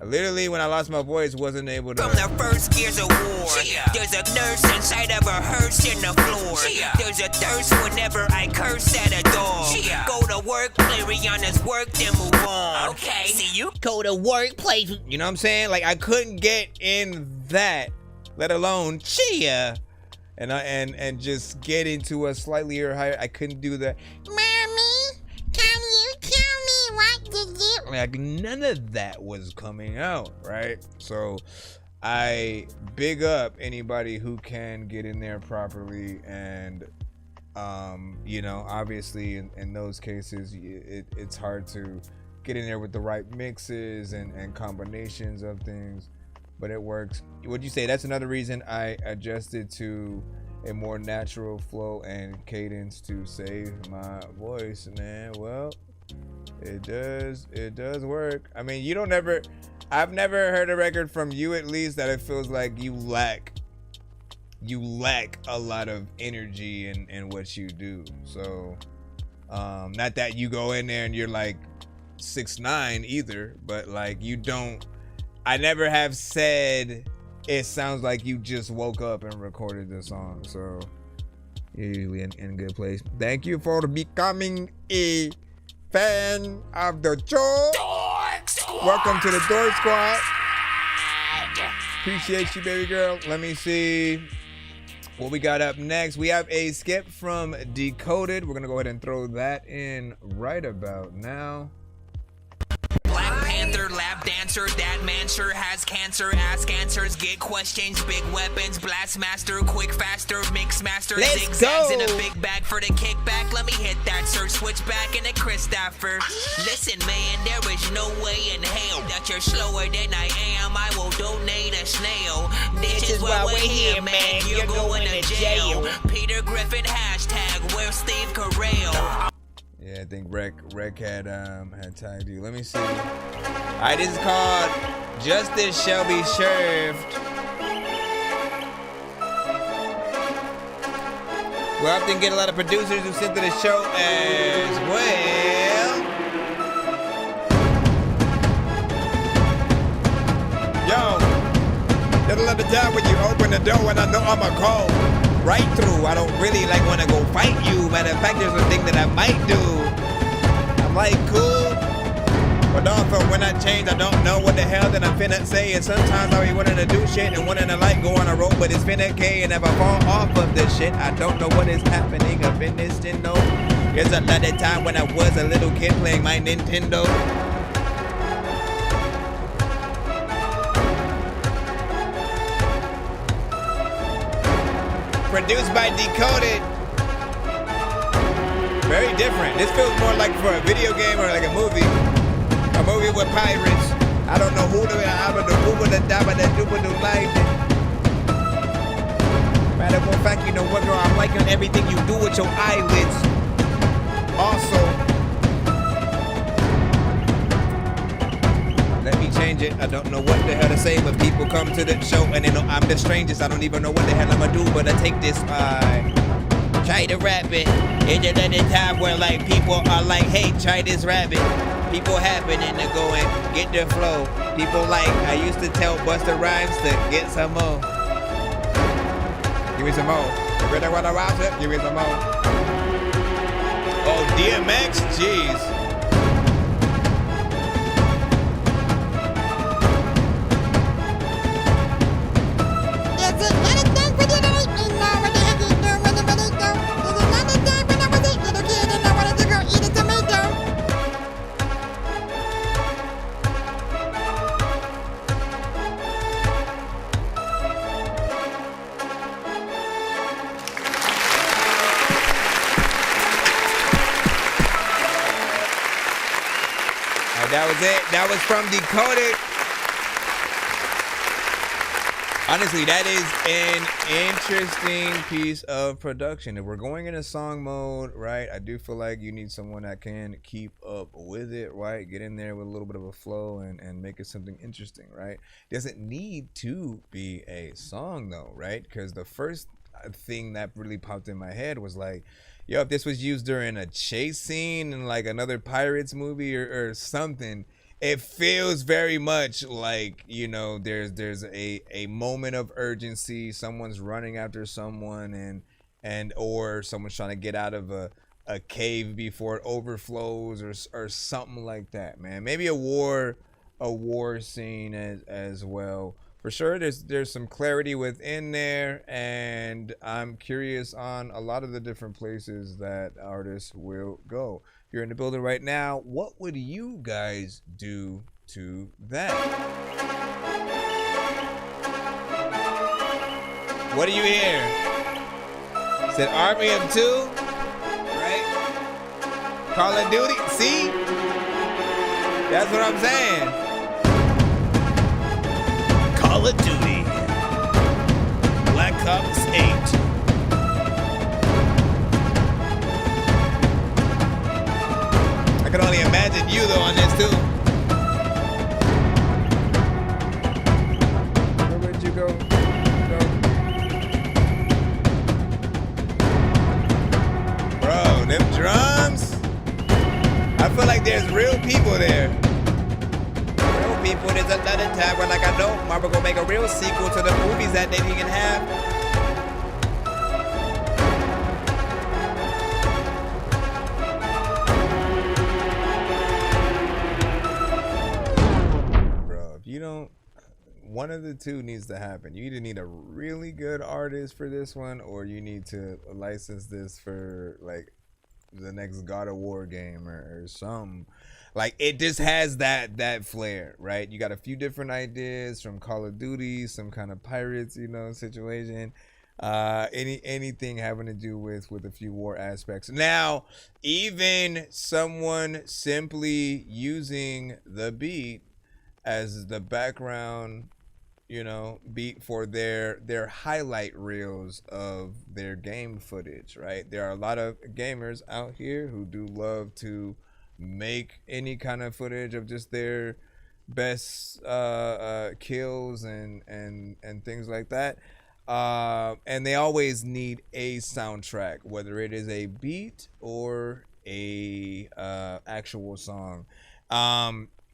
literally when I lost my voice, wasn't able to. From the first gears of war, there's a nurse inside of a hearse in the floor. There's a thirst whenever I curse at a dog. Go to work, play Rihanna's work, then move on. Okay. See, you go to work, play. You know what I'm saying? Like I couldn't get in that, let alone chia, and just get into a slightly higher. I couldn't do that. Mommy, can you tell me what to do? Like none of that was coming out, right? So I big up anybody who can get in there properly, and you know, obviously in those cases it's hard to get in there with the right mixes and combinations of things, but it works. Would you say that's another reason I adjusted to a more natural flow and cadence to save my voice, man? Well, it does work. I mean, I've never heard a record from you, at least, that it feels like you lack a lot of energy in what you do. So not that you go in there and you're like 6'9" either, but like I never have said it sounds like you just woke up and recorded the song. So you're usually in a good place. Thank you for becoming a fan of the show. Welcome to the Dork Squad. Appreciate you, baby girl. Let me see what we got up next. We have a skip from Decoded. We're gonna go ahead and throw that in right about now. Black Panther, lap dancer, that man sure has cancer. Ask answers, get questions, big weapons, blast master, quick faster, mix master, Let's zigzags go. in a big bag for the kickback. Let me hit that search switch back in a Christopher. Listen, man, there is no way in hell that you're slower than I am. I will donate a snail. This is why we're here, man. You're going to jail. Peter Griffin hashtag where's Steve Carell? Yeah, I think Rec had tagged you. Let me see. All right, this is called Justice Shall Be Served. We often get a lot of producers who send to the show as well. Yo, there's a lot of time when you open the door and I know I'ma call right through. I don't really like want to go fight you. Matter of fact, there's a thing that I might do. I'm like, cool. But also, when I change, I don't know what the hell that I'm finna say. And sometimes I be wanting to do shit and wanting to like go on a road, but it's finna K. And if I fall off of this shit, I don't know what is happening up in this Nintendo. There's a lot of time when I was a little kid playing my Nintendo. Produced by Decoded. Very different. This feels more like for a video game or like a movie. A movie with pirates. I don't know who the like. Matter of fact, you know what, girl? I'm liking everything you do with your eyelids. Also, let me change it. I don't know what the hell to say, but people come to the show and they know I'm the strangest. I don't even know what the hell I'ma do, but I take this. Try to rap it. It's just at a time where like people are like, hey, try this rabbit. People happening to go and get their flow. People like, I used to tell Busta Rhymes to get some more. Give me some more. You really wanna rouse it? Give me some more. Oh, DMX? Jeez. That was it. That was from Decoded. Honestly, that is an interesting piece of production. If we're going into song mode, right, I do feel like you need someone that can keep up with it, right? Get in there with a little bit of a flow and make it something interesting, right? Doesn't need to be a song though, right? Because the first thing that really popped in my head was like, yo, if this was used during a chase scene in like another Pirates movie or something, it feels very much like, you know, there's a moment of urgency. Someone's running after someone and or someone's trying to get out of a cave before it overflows or something like that, man. Maybe a war scene as well. For sure, there's some clarity within there, and I'm curious on a lot of the different places that artists will go. If you're in the building right now, what would you guys do to that? What do you hear? Said Army of Two, right? Call of Duty, see? That's what I'm saying. Call of Duty. Black Ops 8. I can only imagine you though on this too. Where would you go? Bro, them drums. I feel like there's real people there. Real people. There's another time where, like, I know Marvel gonna make a real sequel to the movies that they didn't have. You don't, one of the two needs to happen. You either need a really good artist for this one, or you need to license this for like the next God of War game or something. Like, it just has that flair, right? You got a few different ideas from Call of Duty, some kind of pirates, you know, situation. Anything having to do with a few war aspects. Now, even someone simply using the beat as the background, you know, beat for their highlight reels of their game footage, right? There are a lot of gamers out here who do love to make any kind of footage of just their best kills and things like that. And they always need a soundtrack, whether it is a beat or a actual song.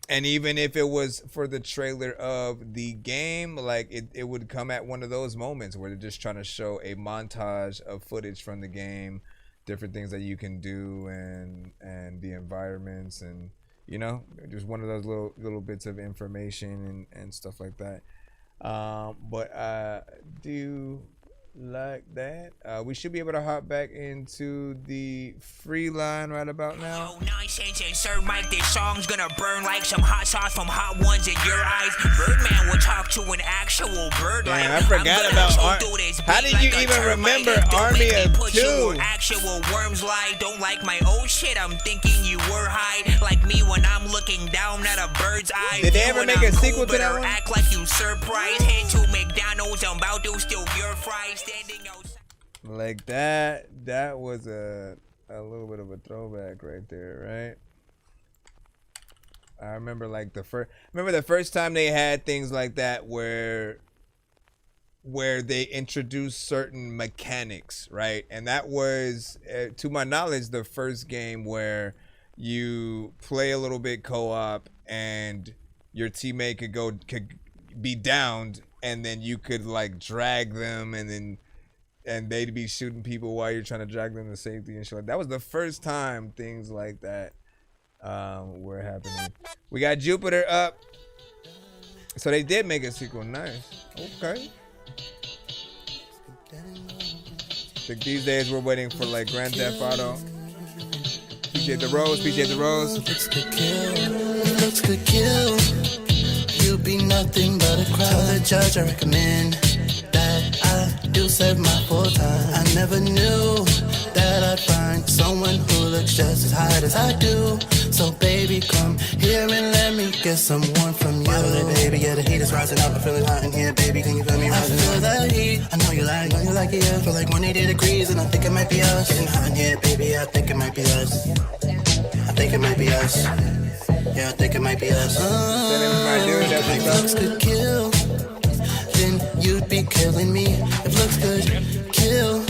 And even if it was for the trailer of the game, like it would come at one of those moments where they're just trying to show a montage of footage from the game, different things that you can do and the environments, and, you know, just one of those little bits of information and stuff like that. But I do like that. We should be able to hop back into the free line right about now. Yo, nonsense and Sir Mike, this song's gonna burn like some hot sauce from hot ones in your eyes. Birdman will talk to an actual bird. Damn, I forgot about how did you even remember Army of Two? Actual worms lie, don't like my old shit. I'm thinking you were high, like me when I'm looking down at a bird's eye. Did they ever make a sequel to that one? Act like you surprised. Head to McDonald's, I'm about to steal your fries. Standing outside. Like that was a little bit of a throwback right there, right? I remember like the first time they had things like that where they introduced certain mechanics, right? And that was, to my knowledge, the first game where you play a little bit co-op and your teammate could be downed, and then you could like drag them, and they'd be shooting people while you're trying to drag them to safety and shit. That was the first time things like that were happening. We got Jupiter up, so they did make a sequel. Nice. Okay. I think these days we're waiting for like Grand Theft Auto. Appreciate the rose. Appreciate the rose. Looks to kill. You be nothing but a crowd. Tell the judge I recommend that I do serve my full time. I never knew that I'd find someone who looks just as hot as I do. So baby, baby, come here and let me get some warmth from you. Baby, yeah, the heat is rising up. I'm feeling hot in here, baby. Can you feel me rising up? I feel the heat. I know you like it. Yeah. Feel like 180 degrees, and I think it might be us. Getting hot in here, baby. I think it might be us. I think it might be us. Yeah, I think it might be us. If looks could kill, then you'd be killing me. If looks could kill,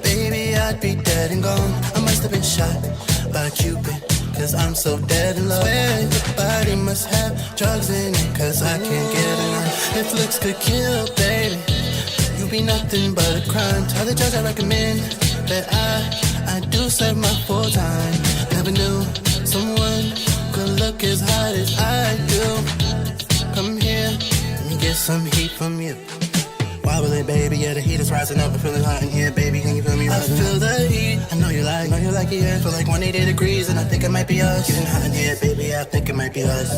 baby, I'd be dead and gone. I must have been shot by Cupid, cause I'm so dead in love. Your body must have drugs in it, cause I can't get enough. If looks could kill, baby, you'd be nothing but a crime. Tell the judge I recommend that I do serve my full time. Never knew someone could look as hot as I do. Come here, let me get some heat from you. Wobbling, baby, yeah, the heat is rising up. I'm feeling hot in here, baby. Can you feel me rising up? I feel the heat. I know you like it, yeah. Feel like 180 degrees, and I think it might be us. Getting hot in here, baby. I think it might be us.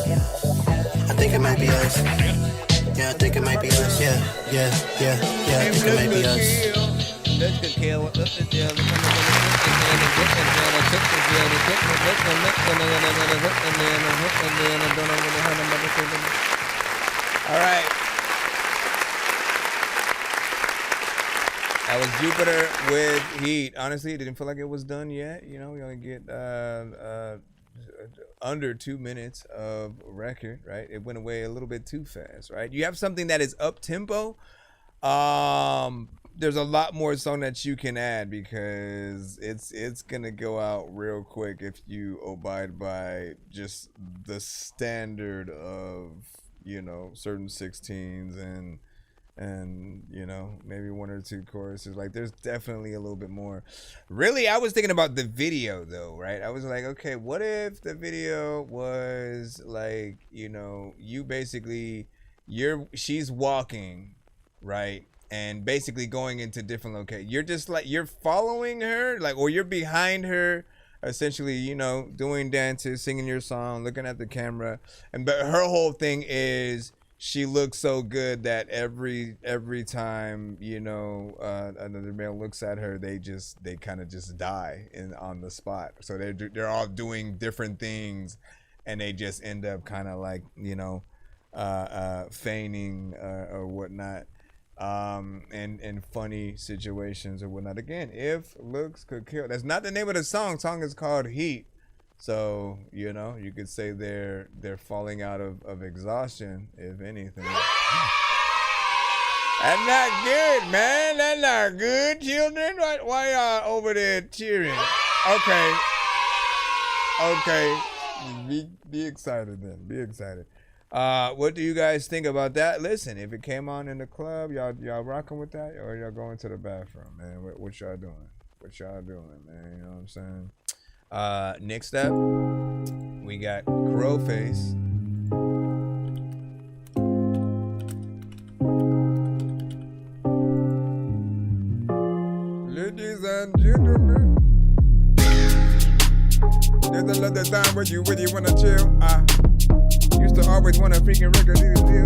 I think it might be us. Yeah, I think it might be us. Yeah. I think it might be us. Let's get kill. Let's get kill. All right. That was Jupiter with Heat. Honestly, it didn't feel like it was done yet. You know, we only get under 2 minutes of record, right? It went away a little bit too fast, right? You have something that is up tempo. There's a lot more song that you can add because it's gonna go out real quick if you abide by just the standard of, you know, certain 16s and you know, maybe 1 or 2 choruses. Like, there's definitely a little bit more. Really, I was thinking about the video though, right? I was like, okay, what if the video was like, you know, you basically she's walking, right, and basically going into different locations. You're just like, you're following her, like, or you're behind her, essentially, you know, doing dances, singing your song, looking at the camera, but her whole thing is she looks so good that every time, you know, another male looks at her, they kind of just die on the spot. So they're all doing different things, and they just end up kind of like, you know, feigning or whatnot, and funny situations or whatnot. Again, if looks could kill, that's not the name of the song. Song is called Heat. So, you know, you could say they're falling out of exhaustion, if anything. That's not good, man. That's not good, children. Why y'all over there cheering? Okay. Be excited then. Be excited. What do you guys think about that? Listen, if it came on in the club, y'all rocking with that, or y'all going to the bathroom, man? What y'all doing? What y'all doing, man? You know what I'm saying? Next up, we got Crowface. Ladies and gentlemen, there's a lot of time when you really wanna chill. Used to always want a freaking record deal.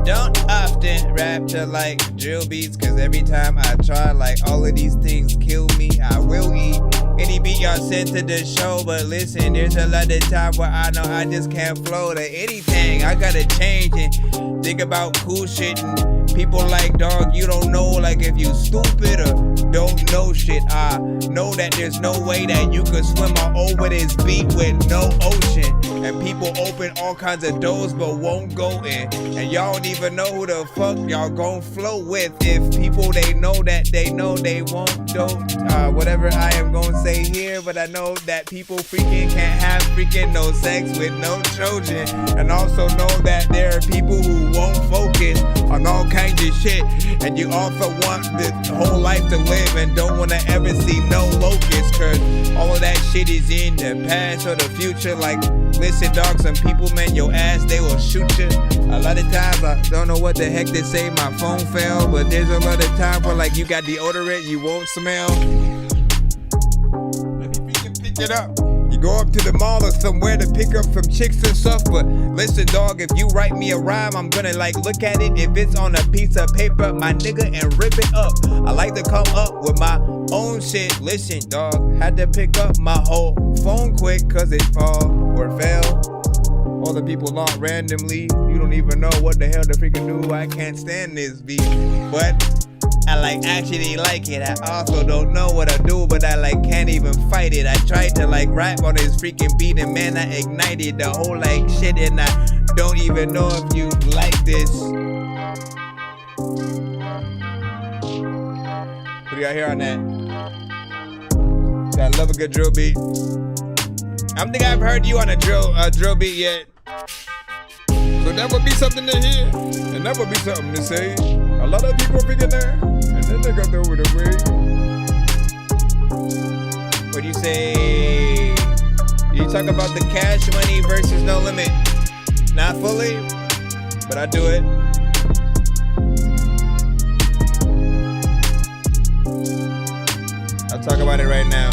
Don't often rap to like drill beats, cause every time I try, like, all of these things kill me. I will eat any beat y'all send to the show, but listen, there's a lot of time where I know I just can't flow to anything. I gotta change and think about cool shit, and people like, dog, you don't know, like, if you stupid or don't know shit. I know that there's no way that you could swim all over this beat with no ocean, and people open all kinds of doors but won't go in, and y'all don't even know who the fuck y'all gon' flow with. If people they know that they know they won't do whatever I am gonna say here, but I know that people freaking can't have freaking no sex with no children, and also know that there are people who won't focus on all kinds of shit, and you also want the whole life to live and don't wanna ever see no locust, cause all of that shit is in the past or the future. Like, listen, dog, some people, man, your ass, they will shoot you. A lot of times I don't know what the heck they say, my phone fell, but there's a lot of time where, like, you got deodorant you won't smell. Let me freaking pick it up. You go up to the mall or somewhere to pick up some chicks and stuff. But listen, dog, if you write me a rhyme, I'm gonna like look at it if it's on a piece of paper, my nigga, and rip it up. I like to come up with my own shit. Listen, dog, had to pick up my whole phone quick cause it fall or fell. All the people on randomly, you don't even know what the hell to freaking do. I can't stand this beat, but I like actually like it. I also don't know what I do, but I like can't even fight it. I tried to like rap on this freaking beat and man, I ignited the whole like shit and I don't even know if you like this. What do y'all hear on that? I love a good drill beat. I don't think I've heard you on a drill beat yet. So that would be something to hear, and that would be something to say. A lot of people freaking there, and then they got over the way. What do you say? You talk about the cash money versus no limit. Not fully, but I do it. I'll talk about it right now.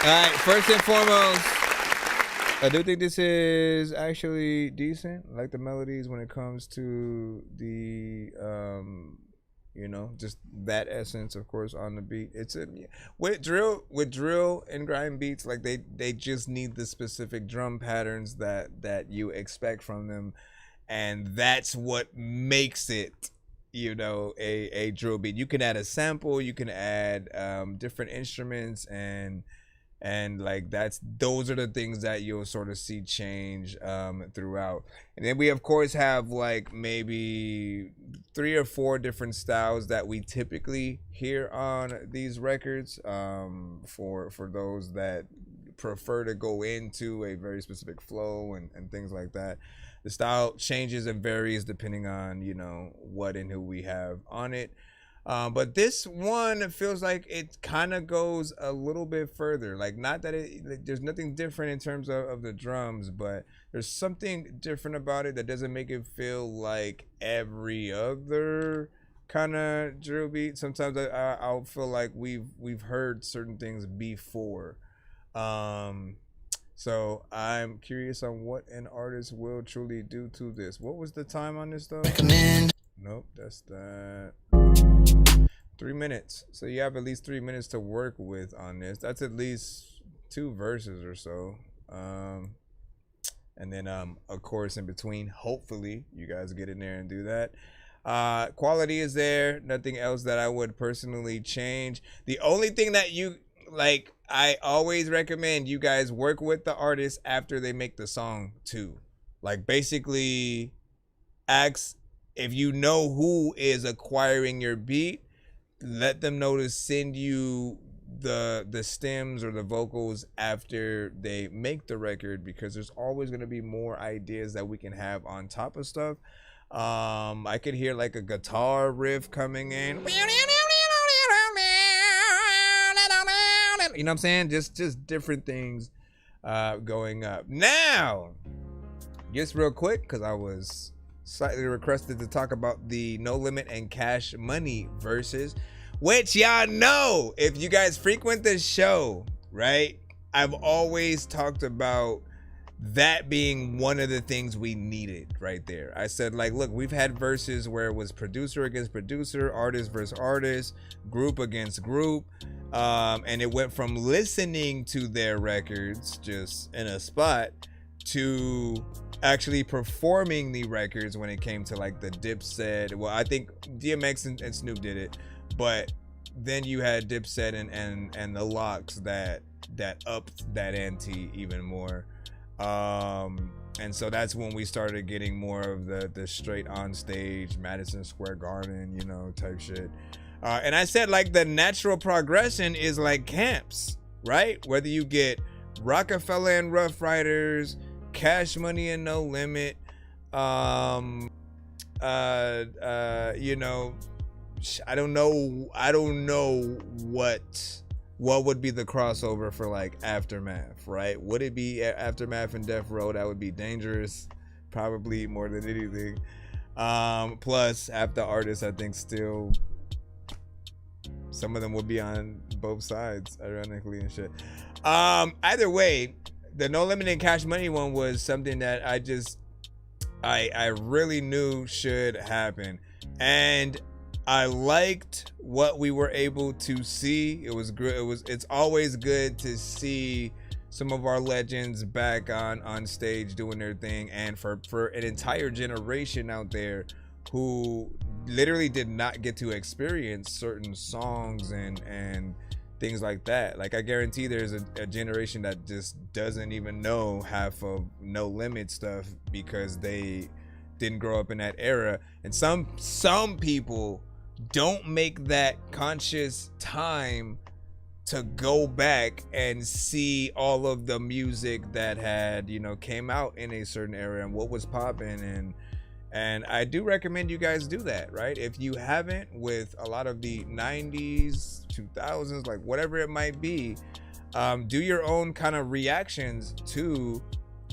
Alright, first and foremost, I do think this is actually decent. I like the melodies when it comes to the, you know, just that essence, of course, on the beat. It's a with drill and grind beats, like they just need the specific drum patterns that you expect from them, and that's what makes it, you know, a drill beat. You can add a sample, you can add different instruments, and like those are the things that you'll sort of see change throughout. And then we of course have like maybe 3 or 4 different styles that we typically hear on these records, for those that prefer to go into a very specific flow and things like that. The style changes and varies depending on, you know, what and who we have on it. But this one feels like it kind of goes a little bit further. Like, not that there's nothing different in terms of the drums, but there's something different about it that doesn't make it feel like every other kind of drill beat. Sometimes I'll feel like we've heard certain things before. So I'm curious on what an artist will truly do to this. What was the time on this though? Nope, that's that. 3 minutes. So you have at least 3 minutes to work with on this. That's at least 2 verses or so. And then of course in between, hopefully you guys get in there and do that. Quality is there. Nothing else that I would personally change. The only thing that you like, I always recommend you guys work with the artist after they make the song too. Like, basically ask if you know who is acquiring your beat, let them know to send you the stems or the vocals after they make the record, because there's always going to be more ideas that we can have on top of stuff. I could hear like a guitar riff coming in. You know what I'm saying? Just different things going up. Now, just real quick, because I was slightly requested to talk about the No Limit and Cash Money verses, which y'all know, if you guys frequent this show, right? I've always talked about that being one of the things we needed right there. I said, like, look, we've had verses where it was producer against producer, artist versus artist, group against group, and it went from listening to their records just in a spot to actually performing the records when it came to like the Dipset. Well, I think DMX and Snoop did it, but then you had Dipset and the Locks that upped that ante even more. And so that's when we started getting more of the straight on stage Madison Square Garden, you know, type shit. And I said, like, the natural progression is like camps, right? Whether you get Rockefeller and Rough Riders, Cash Money and No Limit, You know, I don't know what would be the crossover for like Aftermath, right? Would it be Aftermath and Death Row? That would be dangerous, probably more than anything. Plus half the artists, I think, still, some of them would be on both sides, ironically and shit. Either way, the No Limit and Cash Money one was something that I really knew should happen, and I liked what we were able to see. It was good. It's always good to see some of our legends back on stage doing their thing, and for an entire generation out there who literally did not get to experience certain songs and things like that. Like, I guarantee there's a generation that just doesn't even know half of No Limit stuff because they didn't grow up in that era. And some people don't make that conscious time to go back and see all of the music that had, you know, came out in a certain era and what was popping. And I do recommend you guys do that, right? If you haven't, with a lot of the 90s, 2000s, like whatever it might be, do your own kind of reactions to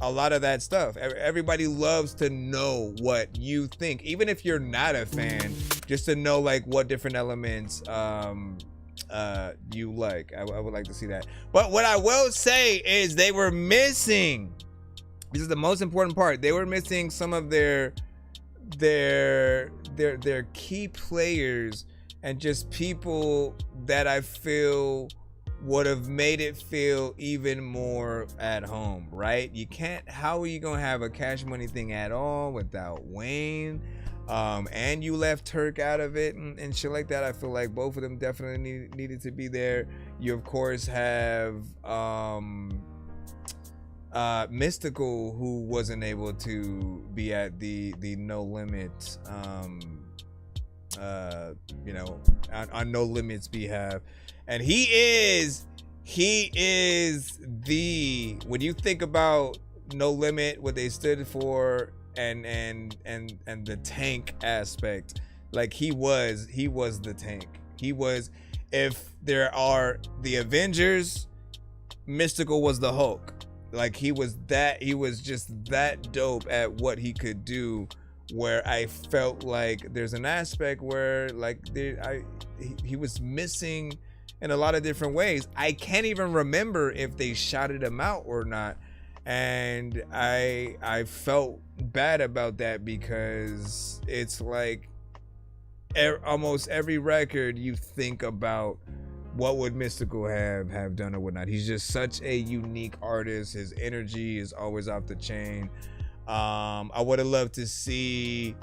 a lot of that stuff. Everybody loves to know what you think, even if you're not a fan, just to know like what different elements you like. I would like to see that. But what I will say is they were missing, this is the most important part, they were missing some of their key players and just people that I feel would have made it feel even more at home, right? You can't, how are you gonna have a Cash Money thing at all without Wayne? And you left Turk out of it and shit like that. I feel like both of them definitely needed to be there. You of course have Mystical, who wasn't able to be at the No Limit you know, on No Limit's behalf. And he is the, when you think about No Limit, what they stood for, and the tank aspect, like he was the tank. He was, if there are the Avengers, Mystical was the Hulk. Like he was just that dope at what he could do, where I felt like there's an aspect where like he was missing in a lot of different ways. I can't even remember if they shouted him out or not, and I felt bad about that, because it's like almost every record you think about what would Mystical have done or whatnot. He's just such a unique artist. His energy is always off the chain. I would have loved to see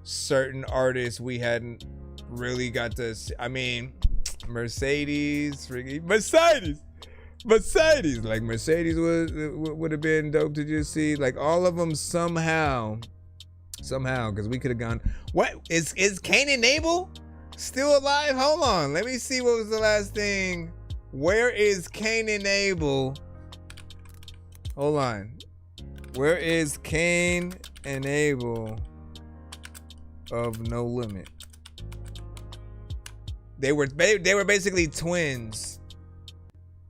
certain artists we hadn't really got to see. I mean, Mercedes, like Mercedes would have been dope to just see, like all of them somehow, because we could have gone. What is Cain and Abel still alive? Hold on, let me see what was the last thing. Where is Cain and Abel? Hold on, where is Cain and Abel of No Limit? They were basically twins,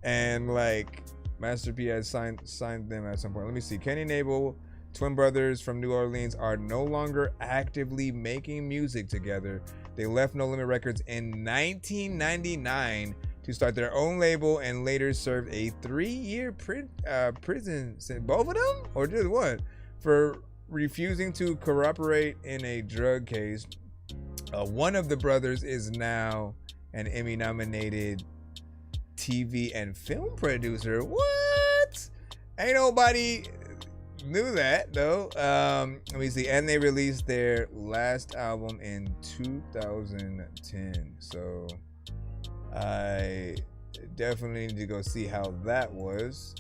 and like Master P had signed them at some point. Let me see. Cain and Abel, twin brothers from New Orleans, are no longer actively making music together. They left No Limit Records in 1999 to start their own label, and later served a 3-year prison sentence. Both of them, or just one, for refusing to cooperate in a drug case. One of the brothers is now an Emmy-nominated TV and film producer. What? Ain't nobody knew that though. Let me see. And they released their last album in 2010. So I definitely need to go see how that was,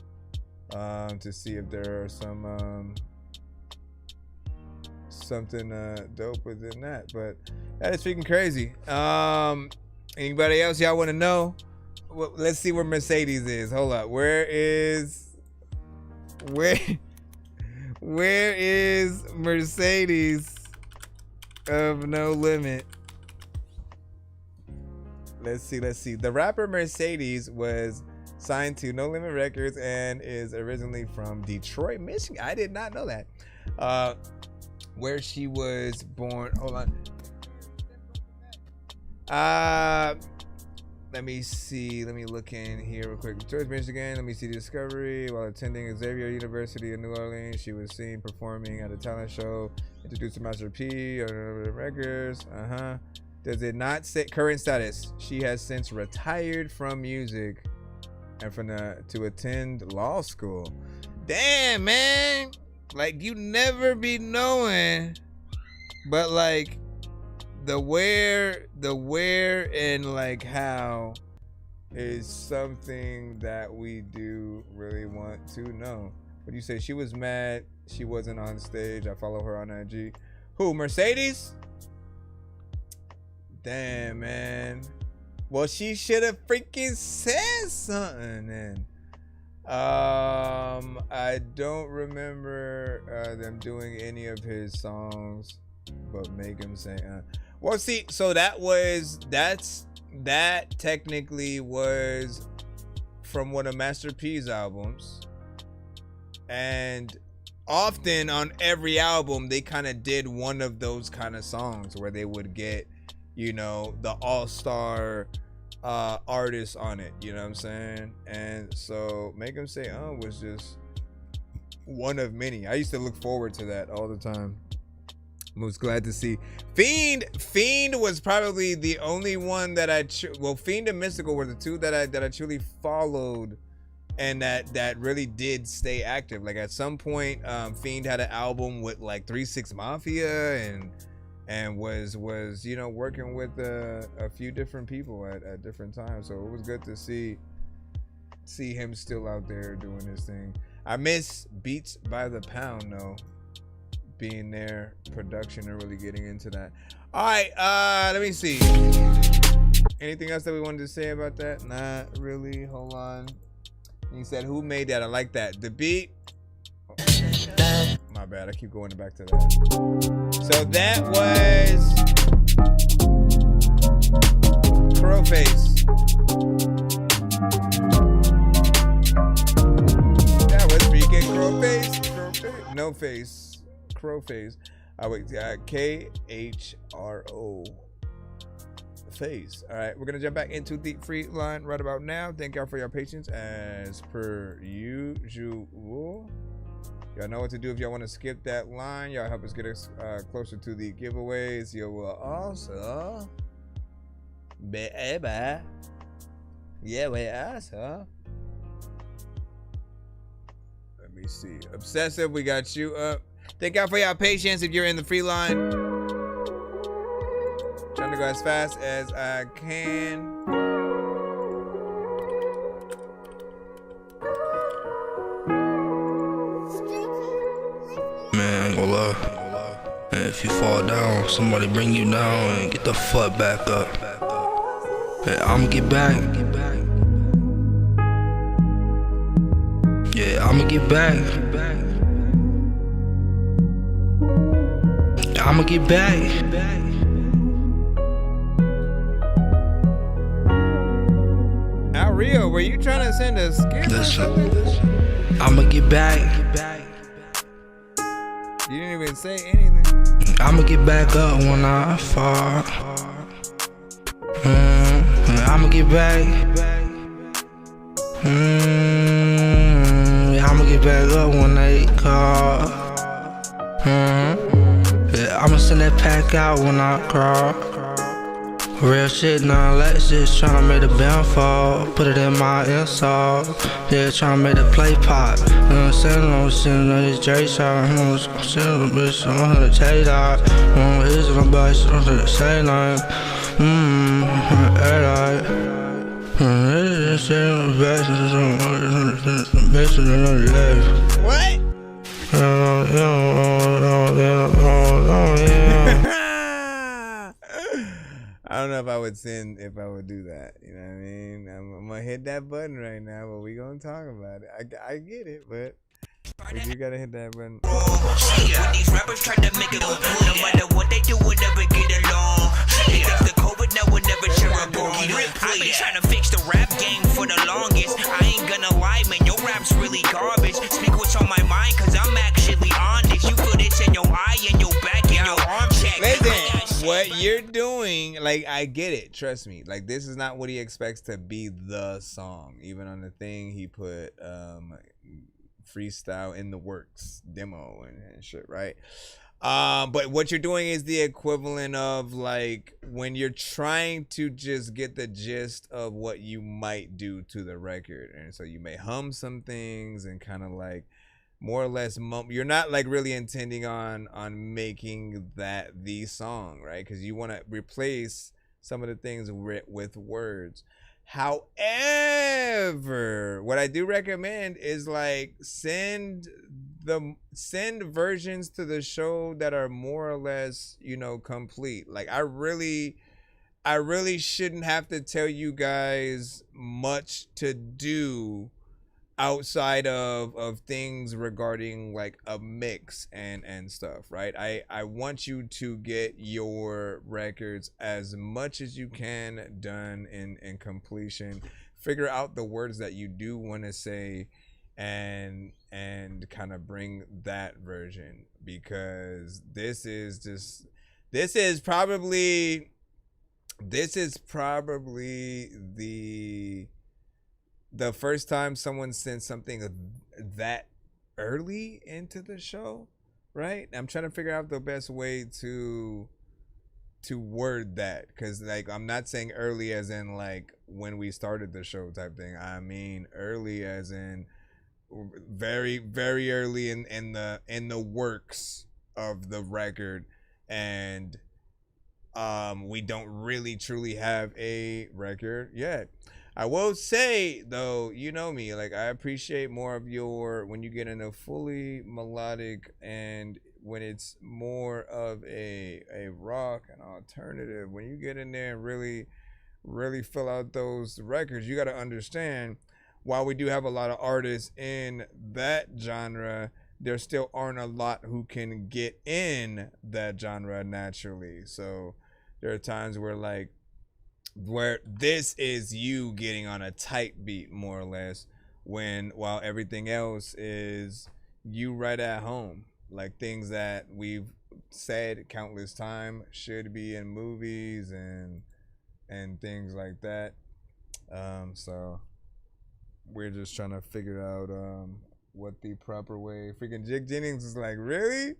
to see if there are some something dope within that. But that is freaking crazy. Anybody else y'all want to know? Well, let's see where Mercedes is. Hold up. Where Where is Mercedes of No Limit? Let's see. The rapper Mercedes was signed to No Limit Records and is originally from Detroit, Michigan. I did not know that. Where she was born. Hold on. Let me see. Let me look in here real quick. Detroit, Michigan. Let me see the discovery. While attending Xavier University in New Orleans, she was seen performing at a talent show introduced to Master P on Records. Does it not say current status? She has since retired from music and to attend law school. Damn, man. Like, you never be knowing, but like the where and like how is something that we do really want to know. What do you say? She was mad she wasn't on stage. I follow her on IG. Who, Mercedes? Damn, man. Well, she should have freaking said something then. I don't remember them doing any of his songs, but make him say well, see, so that technically was from one of Master P's albums, and often on every album they kind of did one of those kind of songs where they would get, you know, the all-star artists on it, you know what I'm saying? And so Make Him Say was just one of many. I used to look forward to that all the time. I was glad to see Fiend was probably the only one that Fiend and Mystical were the two that I truly followed and that really did stay active. Like at some point Fiend had an album with like 3 6 Mafia and was you know, working with a few different people at different times. So it was good to see him still out there doing his thing. I miss Beats by the Pound though, being there, production and really getting into that. All right, let me see. Anything else that we wanted to say about that? Not really. Hold on. He said, who made that? I like that. The beat. Oh, my bad. I keep going back to that. So that was Crowface. That was freaking Crowface. No face. Crowface. Wait, KHRO Face. All right, we're gonna jump back into the free line right about now. Thank y'all for your patience as per usual. Y'all know what to do if y'all want to skip that line. Y'all help us get us closer to the giveaways. You will also baby. Yeah, we also. Let me see. Obsessive, we got you up. Thank y'all for your patience if you're in the free line. Trying to go as fast as I can. Man, I ain't gonna lie. Man, if you fall down, somebody bring you down and get the fuck back up. Man, I'ma get back. Yeah, I'ma get back. I'ma get back. Al Rio, were you trying to send a skip? I'ma get back. You didn't even say anything. I'ma get back up when I fall. I'ma get back. I'ma get back up when they call. Yeah, I'ma send that pack out when I crawl. Real shit, non-Lexus, tryna make the band fall. Put it in my insole. Yeah, tryna make the play pop. You know what I'm saying? I'm sitting on this J shot. I'm sitting on the bitch, I'm on the Tay dot. I'm his on the bus, I'm on the same line. What? I don't know if I would do that. You know what I mean? I'm gonna hit that button right now, but we gonna talk about it. I get it, but You gotta hit that button. When these rappers try to make it no matter what they do, we'll never get along. They got the COVID, now we'll never share a bogey. I've been trying to fix the rap game for the longest. I ain't gonna lie, man, your rap's really garbage. Speak what's on my mind, cause I'm actually honest. You feel this in your eye and your back and your arm check. Listen, what you're doing, like, I get it. Trust me. Like, this is not what he expects to be the song. Even on the thing, he put freestyle in the works demo and shit, right? But what you're doing is the equivalent of, like, when you're trying to just get the gist of what you might do to the record. And so you may hum some things and kind of like more or less you're not like really intending on making that the song, right? Because you want to replace some of the things with words. However, what I do recommend is like send versions to the show that are more or less, you know, complete. Like I really shouldn't have to tell you guys much to do outside of things regarding like a mix and stuff, right? I want you to get your records as much as you can done in completion. Figure out the words that you do want to say and kind of bring that version, because this is probably the first time someone sent something that early into the show, right? I'm trying to figure out the best way to word that, because like I'm not saying early as in like when we started the show type thing. I mean early as in very, very early in the works of the record, and we don't really truly have a record yet. I will say though, you know me, like I appreciate more of your when you get into fully melodic and when it's more of a rock and alternative. When you get in there and really fill out those records, you got to understand, while we do have a lot of artists in that genre, there still aren't a lot who can get in that genre naturally. So there are times where this is you getting on a tight beat more or less, while everything else is you right at home, like things that we've said countless time should be in movies and things like that. So we're just trying to figure out what the proper way. Freaking Jig Jennings is like, really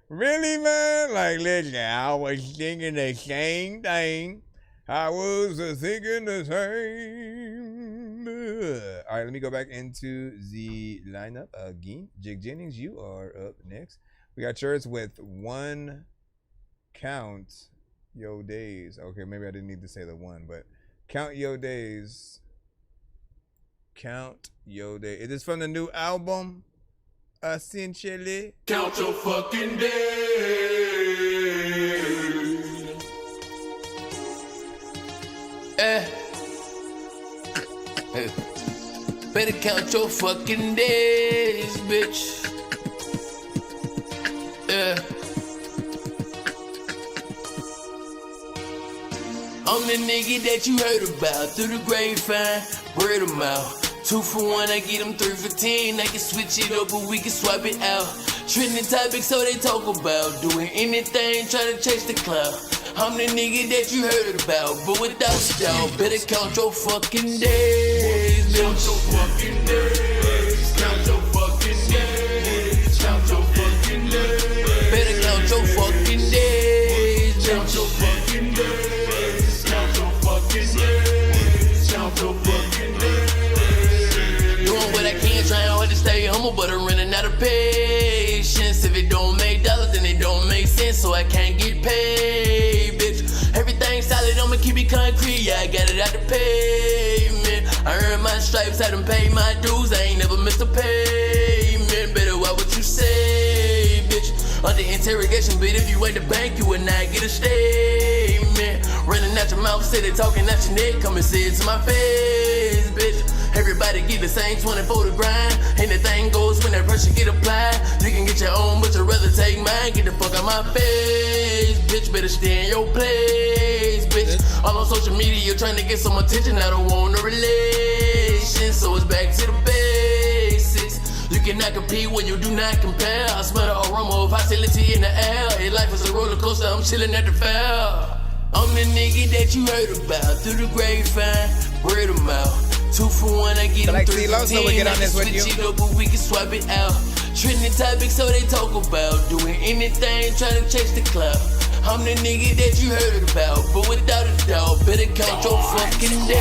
man, like listen, I was thinking the same thing. I was thinking the same. All right, let me go back into the lineup again. Jig Jennings, you are up next. We got yours with one count yo days. Okay, maybe I didn't need to say the one, but count yo days. Count yo days. Is this from the new album? Essentially. Count your fucking days. Better count your fucking days, bitch. I'm the nigga that you heard about through the grapevine. Word of mouth. 2 for 1, I get them 3 for 10. I can switch it up, but we can swap it out. Trending topics, so they talk about doing anything, try to chase the cloud. I'm the nigga that you heard about, but without style. Better count your fucking days, bitch. Count your fucking days. Count your fucking days. Count your fucking days. Better count your fucking days, bitch. Count your fucking days. Count your fucking days. Count your fucking days. Doing what I can, trying hard to stay humble, but I'm running out of patience. If it don't make dollars, then it don't make sense, so I can't get paid, bitch. Everything solid, I'ma keep it concrete, yeah, I got it out the pavement. I earned my stripes, I done paid my dues, I ain't never missed a payment. Better watch what you say, bitch. Under interrogation, but if you ain't the bank, you would not get a statement. Running out your mouth, say they talking out your neck, come and say it to my face, bitch. Everybody get the same 24 to grind, anything goes when that pressure get applied. You can get your own, but you'd rather take mine. Get the fuck out my face, bitch. Better stay in your place, bitch. All on social media trying to get some attention. I don't want a relation, so it's back to the basics. You cannot compete when you do not compare. I smell the aroma of hostility in the air. Hey, life is a roller coaster, I'm chilling at the fair. I'm the nigga that you heard about through the grapevine. Word of mouth. 2 for 1, I get them 3 for 10. Get on this with you. Switch it up, but we can swap it out. Trending topics, so they talk about doing anything, trying to chase the cloud. I'm the nigga that you heard about, but without a doubt, better count your fucking days.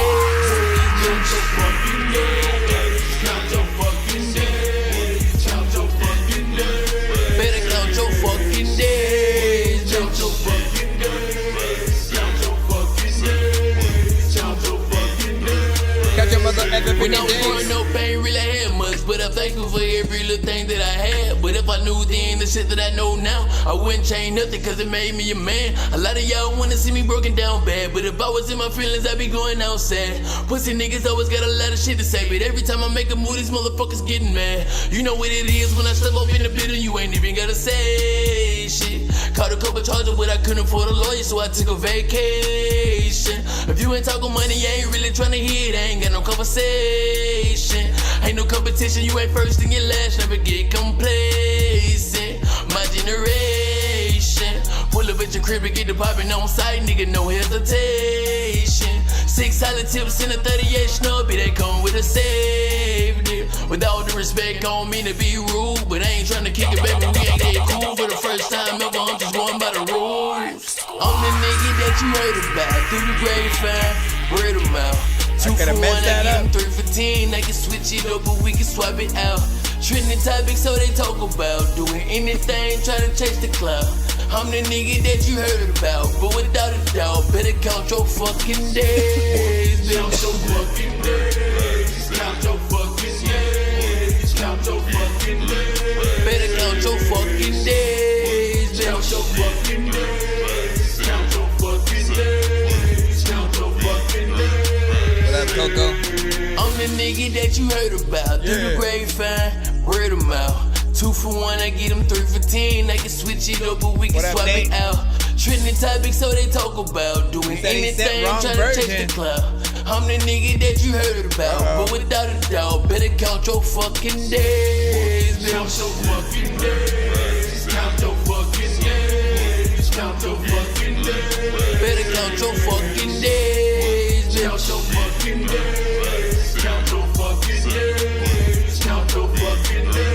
Count your fucking days. Count your fucking days. Count your fucking days. Better count your fucking days. Count your fucking days. Count your fucking days. Count your fucking days. Got your mother ever When I'm growing up, ain't really had much, but I'm thankful for every little thing that I had. But if I knew then the shit that I know now, I wouldn't change nothing, cause it made me a man. A lot of y'all wanna see me broken down bad, but if I was in my feelings, I'd be going out sad. Pussy niggas always got a lot of shit to say, but every time I make a move, these motherfuckers getting mad. You know what it is when I step up in the building, you ain't even gotta say shit. Caught a couple charges, but I couldn't afford a lawyer, so I took a vacation. If you ain't talking money, you ain't really trying to hear it, I ain't got no conversation. Ain't no competition, you ain't first and your last, never get complacent. My generation, pull up at your crib and get the poppin' on sight, nigga, no hesitation. 6 solid tips in a 38 snubby, they come with a safety. With all the respect, I don't mean to be rude, but I ain't tryna kick it back when we ain't that cool. For the first time ever, I'm just going by the rules. I'm the nigga that you heard about through the grapevine, word of mouth. 2 for 1, I get them 3 for 10. I can switch it up, but we can swap it out. Trending topics, so they talk about doing anything, trying to chase the cloud. I'm the nigga that you heard about, but without a doubt, better count your fucking days. Count your fucking days. Count your fucking days. Count your fucking days. Better count your fucking days. Count your fucking days. Count your fucking days. Count your fucking days. What up, Coco? I'm the nigga that you heard about through the grapevine, word of mouth. 2 for 1, I get them 3 for 10. I can switch it up, but we can swap it out. Trending topics, so they talk about doing anything, trying to chase the cloud. I'm the nigga that you heard about, but without a doubt, better count your fucking days. Count your fucking days. Count your fucking days. Count your fucking days. Better count your fucking days. Count your fucking days. Count your fucking days. Count your fucking days.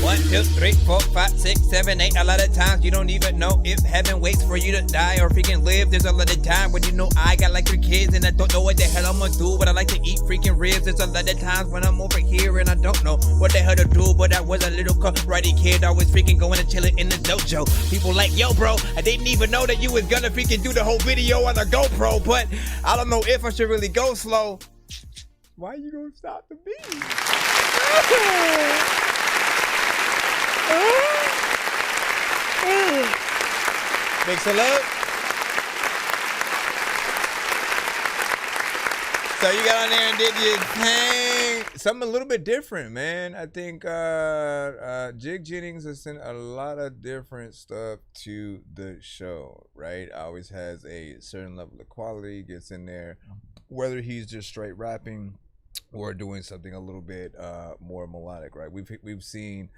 1, 2, 3, 4, 5, 6, 7, 8. A lot of times you don't even know if heaven waits for you to die or freaking live. There's a lot of time when you know I got like 3 kids and I don't know what the hell I'm gonna do, but I like to eat freaking ribs. There's a lot of times when I'm over here and I don't know what the hell to do, but I was a little karate kid, always freaking going and chilling in the dojo. People like, yo bro, I didn't even know that you was gonna freaking do the whole video on the GoPro, but I don't know if I should really go slow. Why you gonna stop the beat? Big salute. So you got on there and did your thing. Something a little bit different, man. I think Jig Jennings has sent a lot of different stuff to the show, right? Always has a certain level of quality, gets in there, whether he's just straight rapping or doing something a little bit more melodic, right? We've seen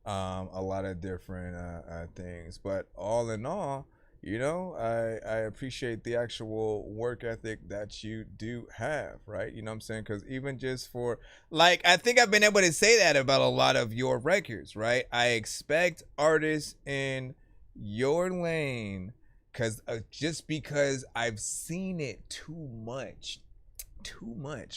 a lot of different things, but all in all, you know, I appreciate the actual work ethic that you do have, right? You know what I'm saying? Because even just for, like, I think I've been able to say that about a lot of your records, right? I expect artists in your lane, just because I've seen it too much,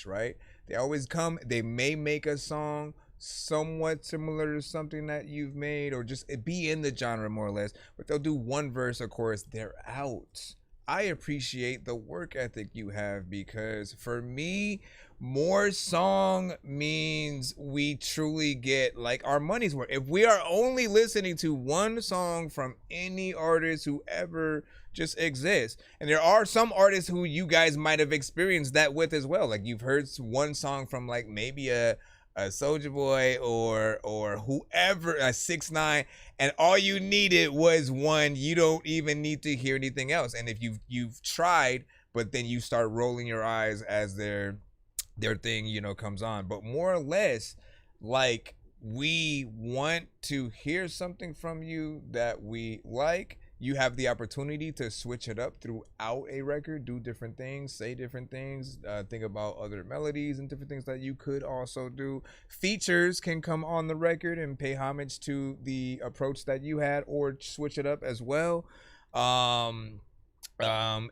right? They always come, they may make a song somewhat similar to something that you've made, or just be in the genre more or less, but they'll do one verse, of course, they're out. I appreciate the work ethic you have, because for me, more song means we truly get like our money's worth. If we are only listening to one song from any artist who ever just exists, and there are some artists who you guys might have experienced that with as well, like you've heard one song from like maybe a Soulja Boy or whoever, a 6ix9ine, and all you needed was one. You don't even need to hear anything else. And if you've tried, but then you start rolling your eyes as their thing, you know, comes on. But more or less, like, we want to hear something from you that we like. You have the opportunity to switch it up throughout a record, do different things, say different things, think about other melodies and different things that you could also do. Features can come on the record and pay homage to the approach that you had, or switch it up as well.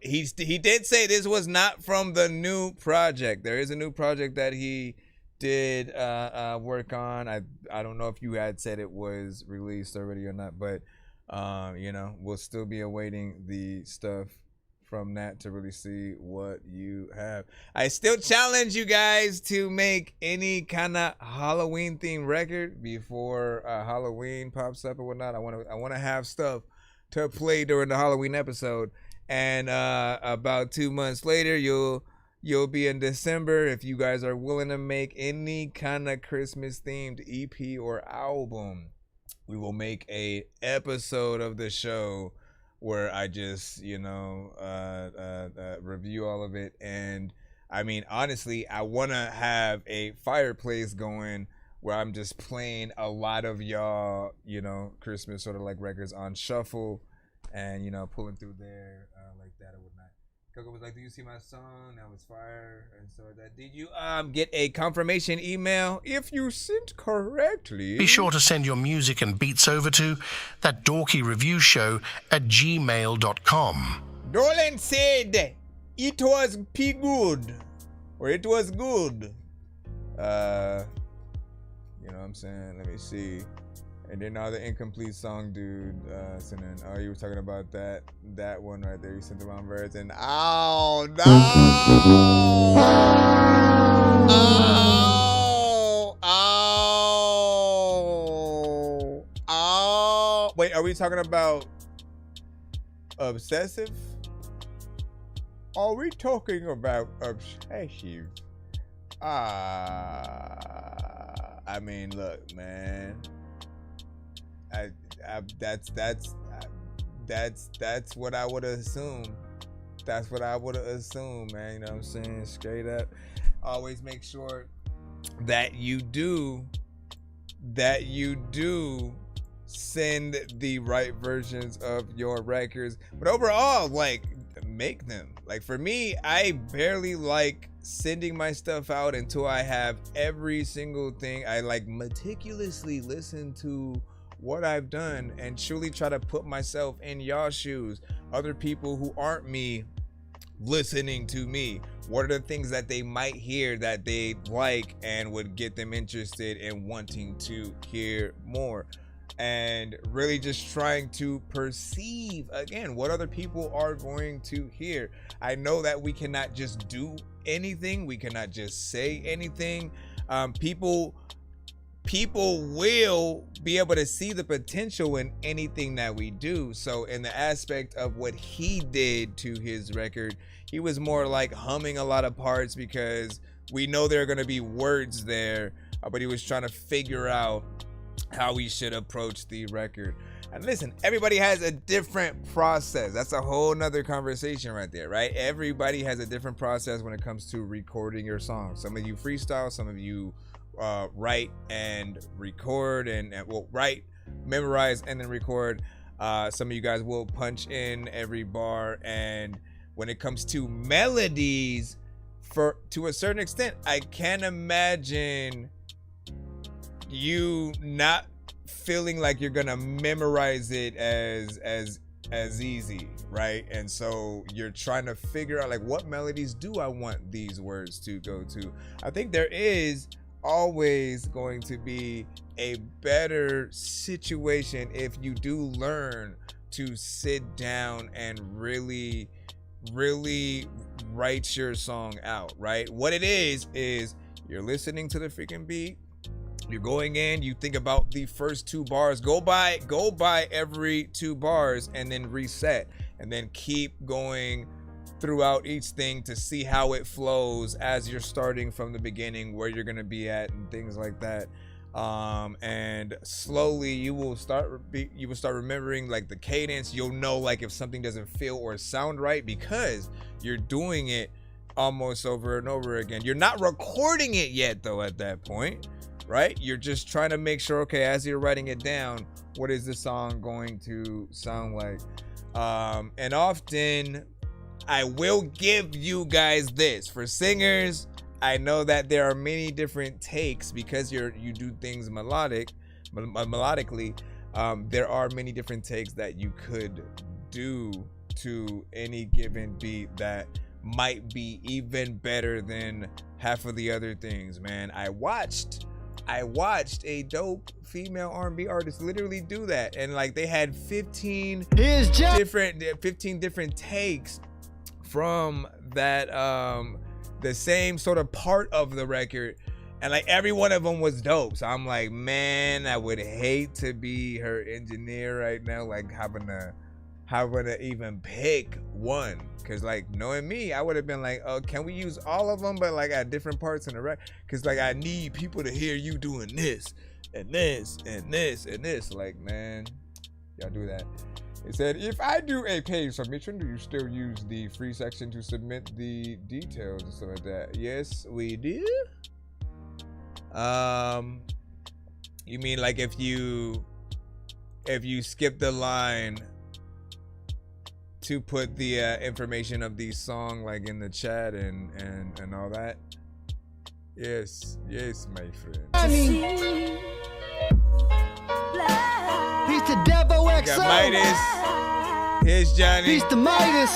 He did say this was not from the new project. There is a new project that he did work on. I don't know if you had said it was released already or not, but you know, we'll still be awaiting the stuff from that to really see what you have. I still challenge you guys to make any kind of Halloween themed record before Halloween pops up or whatnot. I want to have stuff to play during the Halloween episode. And about 2 months later, you'll be in December. If you guys are willing to make any kind of Christmas themed EP or album, we will make a episode of the show where I just, you know, review all of it. And I mean, honestly, I want to have a fireplace going where I'm just playing a lot of y'all, you know, Christmas sort of like records on shuffle, and, you know, pulling through there like that or whatnot. Coco was like, "Do you see my song? That was fire." And so that. Did you get a confirmation email? If you sent correctly, be sure to send your music and beats over to that dorky review show at gmail.com. Dolan said it was good, or it was good. You know what I'm saying? Let me see. And then now the incomplete song dude sent in. Oh, you were talking about that one right there. You sent the wrong version. Oh no! Oh! Wait, are we talking about obsessive? Are we talking about obsessive? I mean, look, man. That's what I would assume. That's what I would assume, man. You know what I'm saying? Straight up. Always make sure that you do send the right versions of your records. But overall, like, make them. Like, for me, I barely like sending my stuff out until I have every single thing. I like meticulously listen to what I've done and truly try to put myself in y'all's shoes, other people who aren't me listening to me. What are the things that they might hear that they like and would get them interested in wanting to hear more? And really just trying to perceive, again, what other people are going to hear. I know that we cannot just do anything. We cannot just say anything. People will be able to see the potential in anything that we do. So in the aspect of what he did to his record, he was more like humming a lot of parts because we know there are going to be words there, but he was trying to figure out how we should approach the record. And listen, everybody has a different process. That's a whole nother conversation right there, right? Everybody has a different process when it comes to recording your song. Some of you freestyle, some of you write and record, and well, write, memorize, and then record. Some of you guys will punch in every bar. And when it comes to melodies, to a certain extent, I can't imagine you not feeling like you're gonna memorize it as easy, right? And so you're trying to figure out, like, what melodies do I want these words to go to? I think there is always going to be a better situation if you do learn to sit down and really write your song out, right? What it is you're listening to the freaking beat, you're going in, you think about the first 2 bars, go by every 2 bars, and then reset, and then keep going throughout each thing to see how it flows as you're starting from the beginning, where you're gonna be at, and things like that. And slowly you will start remembering like the cadence. You'll know like if something doesn't feel or sound right, because you're doing it almost over and over again. You're not recording it yet though at that point, right? You're just trying to make sure, okay, as you're writing it down, what is the song going to sound like? And often I will give you guys this for singers. I know that there are many different takes because you do things melodically. There are many different takes that you could do to any given beat that might be even better than half of the other things, man. I watched a dope female R&B artist literally do that, and like they had 15 different takes from that the same sort of part of the record, and like every one of them was dope. So I'm like, man, I would hate to be her engineer right now, like having to even pick one, because like knowing me, I would have been like, oh, can we use all of them but like at different parts in the record, because like I need people to hear you doing this and this and this and this. Like, man, y'all do that. It said, if I do a paid submission, do you still use the free section to submit the details and stuff like that? Yes, we do. You mean like if you skip the line to put the information of the song like in the chat and all that? Yes, my friend. Peace to Devo XO. Got Midas. Here's Johnny. Peace to Midas.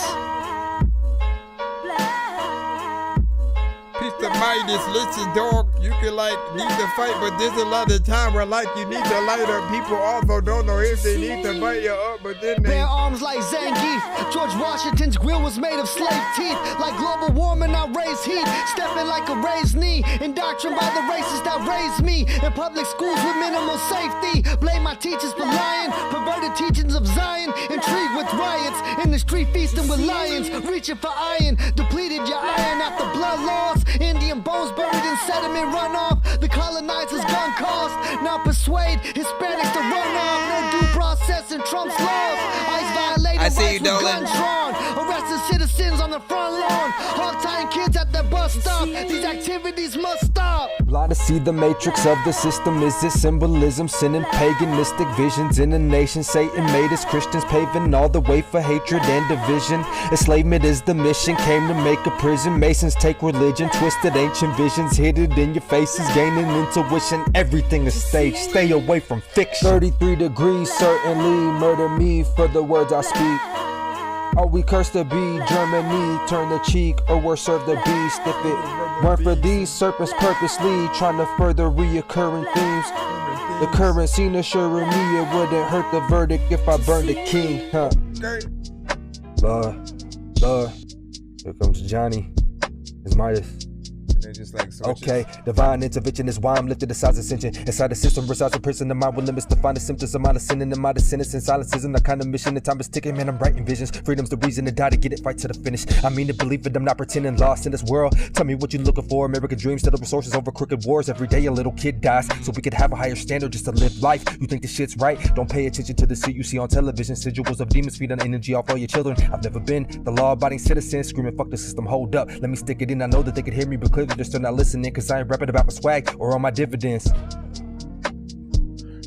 Peace to Midas. Listen, dog, you can like need to fight, but there's a lot of time where like you need to light up people, although don't know if they need to fight you up, but then they bear arms like Zangief. George Washington's grill was made of slave teeth. Like global warming, I raise heat. Stepping like a raised knee. Indoctrined by the racists that raised me. In public schools with minimal safety. Blame my teachers for lying. Perverted teachings of Zion. Intrigued with riots. In the street feasting with lions. Reaching for iron. Depleted your iron after blood loss. Indian bones buried in sediment runoff. The colonizers' gun cost. Now persuade Hispanics to run off. No due process in Trump's laws. ICE violated I see rights you, with Dolan. guns drawn. Arresting citizens on the front lawn. Hog-tying kids at the bus stop. These activities must stop. Blind to see the matrix of the system. Is it symbolism? Sin and paganistic visions in a nation. Satan made us Christians, paving all the way for hatred and division. Enslavement is the mission. Came to make a prison. Masons take religion, twisted ancient visions, hid it in your faces, gaining intuition. Everything is staged. Stay away from fiction. 33 degrees, certainly murder me for the words I speak. Are we cursed to be Germany? Turn the cheek, or worse, serve the beast. If it weren't for these serpents purposely trying to further reoccurring themes, the current scene assuring me it wouldn't hurt the verdict if I burned the king. Huh? Lord, here comes Johnny. It's Midas. Just like okay, divine intervention is why I'm lifted aside ascension. Inside the system resides a prison, the mind with limits to find the symptoms of my sin and the mind of sentence. And silence isn't the kind of mission, the time is ticking, man, I'm writing visions. Freedom's the reason to die, to get it right to the finish. I mean to believe it, I'm not pretending lost in this world. Tell me what you're looking for, American dreams, set up resources over crooked wars. Every day a little kid dies, so we could have a higher standard just to live life. You think this shit's right? Don't pay attention to the shit you see on television. Sigils of demons feed on energy off all your children. I've never been the law-abiding citizen screaming fuck the system, hold up, let me stick it in. I know that they could hear me, but clearly they're still not listening, cause I ain't rapping about my swag or on my dividends.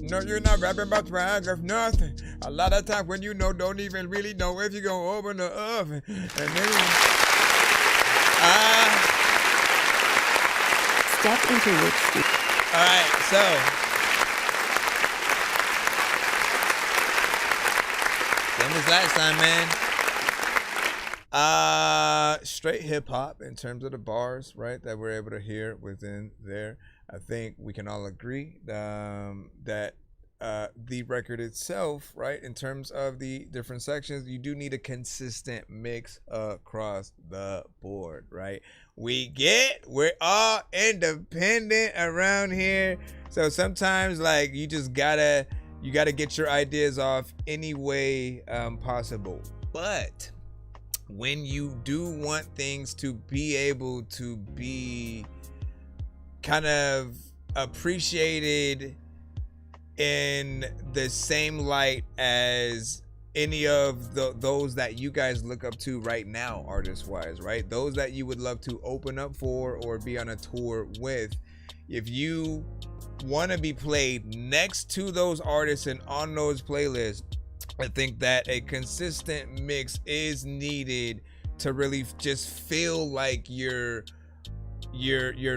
No, you're not rapping about swag of nothing. A lot of times when you know, don't even really know if you're gonna open the oven. And then Step into which. Alright, so same as last time, man. Straight hip hop in terms of the bars, right, that we're able to hear within there. I think we can all agree that the record itself, right, in terms of the different sections, you do need a consistent mix across the board, right? We're all independent around here, so sometimes like you just gotta get your ideas off any way possible. But when you do want things to be able to be kind of appreciated in the same light as any of those that you guys look up to right now, artist wise, right? Those that you would love to open up for or be on a tour with. If you want to be played next to those artists and on those playlists, I think that a consistent mix is needed to really just feel like you're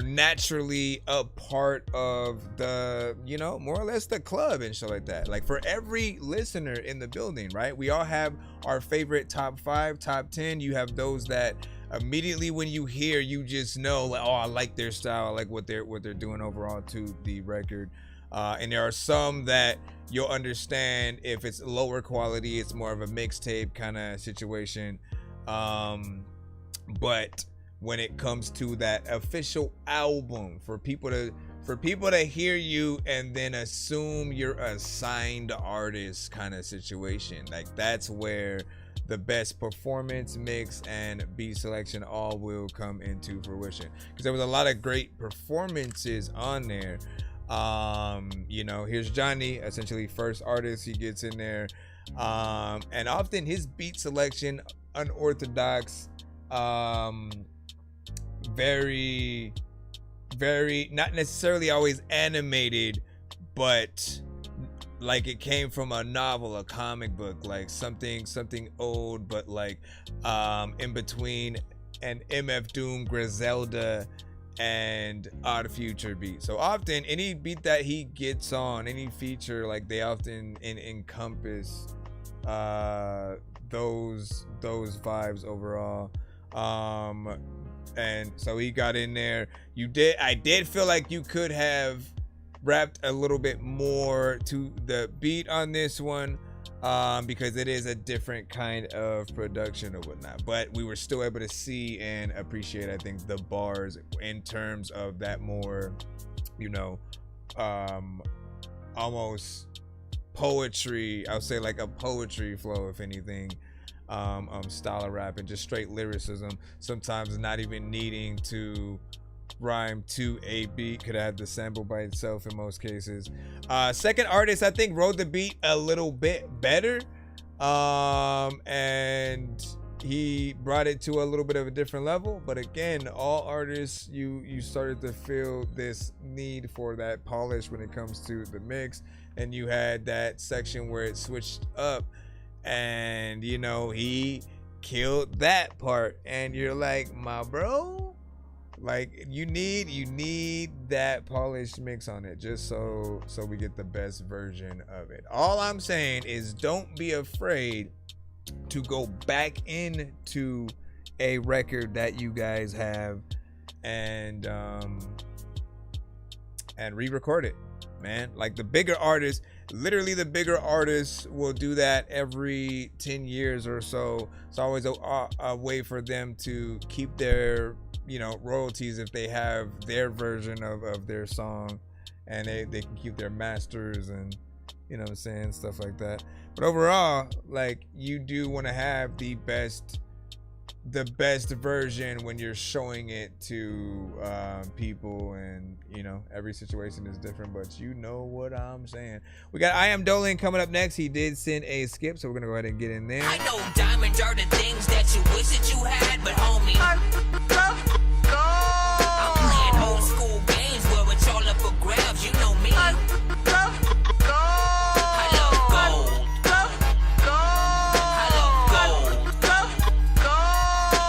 naturally a part of the, you know, more or less the club and shit like that. Like for every listener in the building, right? We all have our favorite top 5, top 10. You have those that immediately when you hear, you just know, like, oh, I like their style, I like what they're doing overall to the record. And there are some that you'll understand if it's lower quality, it's more of a mixtape kind of situation. But when it comes to that official album, for people to hear you and then assume you're a signed artist kind of situation, like that's where the best performance, mix, and beat selection all will come into fruition. Because there was a lot of great performances on there. You know, here's Johnny, essentially first artist he gets in there, and often his beat selection unorthodox, very not necessarily always animated, but like it came from a novel, a comic book, like something old, but like in between an MF Doom, Griselda, and Odd Future beat. So often any beat that he gets on, any feature, like they often encompass those vibes overall. And so he got in there. I did feel like you could have rapped a little bit more to the beat on this one, because it is a different kind of production or whatnot, but we were still able to see and appreciate, I think, the bars in terms of that more, you know, almost poetry. I'll say like a poetry flow, if anything, style of rap, and just straight lyricism, sometimes not even needing to rhyme to a beat, could have had the sample by itself in most cases. Second artist, I think, rode the beat a little bit better, and he brought it to a little bit of a different level. But again, all artists, you started to feel this need for that polish when it comes to the mix, and you had that section where it switched up, and you know, he killed that part, and you're like, my bro, like you need that polished mix on it, just so we get the best version of it. All I'm saying is don't be afraid to go back into a record that you guys have and re-record it, man. Like the bigger artists, literally the bigger artists will do that every 10 years or so. It's always a way for them to keep their, you know, royalties if they have their version of their song, and they can keep their masters and, you know what I'm saying, stuff like that. But overall, like, you do want to have the best version when you're showing it to people, and you know, every situation is different, but you know what I'm saying. We got I Am Dolan coming up next. He did send a skip, so we're gonna go ahead and get in there. I know diamonds are the things that you wish that you had, but homie, I'm playing old school games where it's all up for grabs. You know me. I love gold. I love gold.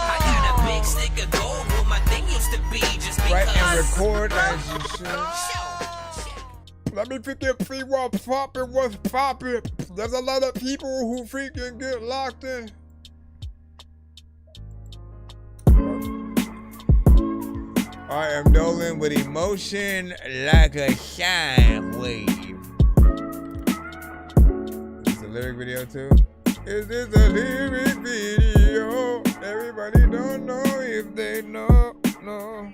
I got a big stick of gold where my thing used to be, just because. Right, and record as you should. Let me freaking see what's poppin'. There's a lot of people who freaking get locked in. I am Dolan with emotion like a shine wave. Is this a lyric video too? Is this a lyric video? Everybody don't know if they know. No.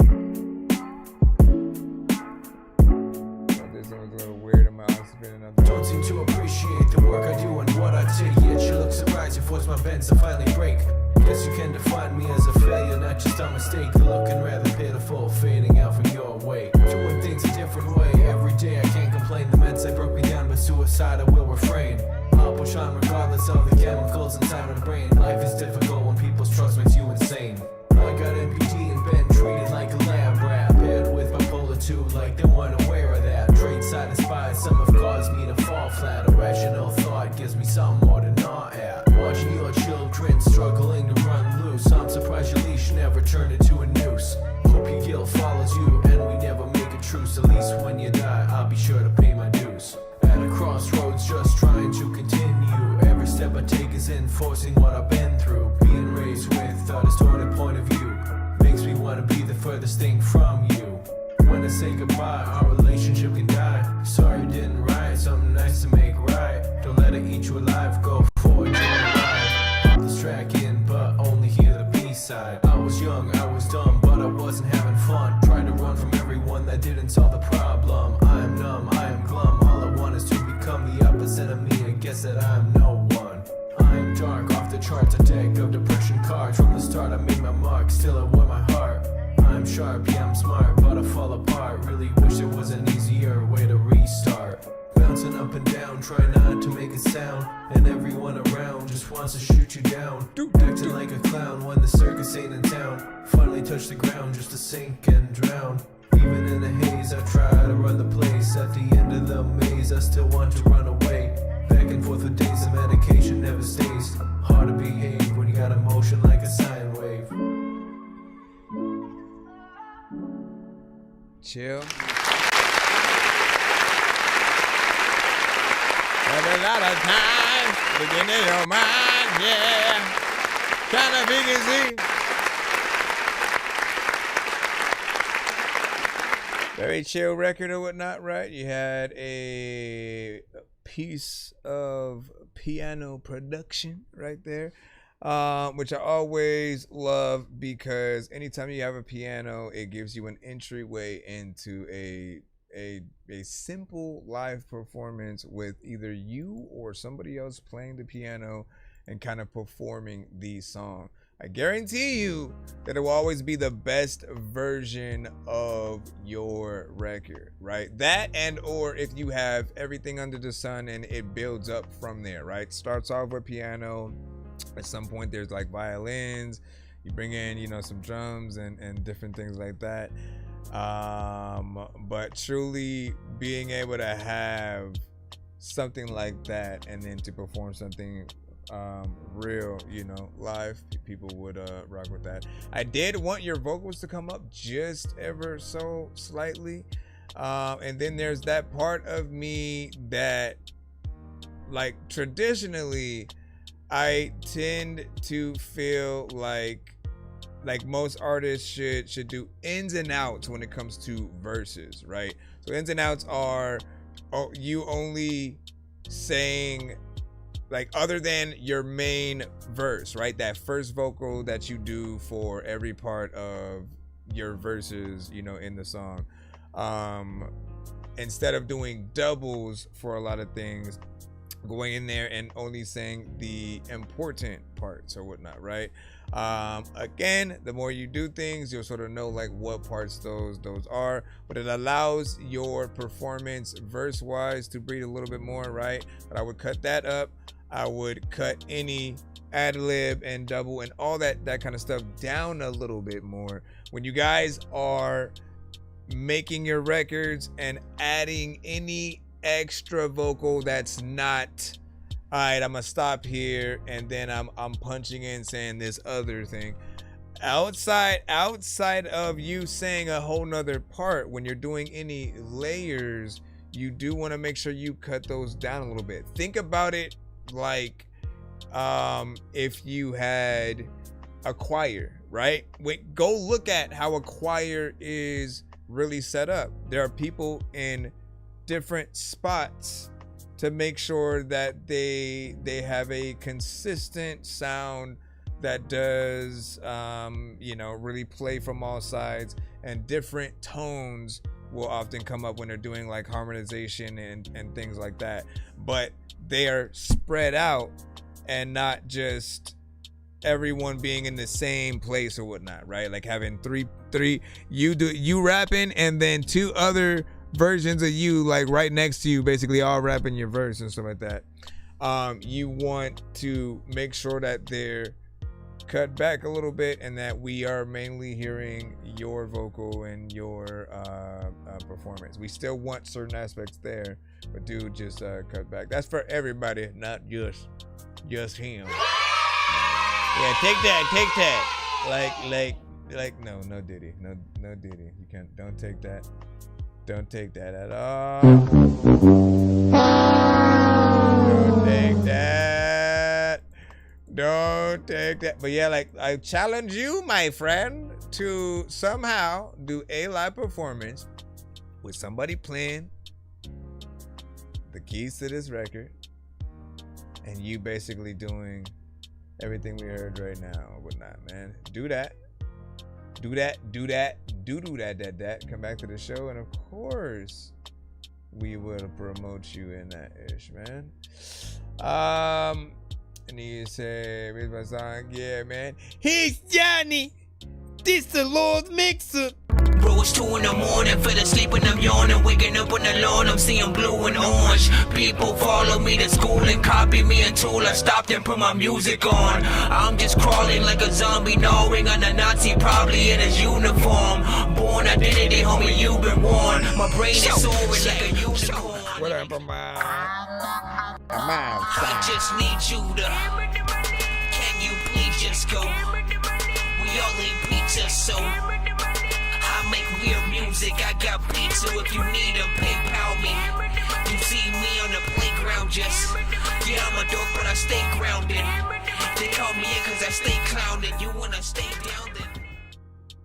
This one was a little weird in my eyes spinning up. Don't seem to appreciate the work I do and what I take. Yet you look surprised you force my bends to finally break. Guess you can define me as a failure, not just a mistake. You're looking rather pitiful, fading out from your way. Doing things a different way every day, I can't complain. The meds they broke me down, but suicide I will refrain. I'll push on regardless of the chemicals inside my brain. Life is difficult when people's trust makes you insane. I got MPT and been treated like a lab rat, paired with bipolar 2 like they weren't aware of that. Trade satisfied, some have caused me to fall flat. Irrational thought gives me some more to gnaw at. Watching your children struggling to run loose, I'm surprised your leash never turned into a noose. Hope your guilt follows you and we never make a truce. At least when you die, I'll be sure to pay my dues. At a crossroads, just trying to continue. Every step I take is enforcing what I've been through. Being raised with a distorted point of view makes me want to be the furthest thing from you. When I say goodbye, our relationship can die. Sorry you didn't write something nice to make right. Don't let it eat you alive, go forward, enjoy the ride. Pop this track in, but only hear the B-side. I was young, I was dumb, but I wasn't having fun. Trying to run from everyone that didn't solve the problem. I am numb, I am glum, all I want is to become the opposite of me. I guess that I'm no one. I'm dark, off the charts, a deck of depression cards. From the start I made my mark, still I wear my heart. I'm sharp, yeah I'm smart, but I fall apart. Really wish there was an easier way to restart. Bouncing up and down, try not to make a sound. And everyone around just wants to shoot you down. Acting like a clown when the circus ain't in town. Finally touch the ground just to sink and drown. Even in the haze I try to run the place. At the end of the maze I still want to run away. Back and forth with days of medication never stays. Hard to behave when you got emotion like a sine wave. Chill. There's a lot of time to get in your mind, yeah. Trying to be easy. Very chill record or whatnot, right? You had a piece of piano production right there, which I always love because anytime you have a piano, it gives you an entryway into a simple live performance with either you or somebody else playing the piano and kind of performing the song. I guarantee you that it will always be the best version of your record, right? That and or if you have everything under the sun and it builds up from there, right? Starts off with piano. At some point there's like violins. You bring in, you know, some drums and different things like that. But truly being able to have something like that and then to perform something real, you know, live, people would rock with that. I did want your vocals to come up just ever so slightly, and then there's that part of me that, like, traditionally I tend to feel like most artists should do ins and outs when it comes to verses, right? So ins and outs are you only saying, like, other than your main verse, right? That first vocal that you do for every part of your verses, you know, in the song. Instead of doing doubles for a lot of things, going in there and only saying the important parts or whatnot, right? Again, the more you do things, you'll sort of know like what parts those are, but it allows your performance verse wise to breathe a little bit more, right? But I would cut that up. I would cut any ad lib and double and all that kind of stuff down a little bit more. When you guys are making your records and adding any extra vocal that's not, all right, I'm gonna stop here and then I'm punching in saying this other thing. Outside of you saying a whole nother part, when you're doing any layers, you do want to make sure you cut those down a little bit. Think about it like if you had a choir, right? Go look at how a choir is really set up. There are people in different spots to make sure that they have a consistent sound that does you know, really play from all sides, and different tones will often come up when they're doing like harmonization and things like that, but they are spread out and not just everyone being in the same place or whatnot, right? Like having three you rapping and then 2 other versions of you like right next to you, basically all rapping your verse and stuff like that. You want to make sure that they're cut back a little bit and that we are mainly hearing your vocal and your performance. We still want certain aspects there, but dude, just cut back. That's for everybody, not just him. Yeah, take that. Like no Diddy. No Diddy. You can't, don't take that. Don't take that at all. Don't take that. Don't take that. But yeah, like I challenge you, my friend, to somehow do a live performance with somebody playing the keys to this record and you basically doing everything we heard right now or whatnot, man. Do that. Come back to the show, and of course, we will promote you in that ish, man. And you say, "Where's my song?" Yeah, man. He's Johnny. This the Lord's mixer. Bro, it's 2 in the morning, fell asleep and I'm yawning, waking up on the lawn, I'm seeing blue and orange. People follow me to school and copy me until I stopped and put my music on. I'm just crawling like a zombie, gnawing on a Nazi, probably in his uniform. Born identity, homie, you've been warned. My brain is soaring like a unicorn. What up, I just need you to. Can you please just go? We all eat pizza, so I make weird music. I got beats, so if you need a PayPal me. You see me on the playground, just yeah, I'm a dork, but I stay grounded. They call me in cause I stay clowning. You wanna stay down then?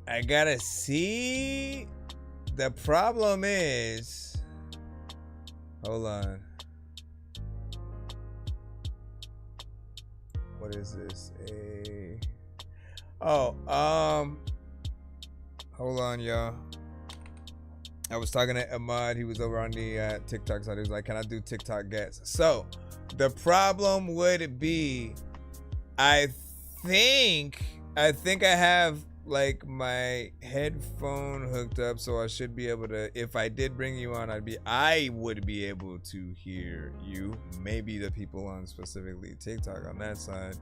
I gotta see. The problem is, hold on. What is this? Hold on, y'all. I was talking to Ahmad. He was over on the TikTok side. He was like, "Can I do TikTok guests?" So the problem would be, I think I have like my headphone hooked up, so I should be able to. If I did bring you on, I would be able to hear you. Maybe the people on specifically TikTok on that side,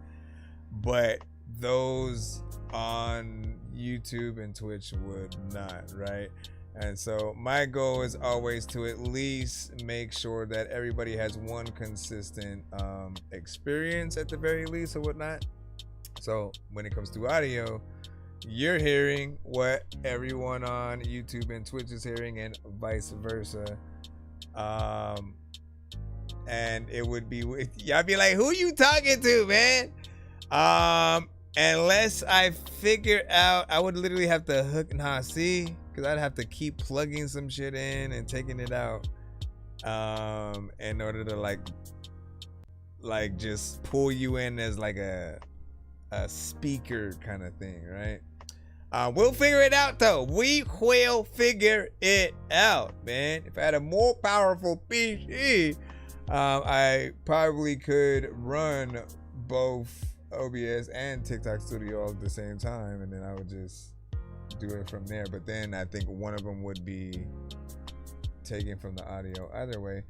but those on YouTube and Twitch would not, right? And so my goal is always to at least make sure that everybody has one consistent experience at the very least or whatnot. So when it comes to audio, you're hearing what everyone on YouTube and Twitch is hearing and vice versa. And it would be, y'all be like, who you talking to, man? Unless I figure out, I would literally have to hook, because I'd have to keep plugging some shit in and taking it out in order to like just pull you in as like a speaker kind of thing, right? We'll figure it out though. We will figure it out, man. If I had a more powerful PC, I probably could run both OBS and TikTok Studio all at the same time, and then I would just do it from there. But then I think one of them would be taken from the audio. Either way,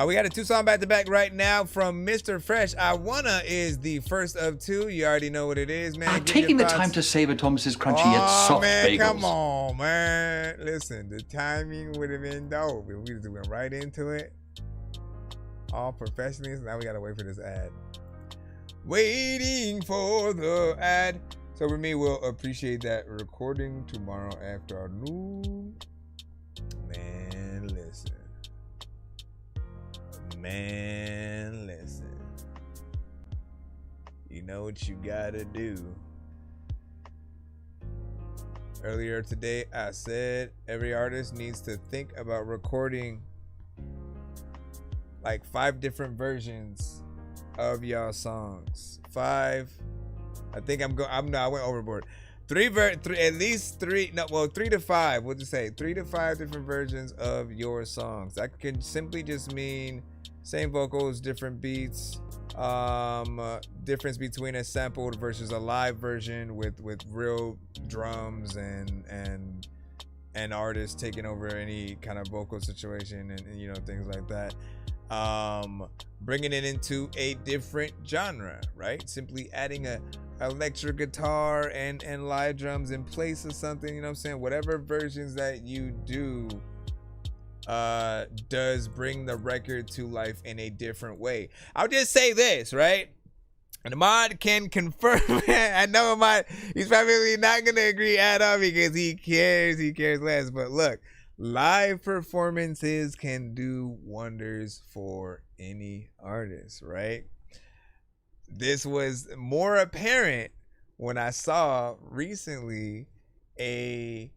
we got a 2-song back-to-back right now from Mr. Fresh. I Wanna is the first of 2. You already know what it is, man. I'm taking the time to savor Thomas's crunchy yet soft bagels. Come on, man. Listen, the timing would have been dope. We just went right into it. All professionally. Now we gotta wait for this ad. Waiting for the ad. So for me, we'll appreciate that recording tomorrow afternoon. Man, listen. You know what you gotta do. Earlier today, I said every artist needs to think about recording like 5 different versions of y'all songs. 5. I think I went overboard. 3 at least 3 to 5. We'll just say 3 to 5 different versions of your songs. That can simply just mean same vocals, different beats. Difference between a sampled versus a live version with real drums and artists taking over any kind of vocal situation and you know, things like that. Bringing it into a different genre, right? Simply adding a electric guitar and live drums in place of something, you know what I'm saying? Whatever versions that you do does bring the record to life in a different way. I'll just say this, right? And Ahmad can confirm. I know Ahmad, he's probably not gonna agree at all because he cares less. But look, live performances can do wonders for any artist, right? This was more apparent when I saw recently a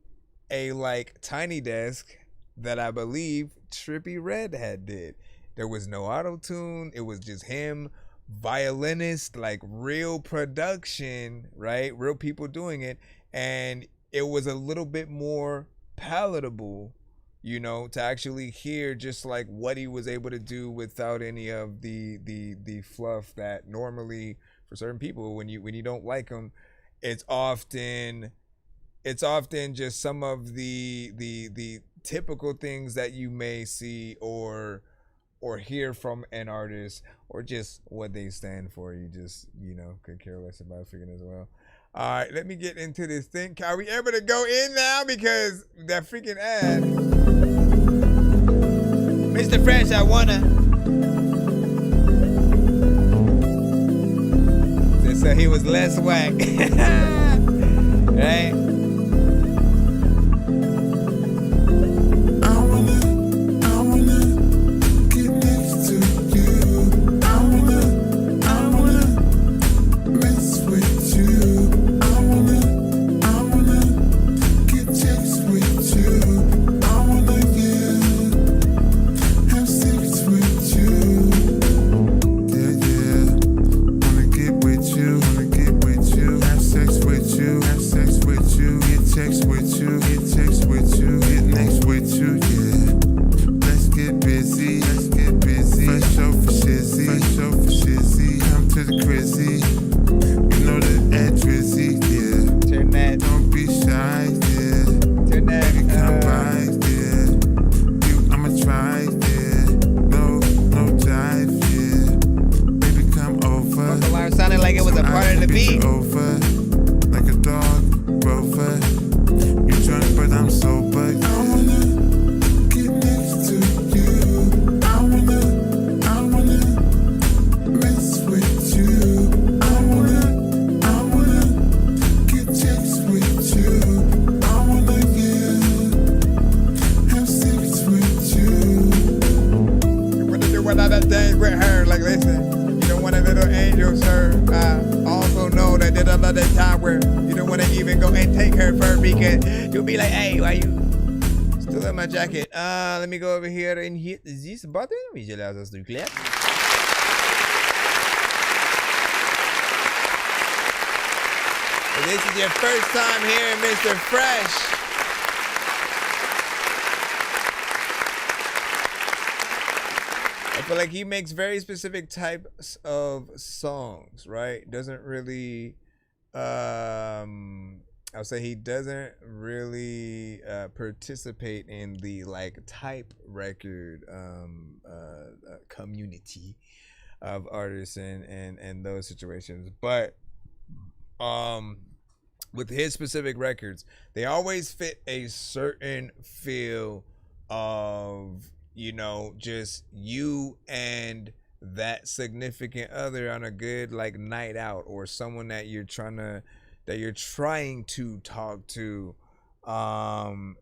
like Tiny Desk that I believe Trippie Redd had did. There was no auto-tune. It was just him, violinist, like real production, right? Real people doing it. And it was a little bit more palatable, you know, to actually hear just like what he was able to do without any of the fluff that normally for certain people, when you don't like them, it's often just some of the typical things that you may see or hear from an artist, or just what they stand for. You just, you know, could care less about freaking as well. All right, let me get into this thing. Are we able to go in now? Because that freaking ad. Mr. Fresh, I wanna. So he was less whack. Right? Let me go over here and hit this button. Wie желаю за клеп. If this is your first time hearing Mr. Fresh, I feel like he makes very specific types of songs, right? Doesn't really I'll say he doesn't really participate in the like type record community of artists and those situations. But with his specific records, they always fit a certain feel of, you know, just you and that significant other on a good like night out, or someone that you're trying to talk to, and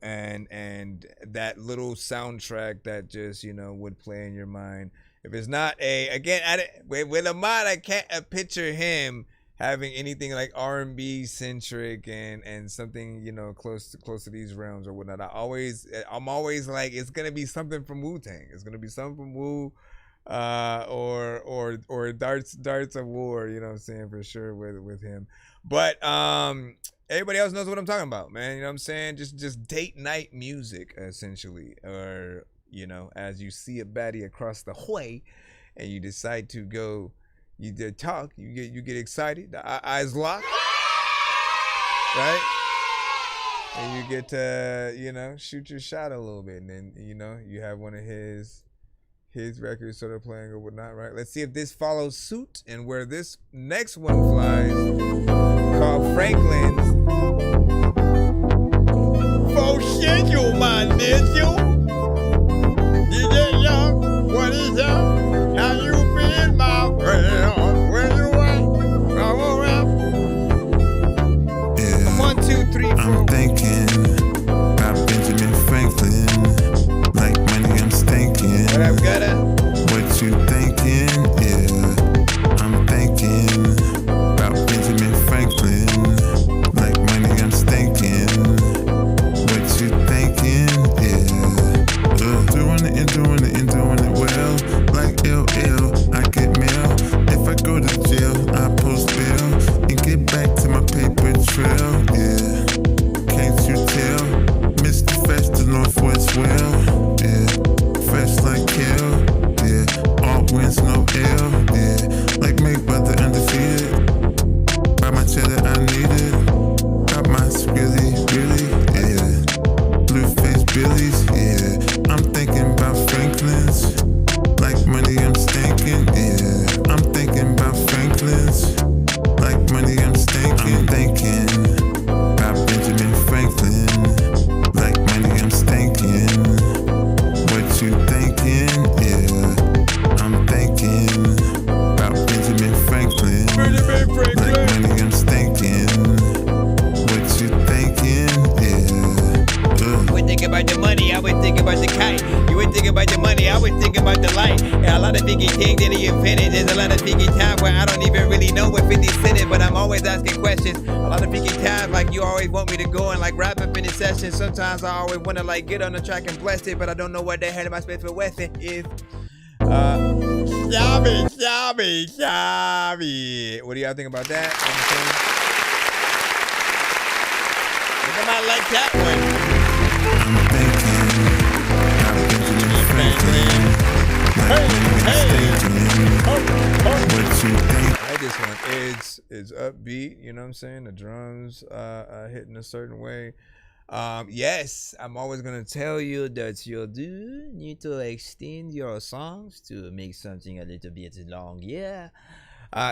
that little soundtrack that just, you know, would play in your mind. If it's not with Ahmad, I can't picture him having anything like R&B centric and something, you know, close to these realms or whatnot. I'm always like, it's gonna be something from Wu-Tang. It's gonna be something from Wu, or Darts of War. You know what I'm saying, for sure with him. But everybody else knows what I'm talking about, man. You know what I'm saying? Just date night music, essentially, or you know, as you see a baddie across the way and you decide to go, you did talk, you get excited, the eyes lock, right? And you get to, you know, shoot your shot a little bit, and then, you know, you have one of his records sort of playing or whatnot, right? Let's see if this follows suit and where this next one flies, called Franklin's. For shit, you my nephew. DJ Young, what is up? How you been, my friend? Where you at? Come around. Yeah. 1, 2, 3, 4. I'm thinking about Benjamin Franklin. Like money, I'm stinking. What up, Gutter? What you thinking? Yeah. I'm thinking about Benjamin Franklin. Like money, I'm stinking. What you thinking? Yeah. Doing it and doing it and doing it well. Like LL, I get mail. If I go to jail, I post bail and get back to my paper trail. Yeah. Can't you tell? Mr. Fresh, the Northwest well. Yeah. Fresh like hell. Yeah. All wins, no L. Yeah. Like make brother undefeated. Buy my cheddar, I need it. Got my really, really, yeah. Blue face Billy's, yeah. I'm thinking about Franklin's. Like money, I'm stinking, yeah. I'm thinking about Franklin's. Like money, I'm stinking. I'm thinking about Benjamin Franklin. Like money, I'm stinking. What you thinking? Yeah. I'm thinking about Benjamin Franklin. Like money, I'm stinking. What you thinking? Yeah. You would think about the money, I would think about the kite. You would think about the money, I would think about the light. Yeah, a lot of thinking things that he invented. There's a lot of thinking time where I don't even really know what 50 said it, but I'm always asking questions. A lot of thinking time, like you always want me to go and like wrap up in the session. Sometimes I always want to like get on the track and bless it, but I don't know what the hell of my special weapon is. Shabby. What do y'all think about that? I might like that one. I like this one. It's upbeat, you know what I'm saying? The drums hitting a certain way. Yes, I'm always gonna tell you that you do need to extend your songs to make something a little bit long, yeah.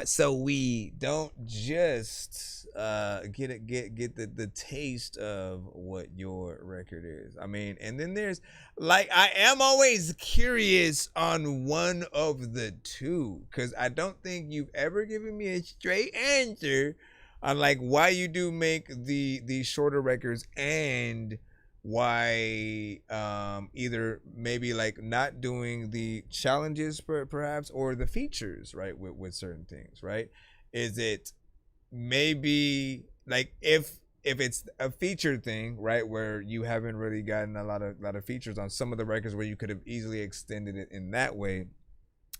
So we don't just get the taste of what your record is. I mean, and then there's like, I am always curious on one of the two, because I don't think you've ever given me a straight answer on like why you do make the shorter records and why either maybe like not doing the challenges perhaps, or the features, right, with certain things, right? Is it maybe like if it's a feature thing, right, where you haven't really gotten a lot of features on some of the records where you could have easily extended it in that way,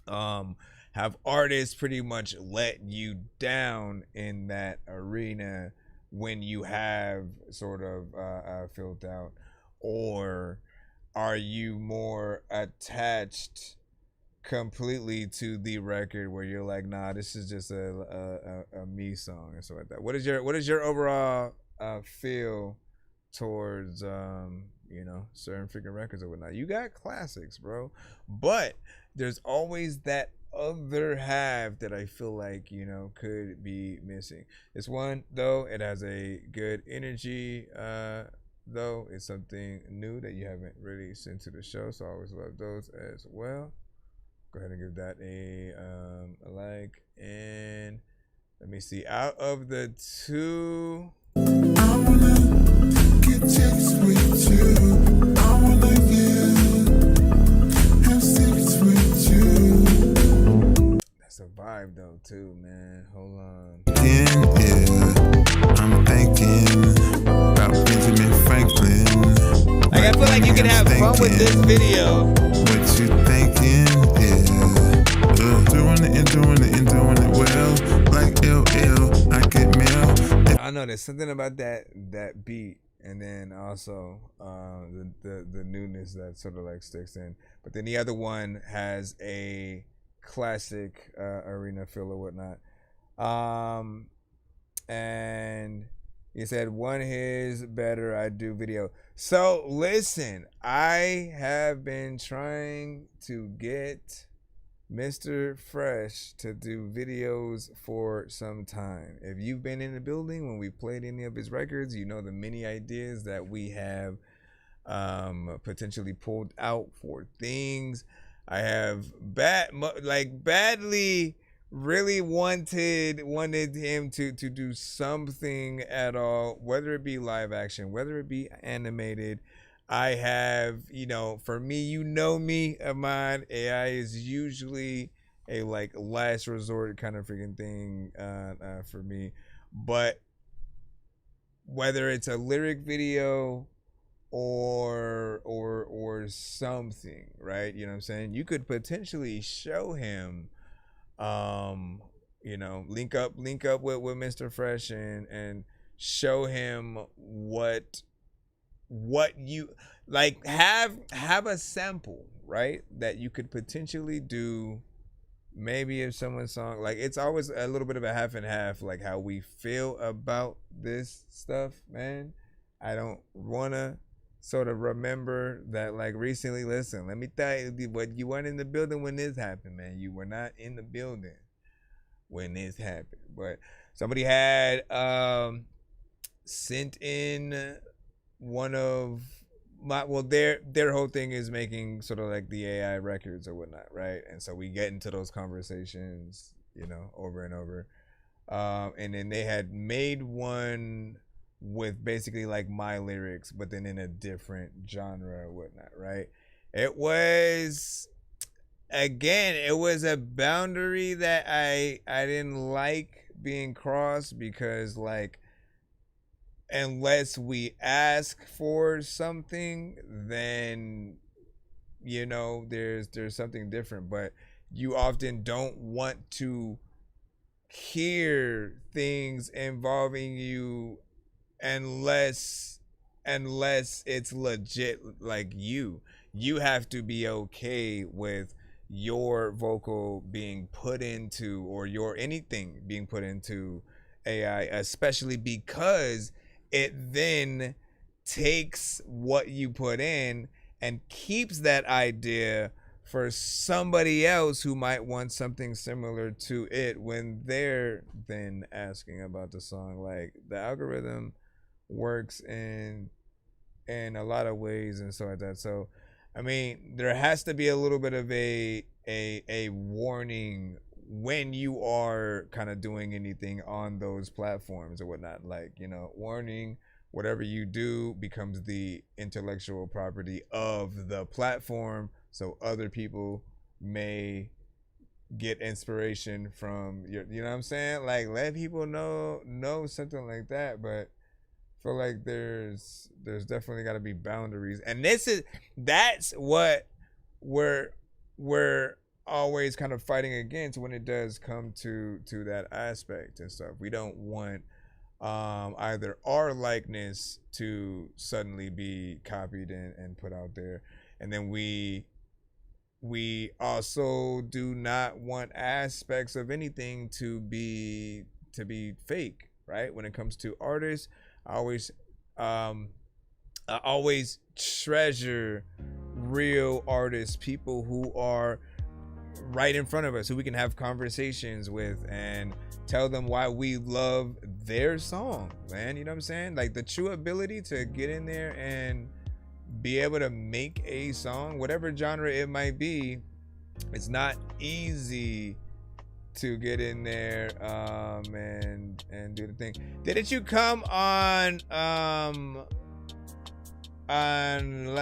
have artists pretty much let you down in that arena when you have sort of filled out, or are you more attached completely to the record where you're like, nah, this is just a me song and stuff like that? What is your overall feel towards you know, certain freaking records or whatnot? You got classics, bro, but there's always that other half that I feel like, you know, could be missing. This one though, it has a good energy, though it's something new that you haven't really sent to the show, so I always love those as well. Go ahead and give that a like. And let me see, out of the two, I wanna get checks with you. I wanna have sex with you. that's a vibe though too, man. Hold on. Yeah, I'm thinking about Benjamin Franklin. Like, I feel like you can have fun with this video. What you thinking? Yeah, doing it and doing it and doing it well. Like LL, I get mail. I know there's something about that beat and then also the newness that sort of like sticks in. But then the other one has a classic arena feel or whatnot. And he said, one his better I do video. So listen, I have been trying to get Mr. Fresh to do videos for some time. If you've been in the building when we played any of his records, you know the many ideas that we have potentially pulled out for things. I have badly really wanted him to do something at all, whether it be live action, whether it be animated. I have, for me, me, Ahmad, AI is usually a like last resort kind of freaking thing for me. But whether it's a lyric video or something, right? You know what I'm saying? You could potentially show him link up with Mr. Fresh and show him what you like, have a sample, right, that you could potentially do. Maybe if someone's song, like, it's always a little bit of a half and half, like how we feel about this stuff, man. I don't wanna sort of remember that, like, recently, listen, let me tell you what, you weren't in the building when this happened, man. You were not in the building when this happened. But somebody had sent in one of my, well, their whole thing is making sort of like the AI records or whatnot, right? And so we get into those conversations, over and over. And then they had made one with basically like my lyrics, but then in a different genre or whatnot, right? It was a boundary that I didn't like being crossed, because, like, unless we ask for something, then there's something different. But you often don't want to hear things involving you unless it's legit. Like, you have to be okay with your vocal being put into, or your anything being put into AI, especially because it then takes what you put in and keeps that idea for somebody else who might want something similar to it when they're then asking about the song. Like, the algorithm works in a lot of ways and so like that. So I mean, there has to be a little bit of a warning when you are kind of doing anything on those platforms or whatnot. Like, warning, whatever you do becomes the intellectual property of the platform, so other people may get inspiration from your, you know what I'm saying? Like, let people know something like that. But I feel like there's definitely got to be boundaries, and that's what we're always kind of fighting against when it does come to that aspect and stuff. We don't want either our likeness to suddenly be copied and put out there, and then we also do not want aspects of anything to be fake, right? When it comes to artists, I always treasure real artists, people who are right in front of us, who we can have conversations with and tell them why we love their song, man. You know what I'm saying? Like, the true ability to get in there and be able to make a song, whatever genre it might be. It's not easy to get in there and do the thing. Didn't you come on go on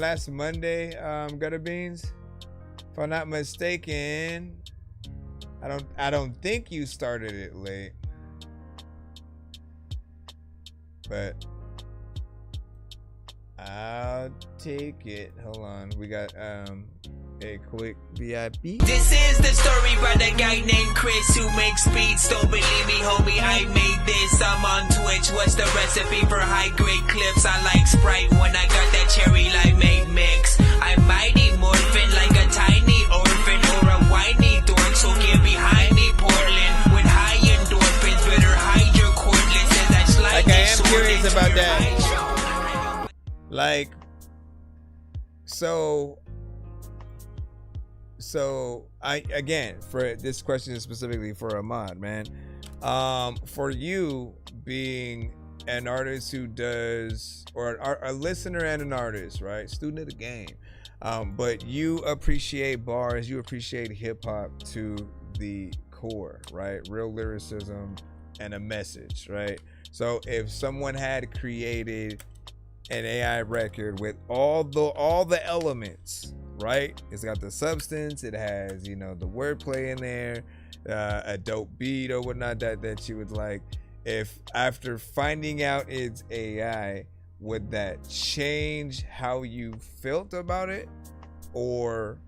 last Monday, Gutter Beans? If I'm not mistaken, I don't think you started it late, but I'll take it. Hold on. We got a quick VIP. This is the story about a guy named Chris who makes beats. Don't believe me, homie, I made this. I'm on Twitch. What's the recipe for high grade clips? I like Sprite when I got that cherry limeade mix. I'm mighty morphin' like a tiny orphan or a whiny dork. So get behind me, Portland. With high endorphins, better hide your cordless. And that's like I am curious about that. Like, so I, again, for this question is specifically for Ahmad, man. For you being an artist who does, or a listener and an artist, right? Student of the game. But you appreciate bars, you appreciate hip hop to the core, right? Real lyricism and a message, right? So if someone had created an AI record with all the elements, right? It's got the substance, it has, you know, the wordplay in there, a dope beat or whatnot that you would like. If after finding out it's AI, would that change how you felt about it? Or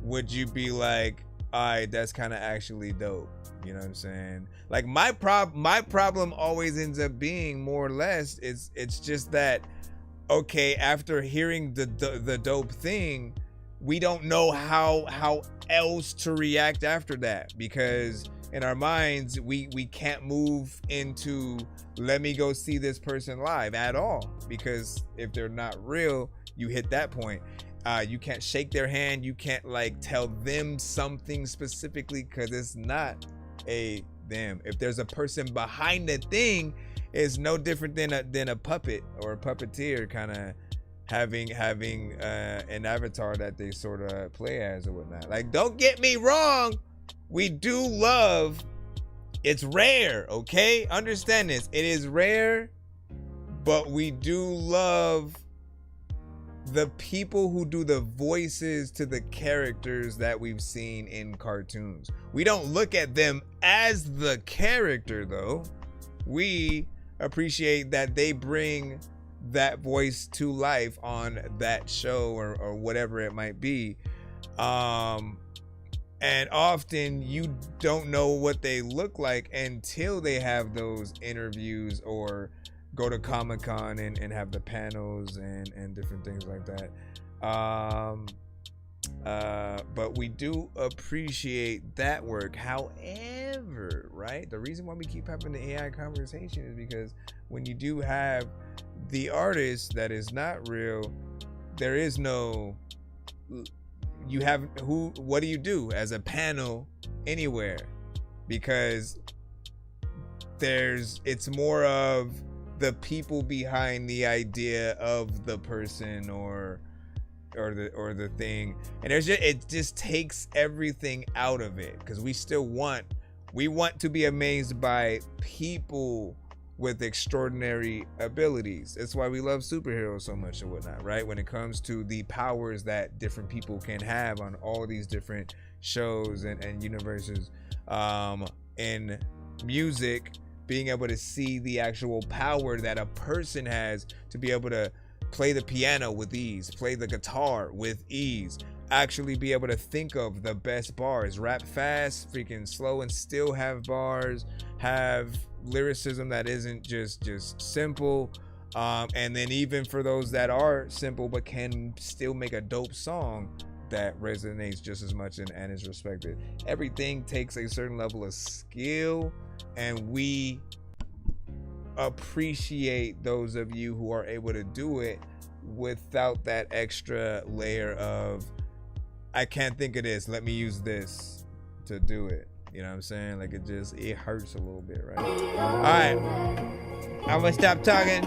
would you be like, all right, that's kind of actually dope? You know what I'm saying? Like my problem always ends up being more or less, it's just that, okay, after hearing the dope thing, we don't know how else to react after that, because in our minds we can't move into let me go see this person live at all, because if they're not real, you hit that point. You can't shake their hand, you can't like tell them something specifically, because it's not a them. If there's a person behind the thing, it's no different than a puppet or a puppeteer kind of having an avatar that they sort of play as or whatnot. Like, don't get me wrong, we do love, it's rare, okay? Understand this, it is rare, but we do love the people who do the voices to the characters that we've seen in cartoons. We don't look at them as the character though. We appreciate that they bring that voice to life on that show or whatever it might be. And often you don't know what they look like until they have those interviews or go to Comic-Con and have the panels and different things like that. But we do appreciate that work. However, right, the reason why we keep having the AI conversation is because when you do have the artist that is not real, there is no, you have what do you do as a panel anywhere? Because it's more of the people behind the idea of the person or the thing, and it just takes everything out of it, because we want to be amazed by people with extraordinary abilities. That's why we love superheroes so much and whatnot, right? When it comes to the powers that different people can have on all these different shows and universes, in music, being able to see the actual power that a person has to be able to play the piano with ease, play the guitar with ease, actually be able to think of the best bars, rap fast, freaking slow and still have bars, have lyricism that isn't just simple, and then even for those that are simple but can still make a dope song that resonates just as much and is respected. Everything takes a certain level of skill, and we appreciate those of you who are able to do it without that extra layer of, I can't think of this, let me use this to do it. You know what I'm saying? Like, it hurts a little bit, right? All right, I'm gonna stop talking.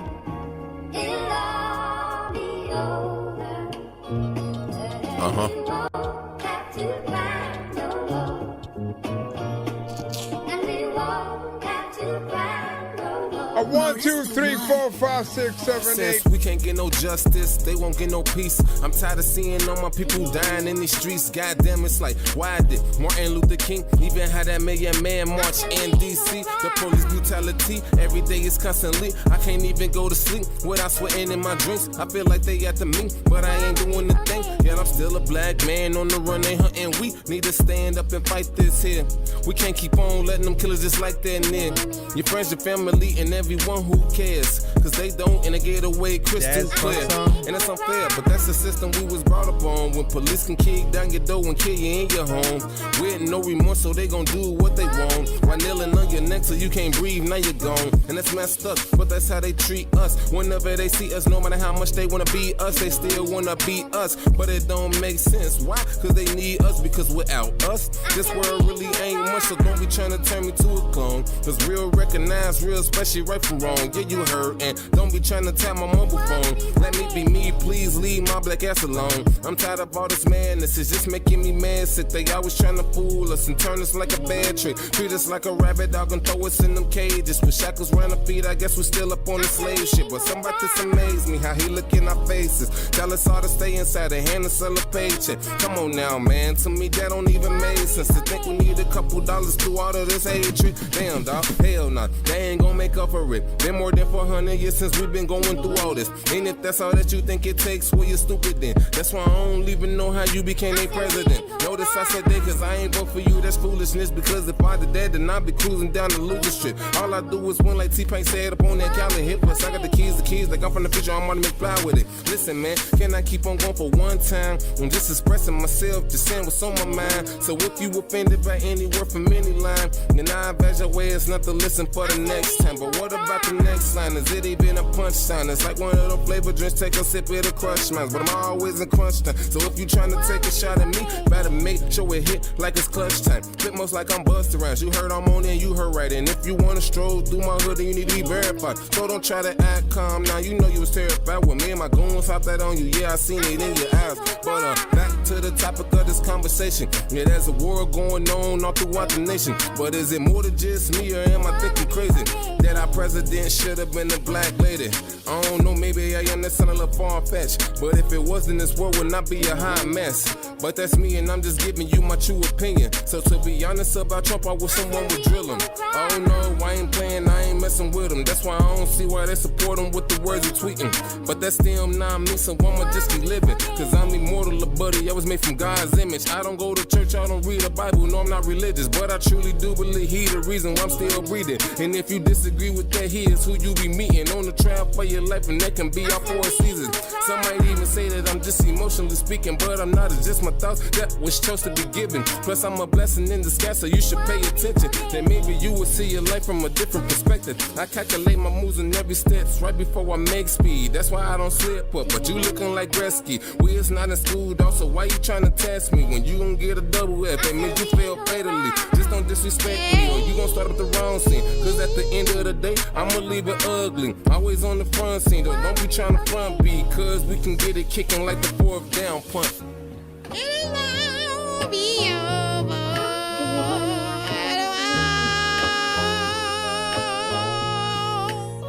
A 1, 2, 3, 4, 5, 6, 7, 8. can't get no justice, they won't get no peace. I'm tired of seeing all my people dying in these streets. Goddamn, it's like, why did Martin Luther King even had that million man march in DC? The police brutality, every day is constantly. I can't even go to sleep without sweating in my drinks. I feel like they after me, but I ain't doing the thing. Yet I'm still a black man on the run, they hunting. We need to stand up and fight this here. We can't keep on letting them killers just like that near. Your friends, your family, and everyone who cares. Cause they don't, and they get away crystal clear. And it's unfair, but that's the system we was brought up on. When police can kick down your door and kill you in your home. With no remorse, so they gon' do what they want. While kneeling on your neck so you can't breathe, now you're gone. And that's messed up, but that's how they treat us. Whenever they see us, no matter how much they wanna beat us, they still wanna beat us. But it don't make sense. Why? Cause they need us, because without us, this world really ain't much. So don't be trying to turn me to a clone. Cause real recognize real, especially right from wrong. Yeah, you heard, and don't be trying to tap my mobile phone. Let me be me, please leave my black ass alone. I'm tired of all this madness, it's just making me mad sick. They always trying to fool us and turn us like a bad trick. Treat us like a rabbit dog and throw us in them cages. With shackles round our feet, I guess we still up on the slave shit. But some about this amaze me, how he look in our faces. Tell us all to stay inside and hand us all a paycheck. Come on now, man, to me that don't even make sense. To think we need a couple dollars through all of this hatred. Damn, dog, hell nah, they ain't gon' make up for it. Been more than 400 years since we've been going through all this. And if that's all that you think it takes, well, you're stupid then. That's why I don't even know how you became a president. Notice I said that cause I ain't vote for you, that's foolishness. Because if I did that, then I'd be cruising down the Luger Strip. All I do is win like T-Pain said up on that Cali hit. Plus I got the keys, like I'm from the future, I'm on to make fly with it. Listen, man, can I keep on going for one time? I'm just expressing myself, just saying what's on my mind. So if you offended by any word from any line, then I advise your way it's not to listen for the next time. But what about the next line? Is it even a punchline? It's like one of the flavor drinks, take a sip, it'll crush mine. But I'm always in crunch time. So if you trying to take a shot at me, better make sure it hit like it's clutch time. Flip most like I'm Busta Rhymes. You heard I'm on and you heard right. And if you wanna stroll through my hood, then you need to be verified. So don't try to act calm now, you know you was terrified. When me and my goons hopped that on you, yeah, I seen it in your eyes. But back to the topic of this conversation. Yeah, there's a war going on all throughout the nation. But is it more than just me, or am I thinking crazy? That our president should have been a black lady. I don't know, maybe I am that son a little far-fetched. But if it wasn't, this world would not be a hot mess. But that's me, and I'm just giving you my true opinion. So to be honest about Trump, I wish someone would drill him. Oh no, I ain't playing, I ain't messing with him. That's why I don't see why they support him with the words he tweeting. But that's still not me, so I'ma just keep living. Cause I'm immortal, buddy, I was made from God's image. I don't go to church, I don't read the Bible, no, I'm not religious. But I truly do believe he the reason why I'm still breathing. And if you disagree with that, he is who you be meeting. On the trial for your life, and that can be all 4 seasons. Some might even say that I'm just emotionally speaking, but I'm not, it's just my thoughts that was chose to be given. Plus I'm a blessing in disguise, so you should pay attention. Then maybe you will see your life from a different perspective. I calculate my moves in every steps right before I make speed. That's why I don't slip up, but you looking like Gretzky. We is not in school, dog, so why you trying to test me? When you gon' get a double F, that means you fail fatally. Just don't disrespect me, or you gon' start up the wrong scene. Cause at the end of the day, I'ma leave it ugly. Always on the front scene, though, don't be trying to front beat. Cause we can get it kicking like the 4th down punt.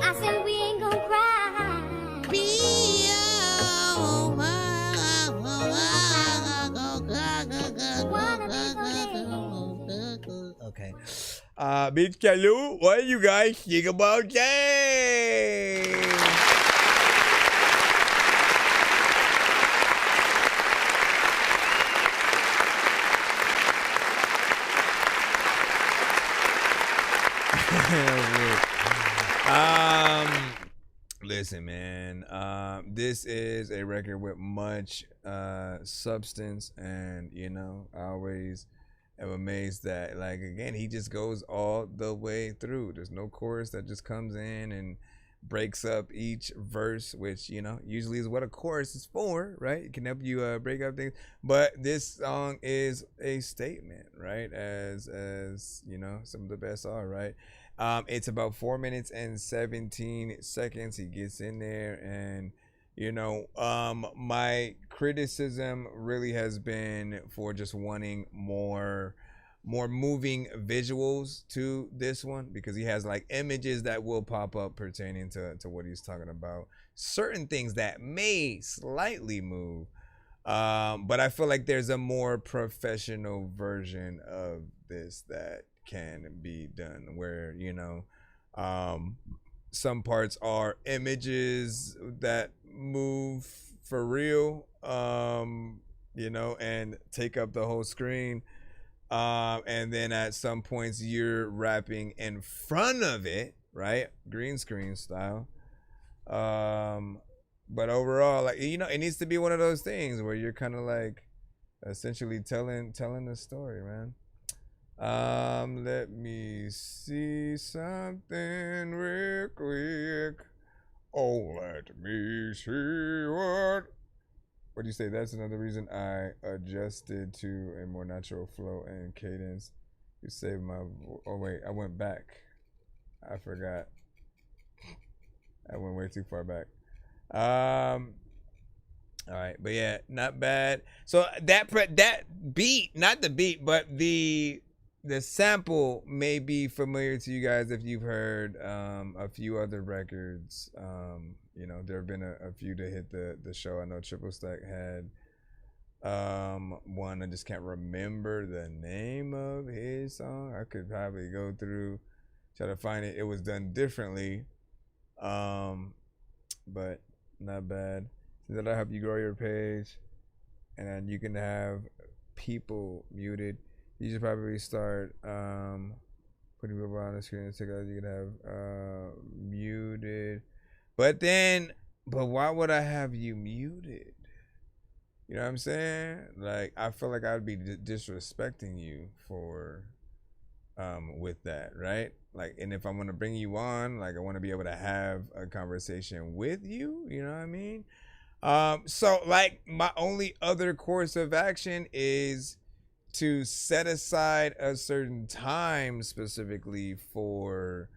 I said we ain't gonna cry. Be Okay. Bitch Kalu, what do you guys think about that? Listen, man, this is a record with much substance, and you know, I always am amazed that, like, again, he just goes all the way through. There's no chorus that just comes in and breaks up each verse, which, you know, usually is what a chorus is for, right? It can help you break up things. But this song is a statement, right? As you know, some of the best are, right? It's about 4 minutes and 17 seconds. He gets in there, and you know, my criticism really has been for just wanting more more moving visuals to this one, because he has like images that will pop up pertaining to what he's talking about. Certain things that may slightly move, but I feel like there's a more professional version of this that can be done, where, you know, some parts are images that move for real, you know, and take up the whole screen. And then at some points you're rapping in front of it, right? Green screen style. But overall, like, you know, it needs to be one of those things where you're kind of like essentially telling the story, man. Let me see something real quick. Oh, let me see what do you say? That's another reason I adjusted to a more natural flow and cadence. You saved my oh wait, I went back. I forgot. I went way too far back. All right, but yeah, not bad. So that beat, not the beat, but the sample may be familiar to you guys if you've heard a few other records. You know, there have been a few to hit the show. I know Triple Stack had one. I just can't remember the name of his song. I could probably go through, try to find it. It was done differently, but not bad. So that'll help you grow your page, and then you can have people muted. You should probably start putting people on the screen and check out. You can have muted, but why would I have you muted? You know what I'm saying? Like, I feel like I'd be disrespecting you for with that, right? Like, and if I'm gonna bring you on, like, I want to be able to have a conversation with you. You know what I mean? So like, my only other course of action is to set aside a certain time specifically for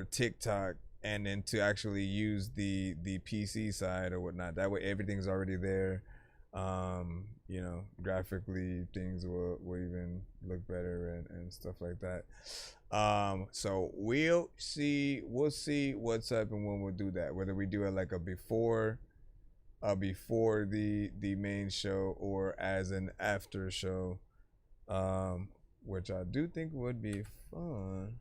TikTok, and then to actually use the PC side or whatnot. That way everything's already there. You know, graphically things will even look better and stuff like that. So we'll see what's up and when we'll do that, whether we do it like a before the main show or as an after show, which I do think would be fun,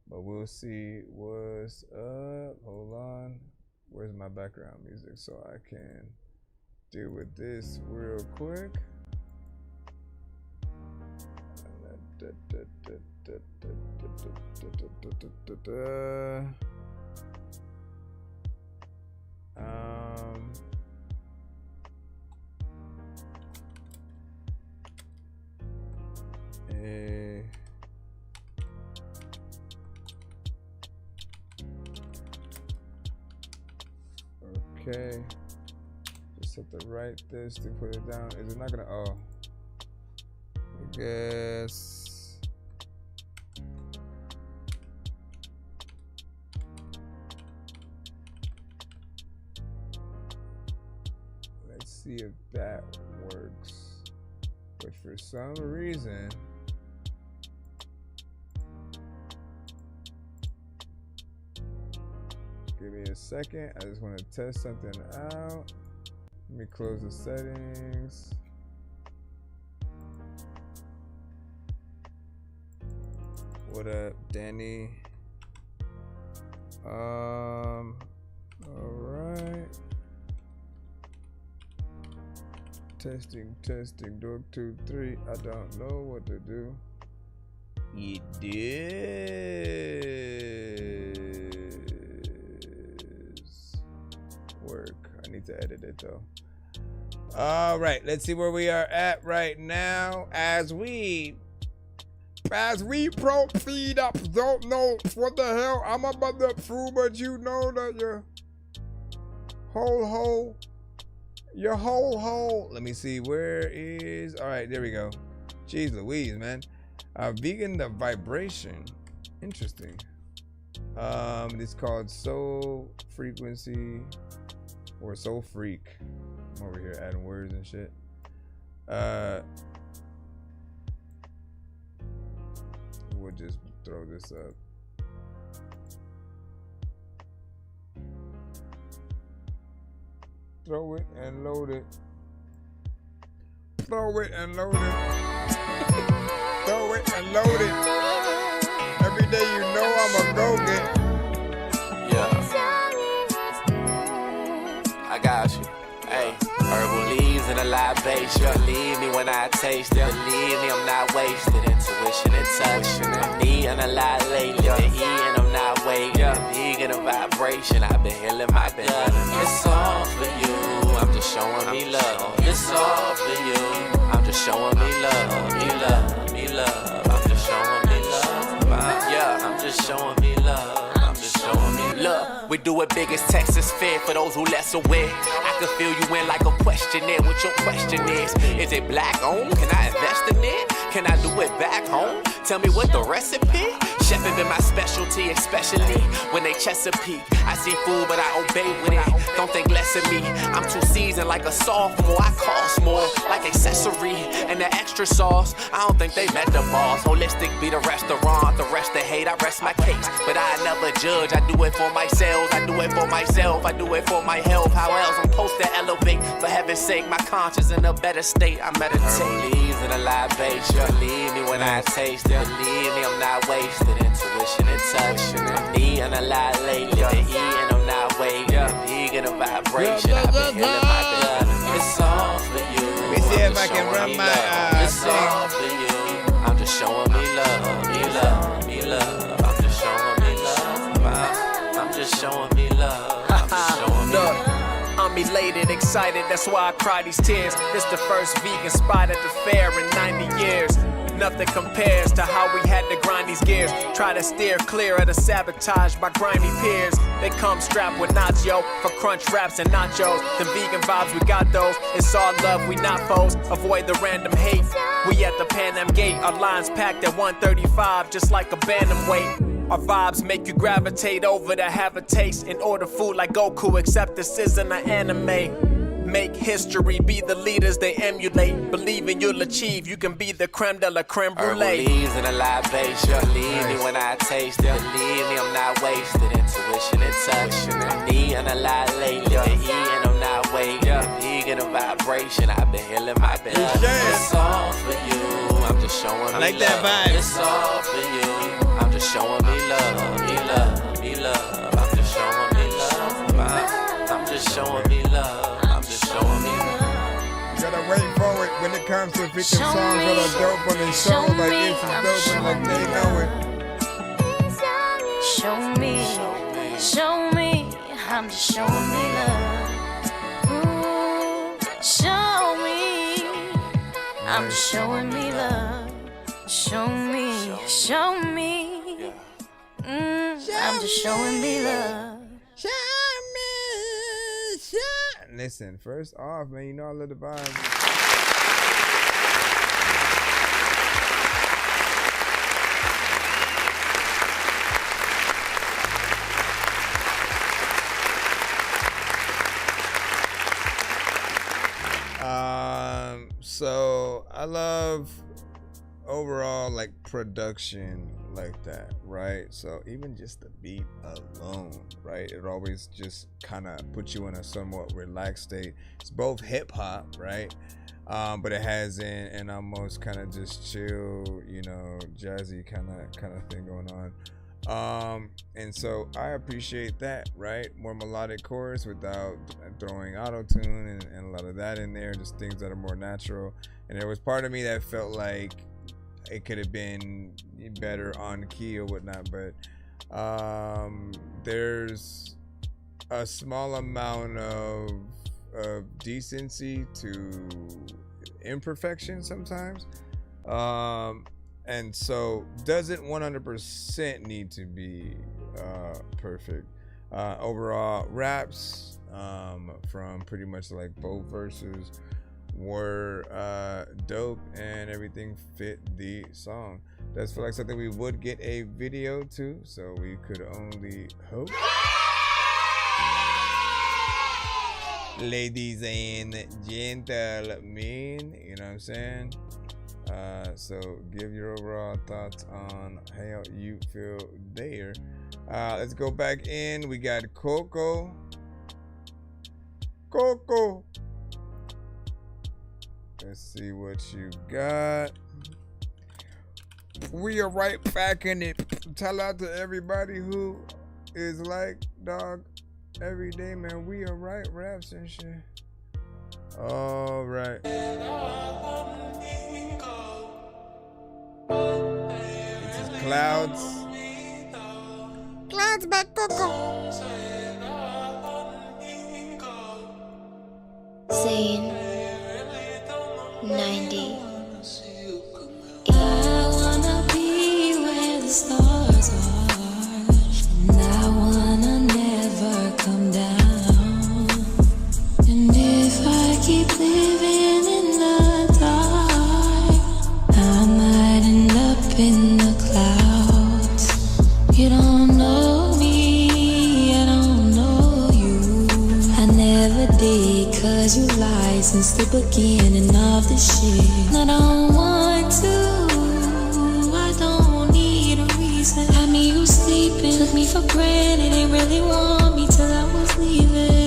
but we'll see what's up. Hold on, where's my background music so I can deal with this real quick. Okay, just have to write this to put it down. Is it not gonna? Oh, I guess. Let's see if that works. But for some reason, give me a second. I just want to test something out. Let me close the settings. What up, Danny? All right. Testing, dog 2, 3. I don't know what to do. You work. I need to edit it though. All right, let's see where we are at right now as we proceed up. Don't know what the hell I'm about to prove, but you know that your whole hole. Let me see, where is, all right, there we go. Jeez Louise, man. Vegan the vibration. Interesting. It's called Soul Frequency or Soul Freak. I'm over here adding words and shit. We'll just throw this up. Throw it and load it. Throw it and load it. Throw it and load it. Every day you know I'ma go get. Yeah. I got you. Hey, herbal leaves and a libation. Believe me when I taste it. Believe me, I'm not wasted. Intuition and touch. I'm needing a lot lately. The E and I'm not waiting. Vegan and vibration. I've been healing my blood. It's all for you. I'm just showing me love. It's all for you. I'm just showing me love. Me love. Me love. I'm just showing me love. Yeah, I'm just showing me love. I'm just showing me love. We do it big as Texas Fair for those who less aware. I can fill you in like a questionnaire. What your question is it black owned? Can I invest in it? Can I do it back home? Tell me what the recipe? Chefing been my specialty, especially when they Chesapeake. I see food, but I obey with it. Don't think less of me. I'm too seasoned like a sophomore. I cost more like accessory and the extra sauce. I don't think they met the boss. Holistic be the restaurant. The rest they hate, I rest my case. But I never judge. I do it for myself. I do it for myself. I do it for my health. How else I'm supposed to elevate? For heaven's sake, my conscience in a better state. I meditate. Leaves in a libation. Believe me when I taste it. Believe me, I'm not wasted. Intuition and touch. I'm needing a lot lately. The E and I'm not waiting. Vegan and vibration. I've been healing my blood. It's all for you. Let me see if I can run my It's all for you. I'm just showing me love. Me love. Me love. I'm just showing me love. I'm just showing me love. I'm just showing me love. I'm elated, excited, that's why I cry these tears. This the first vegan spot at the fair in 90 years. Nothing compares to how we had to grind these gears. Try to steer clear of the sabotage by grimy peers. They come strapped with nacho for crunch wraps and nachos. The vegan vibes, we got those. It's all love, we not foes. Avoid the random hate. We at the Pan Am Gate, our lines packed at 135, just like a bantamweight. Our vibes make you gravitate over to have a taste. And order food like Goku, except this isn't an anime. Make history, be the leaders they emulate. Believing you'll achieve, you can be the creme de la creme brulee. Herbal leaves in a libation. Believe me when I taste it. Believe me, I'm not wasted. Intuition and touch. I'm needing a lot lately. The E and I'm not waiting. Vegan and vibration. I've been healing my blood. It's all for you. I'm just showing me love. I like that vibe. It's all for you. I'm just showing me love. Me love. Me love. I'm just showing me love. I'm just showing me love. Gotta wait for it when it comes to picking songs that are dope on the show. Like this is dope and like they know it. Show me, show me, I'm just showing me love. Ooh, show me, I'm just showing me love. Show me, show me, I'm just showing me love. Listen, first off, man, you know I love the vibe. So I love overall like production like that, right? So even just the beat alone, right, it always just kind of puts you in a somewhat relaxed state. It's both hip-hop, right, but it has an almost kind of just chill, you know, jazzy kind of thing going on. And so I appreciate that, right? More melodic chorus without throwing auto-tune and a lot of that in there, just things that are more natural. And there was part of me that felt like it could have been better on key or whatnot, but there's a small amount of decency to imperfection sometimes, and so doesn't 100% need to be perfect. Overall raps from pretty much like both verses were dope and everything fit the song. Does feel like something we would get a video to, so we could only hope. ladies and gentlemen. You know what I'm saying? So give your overall thoughts on how you feel there. Let's go back in. We got Coco. Let's see what you got. We are right back in it. Tell out to everybody who is like, dog, every day, man. We are right raps and shit. All right. This is Clouds. Clouds by Coco. Saying 90. I wanna be where the stars are, and I wanna never come down. And if I keep living in the dark, I might end up in the clouds. You don't know me, I don't know you. I never did, 'cause you lied since the beginning of this shit. I don't want to, I don't need a reason. Had me you sleeping, took me for granted, ain't really want me till I was leaving.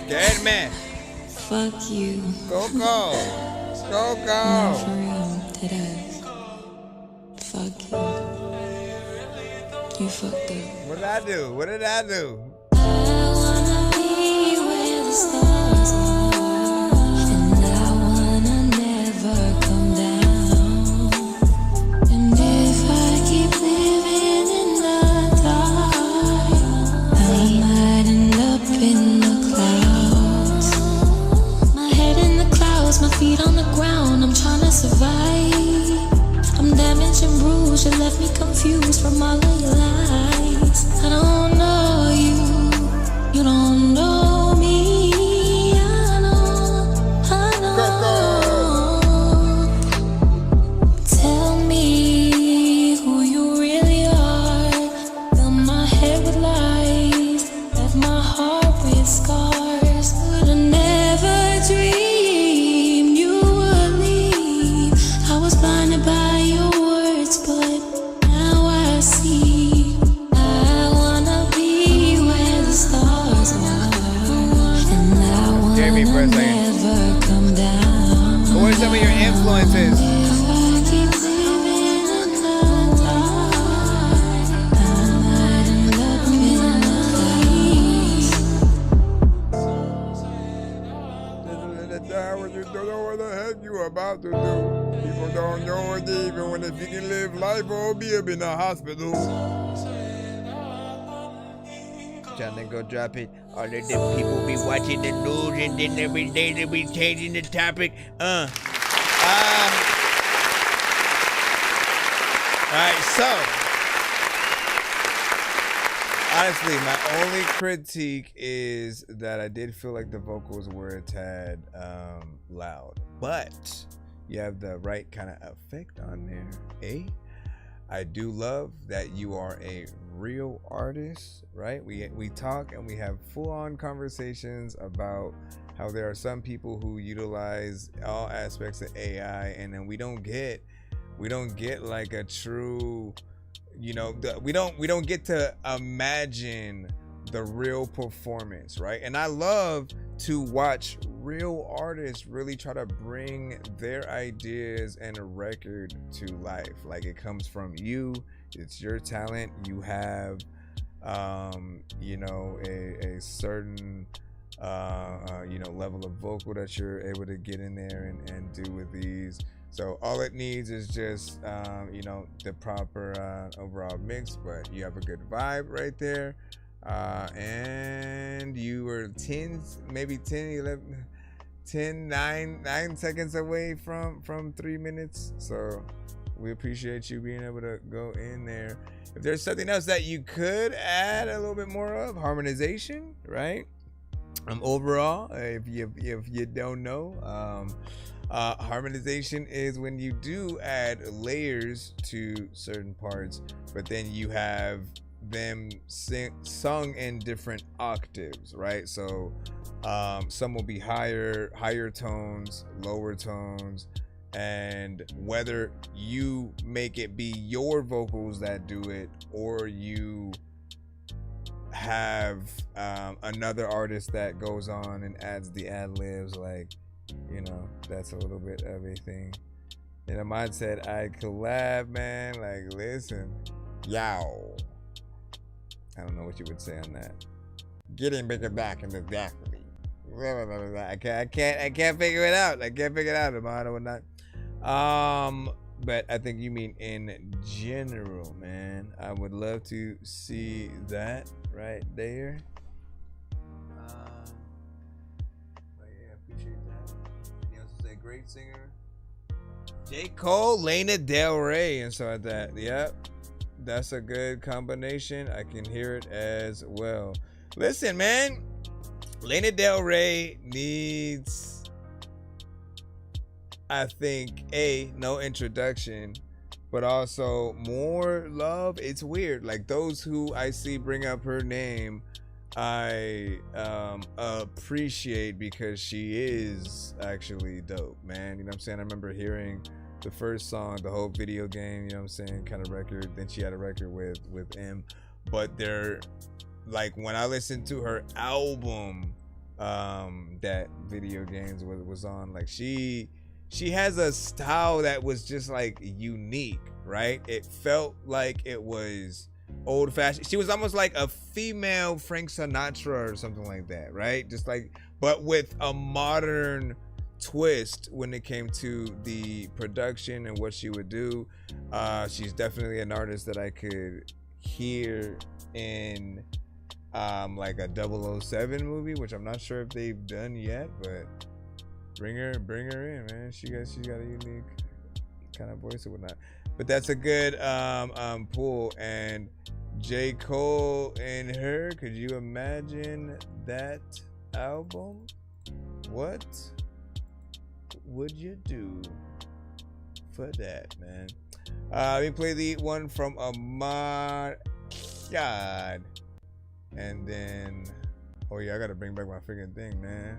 Dead man. Fuck you. Coco. No, for real, deadass. Fuck you. You fucked up. What did I do? What did I do? I wanna be where the stars are, and I wanna never come down. And if I keep living in the dark, I might end up in the clouds. My head in the clouds, my feet on the ground. I'm trying to survive. I'm damaged and bruised, you left me confused from all of your lies. I don't know you, you don't know me. I know. Tell me who you really are. Fill my head with lies, left my heart with scars. Could've never dreamed you would leave. I was blinded by your words, but now I see. I wanna be where the stars are, and I Jamie, for a wanna second. never come down. What are some of your influences? If I keep living in the dark, I might end up in the clouds. You don't know what the heck you about to do. People don't know it even when if you can live life or be up in the hospital. Trying to go drop it. All of them people be watching the news and then every day they be changing the topic. Alright, so honestly, my only critique is that I did feel like the vocals were a tad loud, but you have the right kind of effect on there, eh? I do love that you are a real artist, right? We talk and we have full-on conversations about how there are some people who utilize all aspects of AI, and then we don't get like a true, you know, we don't get to imagine the real performance, right? And I love to watch real artists really try to bring their ideas and a record to life. Like, it comes from you, it's your talent, you have you know, a certain you know, level of vocal that you're able to get in there and do with these. So all it needs is just you know, the proper overall mix, but you have a good vibe right there. And you were 9 seconds away from 3 minutes. So we appreciate you being able to go in there. If there's something else that you could add a little bit more of, harmonization, right? Overall, if you don't know, Harmonization is when you do add layers to certain parts, but then you have them sung in different octaves, right? So some will be higher tones, lower tones, and whether you make it be your vocals that do it or you have another artist that goes on and adds the ad-libs, like, you know, that's a little bit of a thing. And Ahmad said, I collab, man. Like, listen, yow. I don't know what you would say on that. Getting bigger back in the exactly. I can't figure it out. I can't figure it out, Ahmad, or not. But I think you mean in general, man. I would love to see that right there. But yeah, appreciate that. He also said great singer. J. Cole, Lana Del Rey, and so like that. Yep. That's a good combination. I can hear it as well. Listen, man. Lana Del Rey needs, I think, no introduction, but also more love. It's weird. Like, those who I see bring up her name, I appreciate, because she is actually dope, man. You know what I'm saying? I remember hearing the first song, the whole video game, you know what I'm saying, kind of record. Then she had a record with M. But they're, like, when I listened to her album, that video games was on, like, she has a style that was just like unique, right? It felt like it was old fashioned. She was almost like a female Frank Sinatra or something like that, right? Just like, but with a modern twist when it came to the production and what she would do. She's definitely an artist that I could hear in like a 007 movie, which I'm not sure if they've done yet, but bring her in, man. She got a unique kind of voice or whatnot. But that's a good pull. And J. Cole and her, could you imagine that album? What would you do for that, man? Let me play the one from Ahmad. God. And then, oh yeah, I gotta bring back my freaking thing, man.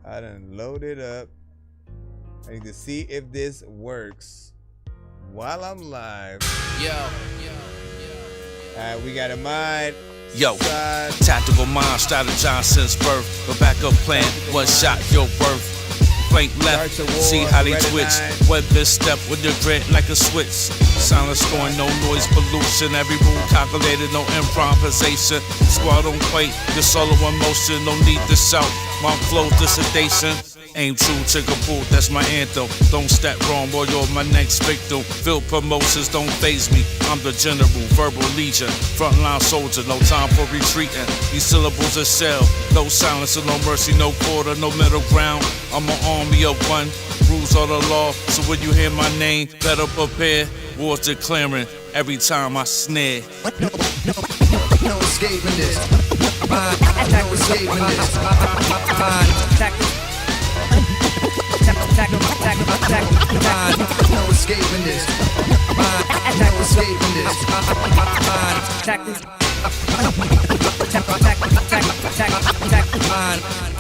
I done loaded up. I need to see if this works while I'm live. We got Ahmad. Yo, tactical mind, strategize since birth. The backup plan, one shot, your worth. Flank left, see how they twitch. Web this step with your grit like a switch. Silence scoring, no noise pollution. Every rule calculated, no improvisation. Squad on plate, your solo in motion. No need to shout, my flow's the sedation. Aim true, trigger pull, that's my anthem. Don't step wrong, boy, you're my next victim. Field promotions don't faze me. I'm the general, verbal legion. Frontline soldier, no time for retreating. These syllables are shell. No silence and no mercy, no quarter, no middle ground. I'm an army of one. Rules are the law, so when you hear my name, better prepare. War's declaring every time I snare. No escaping this. No escaping this. No escaping this. No escaping this.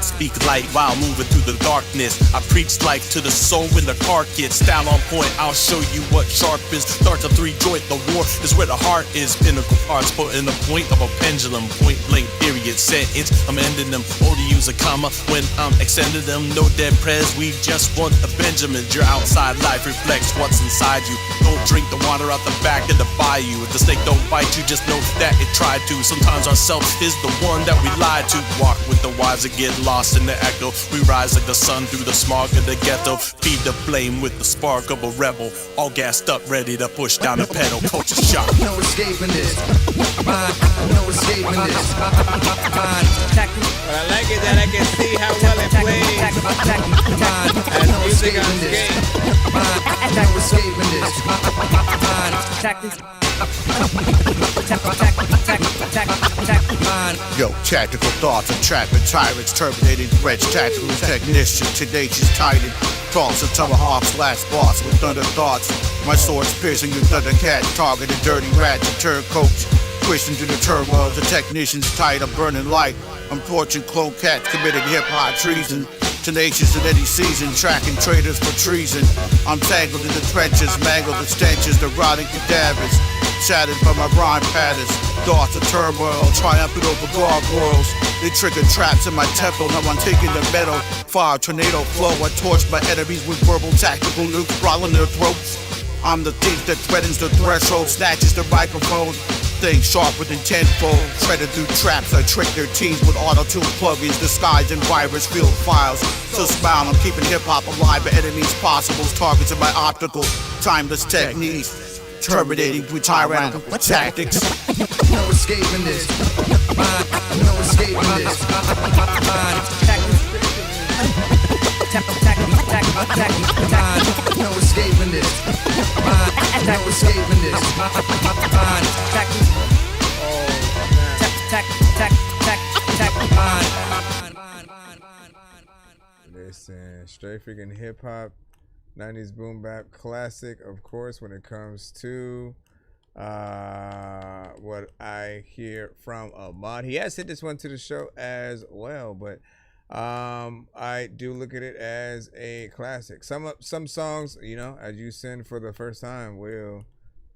Speak light while moving through the darkness. I preach life to the soul when the car gets style on point. I'll show you what sharp is. Start to three joint. The war is where the heart is. Pinnacle parts put in the point of a pendulum. Point blank period sentence. I'm ending them. Only use a comma when I'm extending them. No dead prez. We just want a Benjamin. Your outside life reflects what's inside you. Don't drink the water out the back of the bayou. If the snake don't bite you, just know that it tried to. Sometimes ourselves is the one that we lied to. Walk with the wise and get lost in the echo. We rise like the sun through the smog of the ghetto. Feed the flame with the spark of a rebel. All gassed up, ready to push down the pedal. Culture shock. No escaping this. No escaping this. But I like it that I can see how well it plays as music on skate. No escaping this. Yo, tactical thoughts, entrapment, tyrants, terminating threats, tactical technician, tenacious titan. toss a tomahawk slash boss with thunder thoughts. My sword's piercing your thundercat, target a dirty rat to turncoats. Pushing through the turmoil, the technicians tight, I'm burning light. I'm torching clone cats, committing hip-hop treason. Tenacious in any season, tracking traitors for treason. I'm tangled in the trenches, mangled the stenches, the rotting cadavers. Shattered by my rhyme patterns, thoughts of turmoil, triumphant over gargoyles. They trigger traps in my temple, now I'm taking the metal. Fire, tornado flow, I torch my enemies with verbal tactical nukes, brawling their throats. I'm the thief that threatens the threshold, snatches the microphone. Things sharper than tenfold, threaded through traps. I trick their teams with auto-tune plugins, disguised in virus field files. So smile, I'm keeping hip-hop alive, but enemies possibles, targets in my optical, timeless techniques, terminating with tyrannical tactics. No escaping this. No escaping this. No escaping this. No escaping this. Listen, straight freaking hip hop, 90s boom bap classic, of course, when it comes to what I hear from Ahmad. He has hit this one to the show as well, but I do look at it as a classic. Some songs, you know, as you send for the first time, will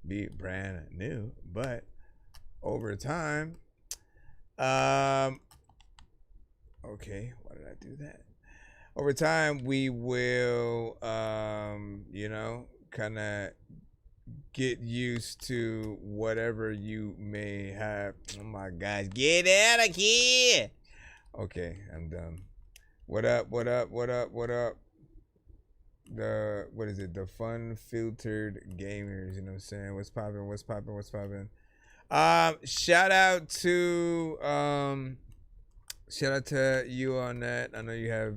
be brand new, but over time, okay, why did I do that? Over time, we will, you know, kind of get used to whatever you may have. Oh my gosh, get out of here. Okay, I'm done. What up? What up? What up? What up? What is it? The fun filtered gamers. You know what I'm saying? What's poppin'? What's poppin'? What's poppin'? Shout out to you on that. I know you have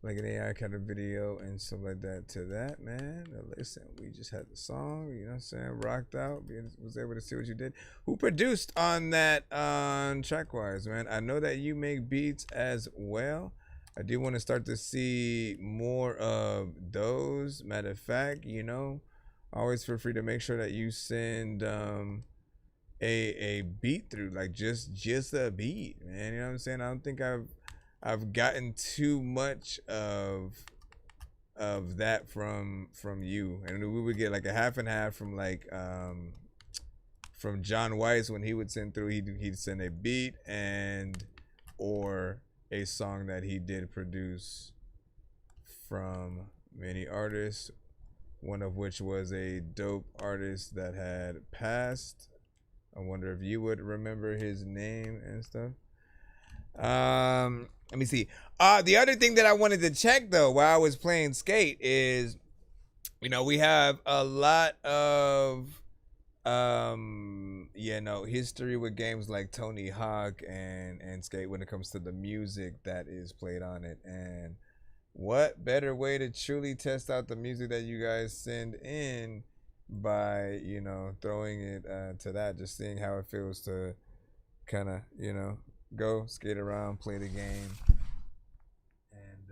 like an AI kind of video and stuff like that to that, man. Listen, we just had the song, you know what I'm saying, rocked out, was able to see what you did. Who produced on that on Trackwise, man? I know that you make beats as well. I do want to start to see more of those. Matter of fact, you know, always feel free to make sure that you send a beat through, like just a beat, man. You know what I'm saying? I don't think I've gotten too much of that from you, and we would get like a half and half from like from John Weiss when he would send through. He'd send a beat and or a song that he did produce from many artists, one of which was a dope artist that had passed. I wonder if you would remember his name and stuff. Let me see. The other thing that I wanted to check though while I was playing Skate is, you know, we have a lot of you know, history with games like Tony Hawk and Skate when it comes to the music that is played on it. And what better way to truly test out the music that you guys send in by, you know, throwing it to that, just seeing how it feels to kind of, you know, go skate around, play the game, and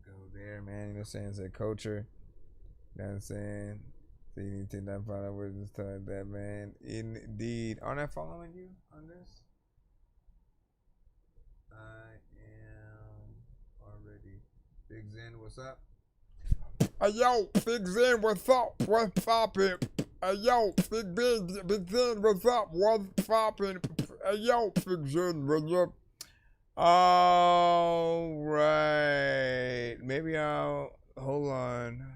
go there, man. You know what I'm saying? Say culture. You know what I'm saying? So you need to take that part of words and stuff like that, man. Indeed. Aren't I following you on this? I am already. Big Zen, what's up? Hey yo, Big Zen, what's up? What's poppin'? Hey yo, Big Zen, what's up? What's poppin'? Hey yo, Big Zen, what's up? All right, maybe I'll hold on.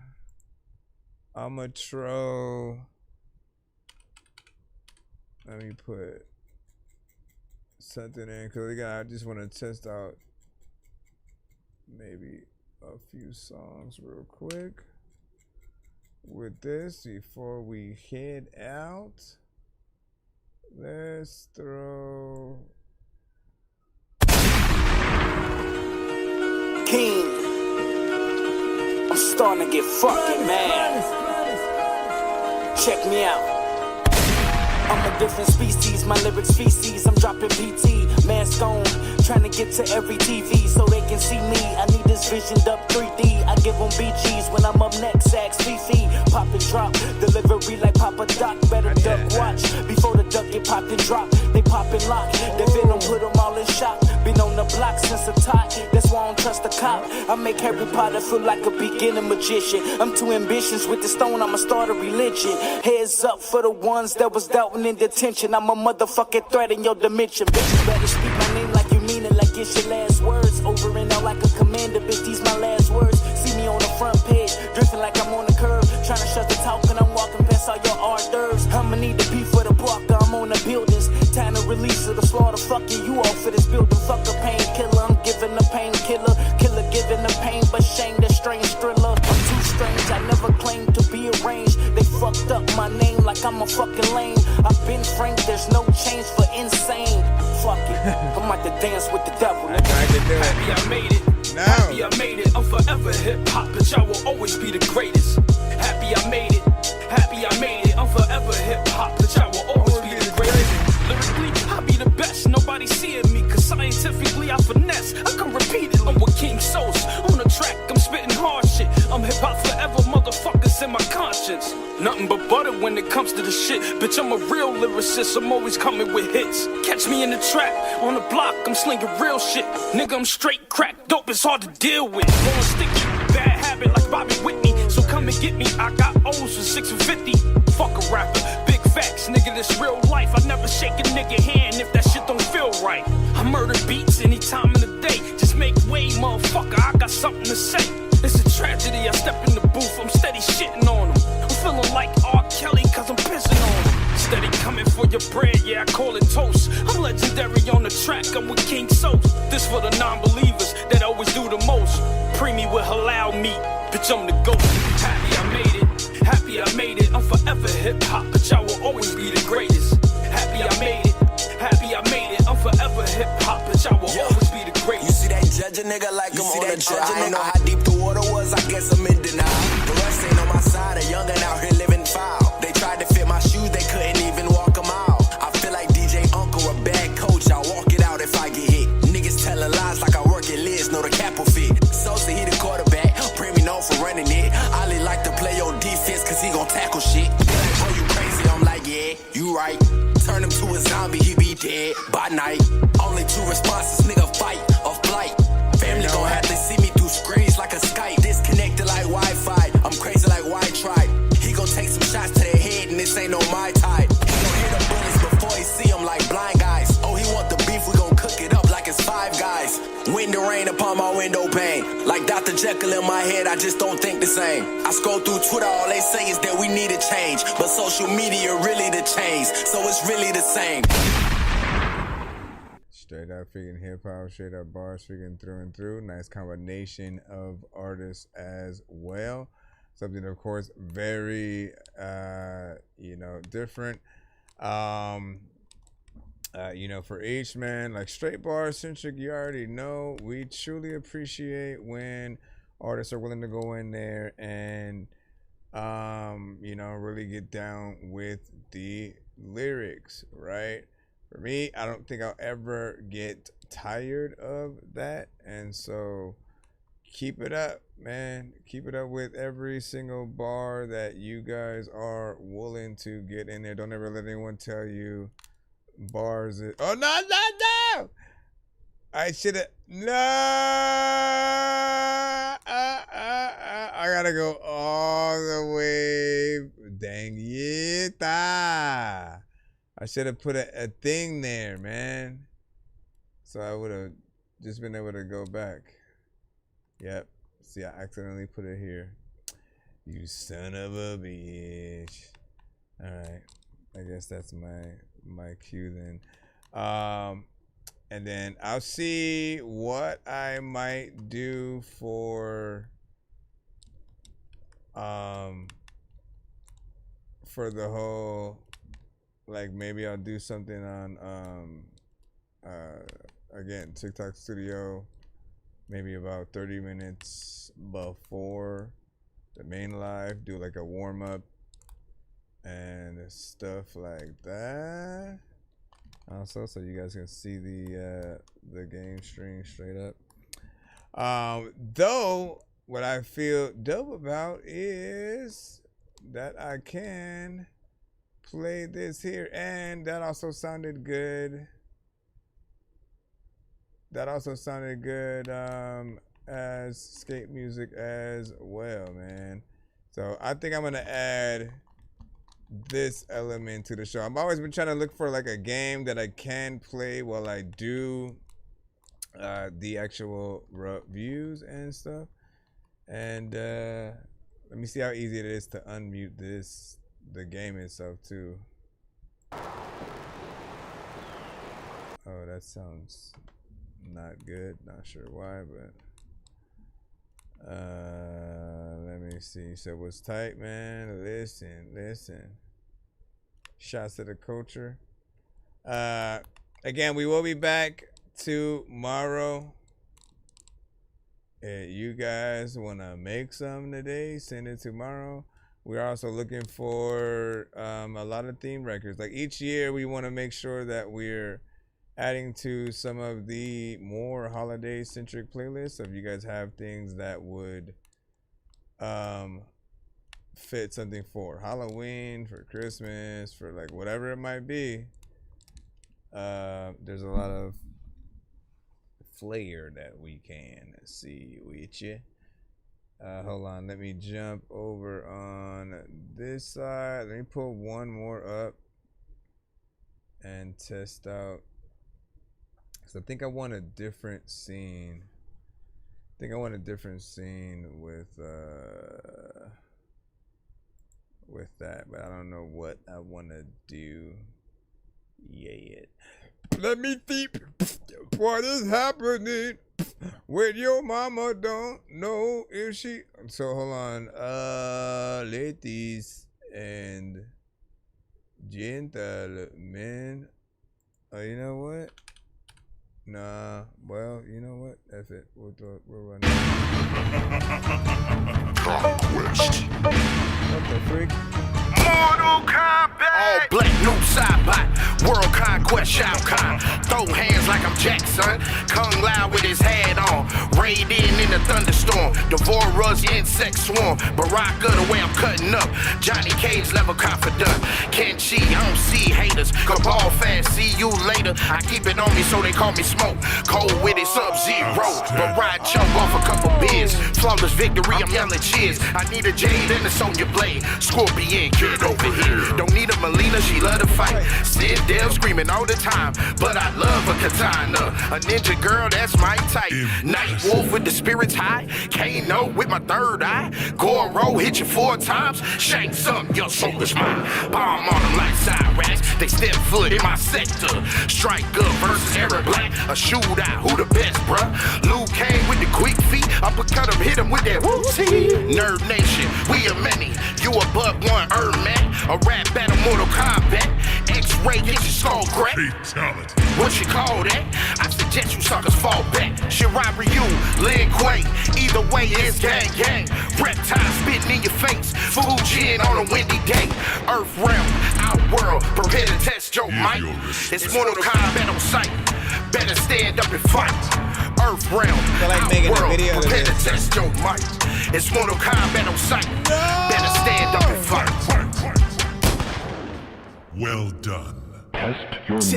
I'ma throw. Let me put something in because I just want to test out maybe a few songs real quick with this before we head out. Let's throw King. I'm starting to get fucking mad. Check me out. I'm a different species, my lyrics feces. I'm dropping PT, mask on, trying to get to every TV so they can see me. I need this visioned up 3D. I give them BGs when I'm up next. Ask Fifi, pop and drop, delivery like Papa Doc. Better duck watch before the duck get popped and drop. They pop and lock, the venom put them all in shock. Been on the block since a tot, that's why I don't trust a cop. I make Harry Potter feel like a beginner magician. I'm too ambitious with the stone, I'ma start a religion. Heads up for the ones that was doubting in detention. I'm a motherfucking threat in your dimension. Bitch, you better speak my name like you mean it, like it's your last words. Over and out like a commander, bitch, these my last words. See me on the front page, drifting like I'm on the curb. Trying to shut the talk and I'm walking past all your hors d'oeuvres. I'ma need the beef for the blocker, I'm on the buildings. Time to release of the slaughter, fucking you off for this building. Fuck a painkiller, I'm giving a painkiller. Killer giving the pain, but shame the strange thriller. I'm too strange, I never claimed to be arranged. They fucked up my name like I'm a fucking lame. I've been frank, there's no change for insane. Fuck it, I'm like to dance with the devil. Happy I made it. Happy I made it. I'm forever hip hop, but y'all will always be the greatest. Happy I made it. Happy I made it. I'm forever hip hop, but y'all will always be the greatest. Lyrically, I be the best. Nobody seeing me, cause scientifically I finesse. I can repeat it. I'm with King Sos on the track. I'm spitting hard shit. I'm hip hop forever, motherfuckers in my conscience. Nothing but butter when it comes to the shit. Bitch, I'm a real lyricist. I'm always coming with hits. Catch me in the trap on the block. I'm slinging real shit. Nigga, I'm straight crack. Dope is hard to deal with. Going sticky, bad habit like Bobby Whitney. So come and get me. I got O's for 6 and 50. Fuck a rapper. Big facts, nigga. This real life. I never shake a nigga hand if that shit don't feel right. I murder beats any time of the day. Just make way, motherfucker. I got something to say. It's a tragedy. I step in the booth. I'm steady shitting on them. I'm feeling like R. Kelly cause I'm pissing on them. Steady coming for your bread, yeah, I call it toast. I'm legendary on the track, I'm with King Sos. This for the non-believers that always do the most. Preemie with halal meat, bitch, I'm the GOAT. Happy I made it, happy I made it. I'm forever hip-hop, but y'all will always be the greatest. Happy I made it, happy I made it. I'm forever hip-hop, but y'all will always be the greatest. You see that judge a nigga like I'm on the try. I know how deep the water was, I guess I'm in denial. The rest ain't on my side, a youngin' out here living foul. They tried to fit my shoes, they couldn't even walk a mile. I feel like DJ Uncle, a bad coach, I'll walk it out if I get hit. Niggas telling lies like I work at Liz, know the cap will fit. Sosa, he the quarterback, Preemie known for running it. Ali like to play your defense, cause he gon' tackle shit. They like, oh, you crazy, I'm like, yeah, you right. Turn him to a zombie, he be dead by night. Only 2 responses, nigga, fight or flight. Family gon' have to see me through screens like a Skype. Disconnected like Wi-Fi, I'm crazy like White Tribe. He gon' take some shots to the head and this ain't no my type. He gon' hit the bullets before he see them like blind guys. Oh, he want the beef, we gon' cook it up like it's Five Guys. Wind and rain upon my window pane. Like Dr. Jekyll in my head, I just don't think the same. I scroll through Twitter, all they say is that we need a change. But social media really the change, so it's really the same. Straight up freaking hip hop, straight up bars freaking through and through. Nice combination of artists as well. Something, of course, very, different. For each, man, like straight bar centric, you already know. We truly appreciate when artists are willing to go in there and, really get down with the lyrics, right? For me, I don't think I'll ever get tired of that. And so keep it up, man. Keep it up with every single bar that you guys are willing to get in there. Don't ever let anyone tell you bars is... Oh, no! I should have... No! I gotta go all the way. Dang it. I should have put a thing there, man. So I would have just been able to go back. Yep. See, I accidentally put it here. You son of a bitch. Alright. I guess that's my cue then. And then I'll see what I might do for the whole, like, maybe I'll do something on again, TikTok Studio, maybe about 30 minutes before the main live, do like a warm up, and stuff like that. Also, so you guys can see the game stream straight up. Though what I feel dope about is that I can play this here, and that also sounded good. That also sounded good as skate music as well, man. So I think I'm gonna add this element to the show. I've always been trying to look for like a game that I can play while I do the actual reviews and stuff. And let me see how easy it is to unmute the game itself too. Oh, that sounds not good. Not sure why, but let me see. So what's tight, man? Listen. Shots to the culture. Again, we will be back tomorrow. If you guys want to make some today, send it tomorrow. We're also looking for a lot of theme records. Like each year, we want to make sure that we're adding to some of the more holiday-centric playlists. So if you guys have things that would fit something for Halloween, for Christmas, for like whatever it might be, there's a lot of flair that we can see with you. Hold on, let me jump over on this side. Let me pull one more up and test out. Cause I think I want a different scene. I think I want a different scene with that, but I don't know what I want to do yet. Let me think what is happening when your mama don't know if she. So hold on, ladies and gentlemen. Oh, you know what? Nah, well, you know what? That's it. We'll run it. What the freak? Mortal Kombat. All black, new side-bot. World Conquest, Shao Kahn. Throw hands like I'm Jackson. Kung Lao with his hat on. Raid in the thunderstorm. Devourers, insect swarm. Baraka, the way I'm cutting up. Johnny Cage level confident. Kenchi, I don't see haters. Cabal fast, see you later. I keep it on me so they call me Smoke. Cold with it, Sub-Zero. But ride chump off a couple beers. Flawless victory, I'm yelling cheers. I need a Jade and a Sonya Blade. Scorpion, get over here. Don't need a Melina, she love to fight. Sid Dale screaming all the time, but I love a katana. A ninja girl, that's my type. Night Wolf with the spirits high. Kano with my third eye. Goro hit you 4 times. Shank some, your soul is mine. Bomb on them like Cyrax. They step foot in my sector. Strike up versus Eric Black. A shootout, who the best, bruh? Luke Kane with the quick feet. Uppercut him, hit him with that whoopsie. Nerd Nation, we are many. You a but one man. A rap battle, Mortal Kombat. X-ray, get your skull cracked. Fatality. What you call that? I suggest you suckers fall back. Shirai Ryu, Lin Kuei. Either way, it's gang gang. Reptile spitting in your face. Fujin on a windy day. Earth realm, outworld. Prepare to test your might. It's Mortal Kombat on sight. Better stand up and fight. Earth realm, outworld. Prepare to test your might. It's Mortal Kombat on sight. Better stand up and fight. Well done. Just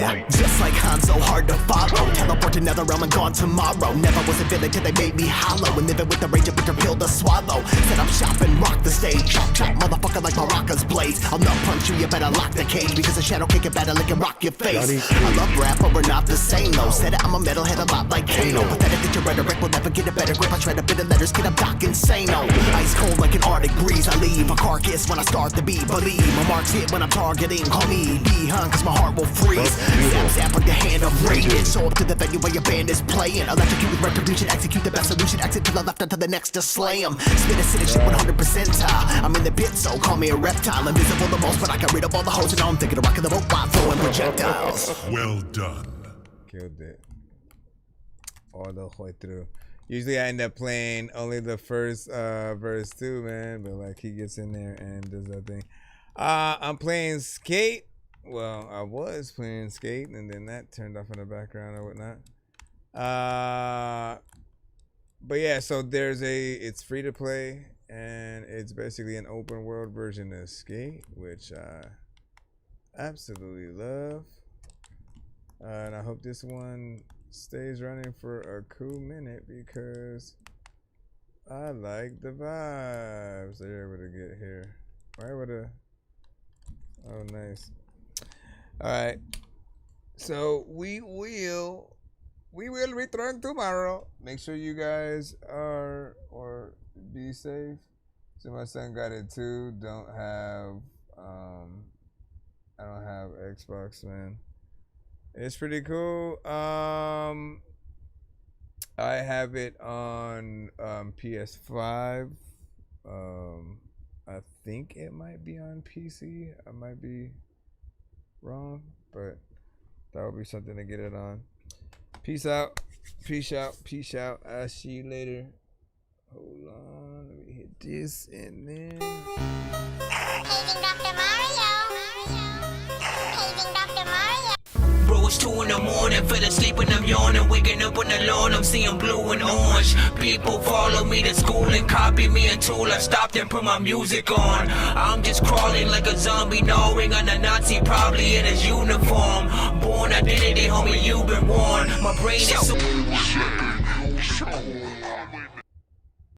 like Hanzo, hard to follow. Teleport to another realm and gone tomorrow. Never was a villain till they made me hollow. And living with the rage of bitter pill to swallow. Set up shop and rock the stage. Chop chop, motherfucker like Baraka's blades. I'll not punch you, you better lock the cage. Because a shadow kick it better, lick and rock your face. I love rap, but we're not the same though. Said it, I'm a metalhead a lot like Kano. Pathetic that your rhetoric will never get a better grip. I shred a bit of letters, get up Doc Insano. Ice cold like an Arctic breeze. I leave a carcass when I start to beat. Believe my marks hit when I'm targeting. Call me D-Hun, cause my heart will freeze. Zap zap like the hand of radiant. Show up to the venue where your band is playing. Electrocute with retribution, execute the best solution. Exit to the left and to the next to slay him. Spit a city shit 100%. I'm in the pit, so call me a reptile. Invisible the most, but I can read up all the hoes. And now I'm thinking of rocking the boat while throwing projectiles. Well done. Killed it. All the way through. Usually I end up playing only the first verse too, man. But like he gets in there and does that thing. I'm playing Skate. Well, I was playing Skate, and then that turned off in the background or whatnot. But yeah, so it's free to play, and it's basically an open world version of Skate, which I absolutely love. And I hope this one stays running for a cool minute because I like the vibes they're able to get here. Why would a... Oh, nice. All right. So we will return tomorrow. Make sure you guys are or be safe. So my son got it too. I don't have Xbox, man. It's pretty cool. I have it on PS5. I think it might be on PC. I might be wrong, but that would be something to get it on. Peace out. Peace out. Peace out. I'll see you later. Hold on. Let me hit this and then. Paging Dr. Mario. Paging Dr. Mario. Bro, it's 2 in the morning, fell asleep and I'm yawning. Waking up on the lawn, I'm seeing blue and orange. People follow me to school and copy me until I stopped and put my music on. I'm just crawling like a zombie, gnawing on a Nazi, probably in his uniform. Born identity, homie, you've been warned. My brain is so...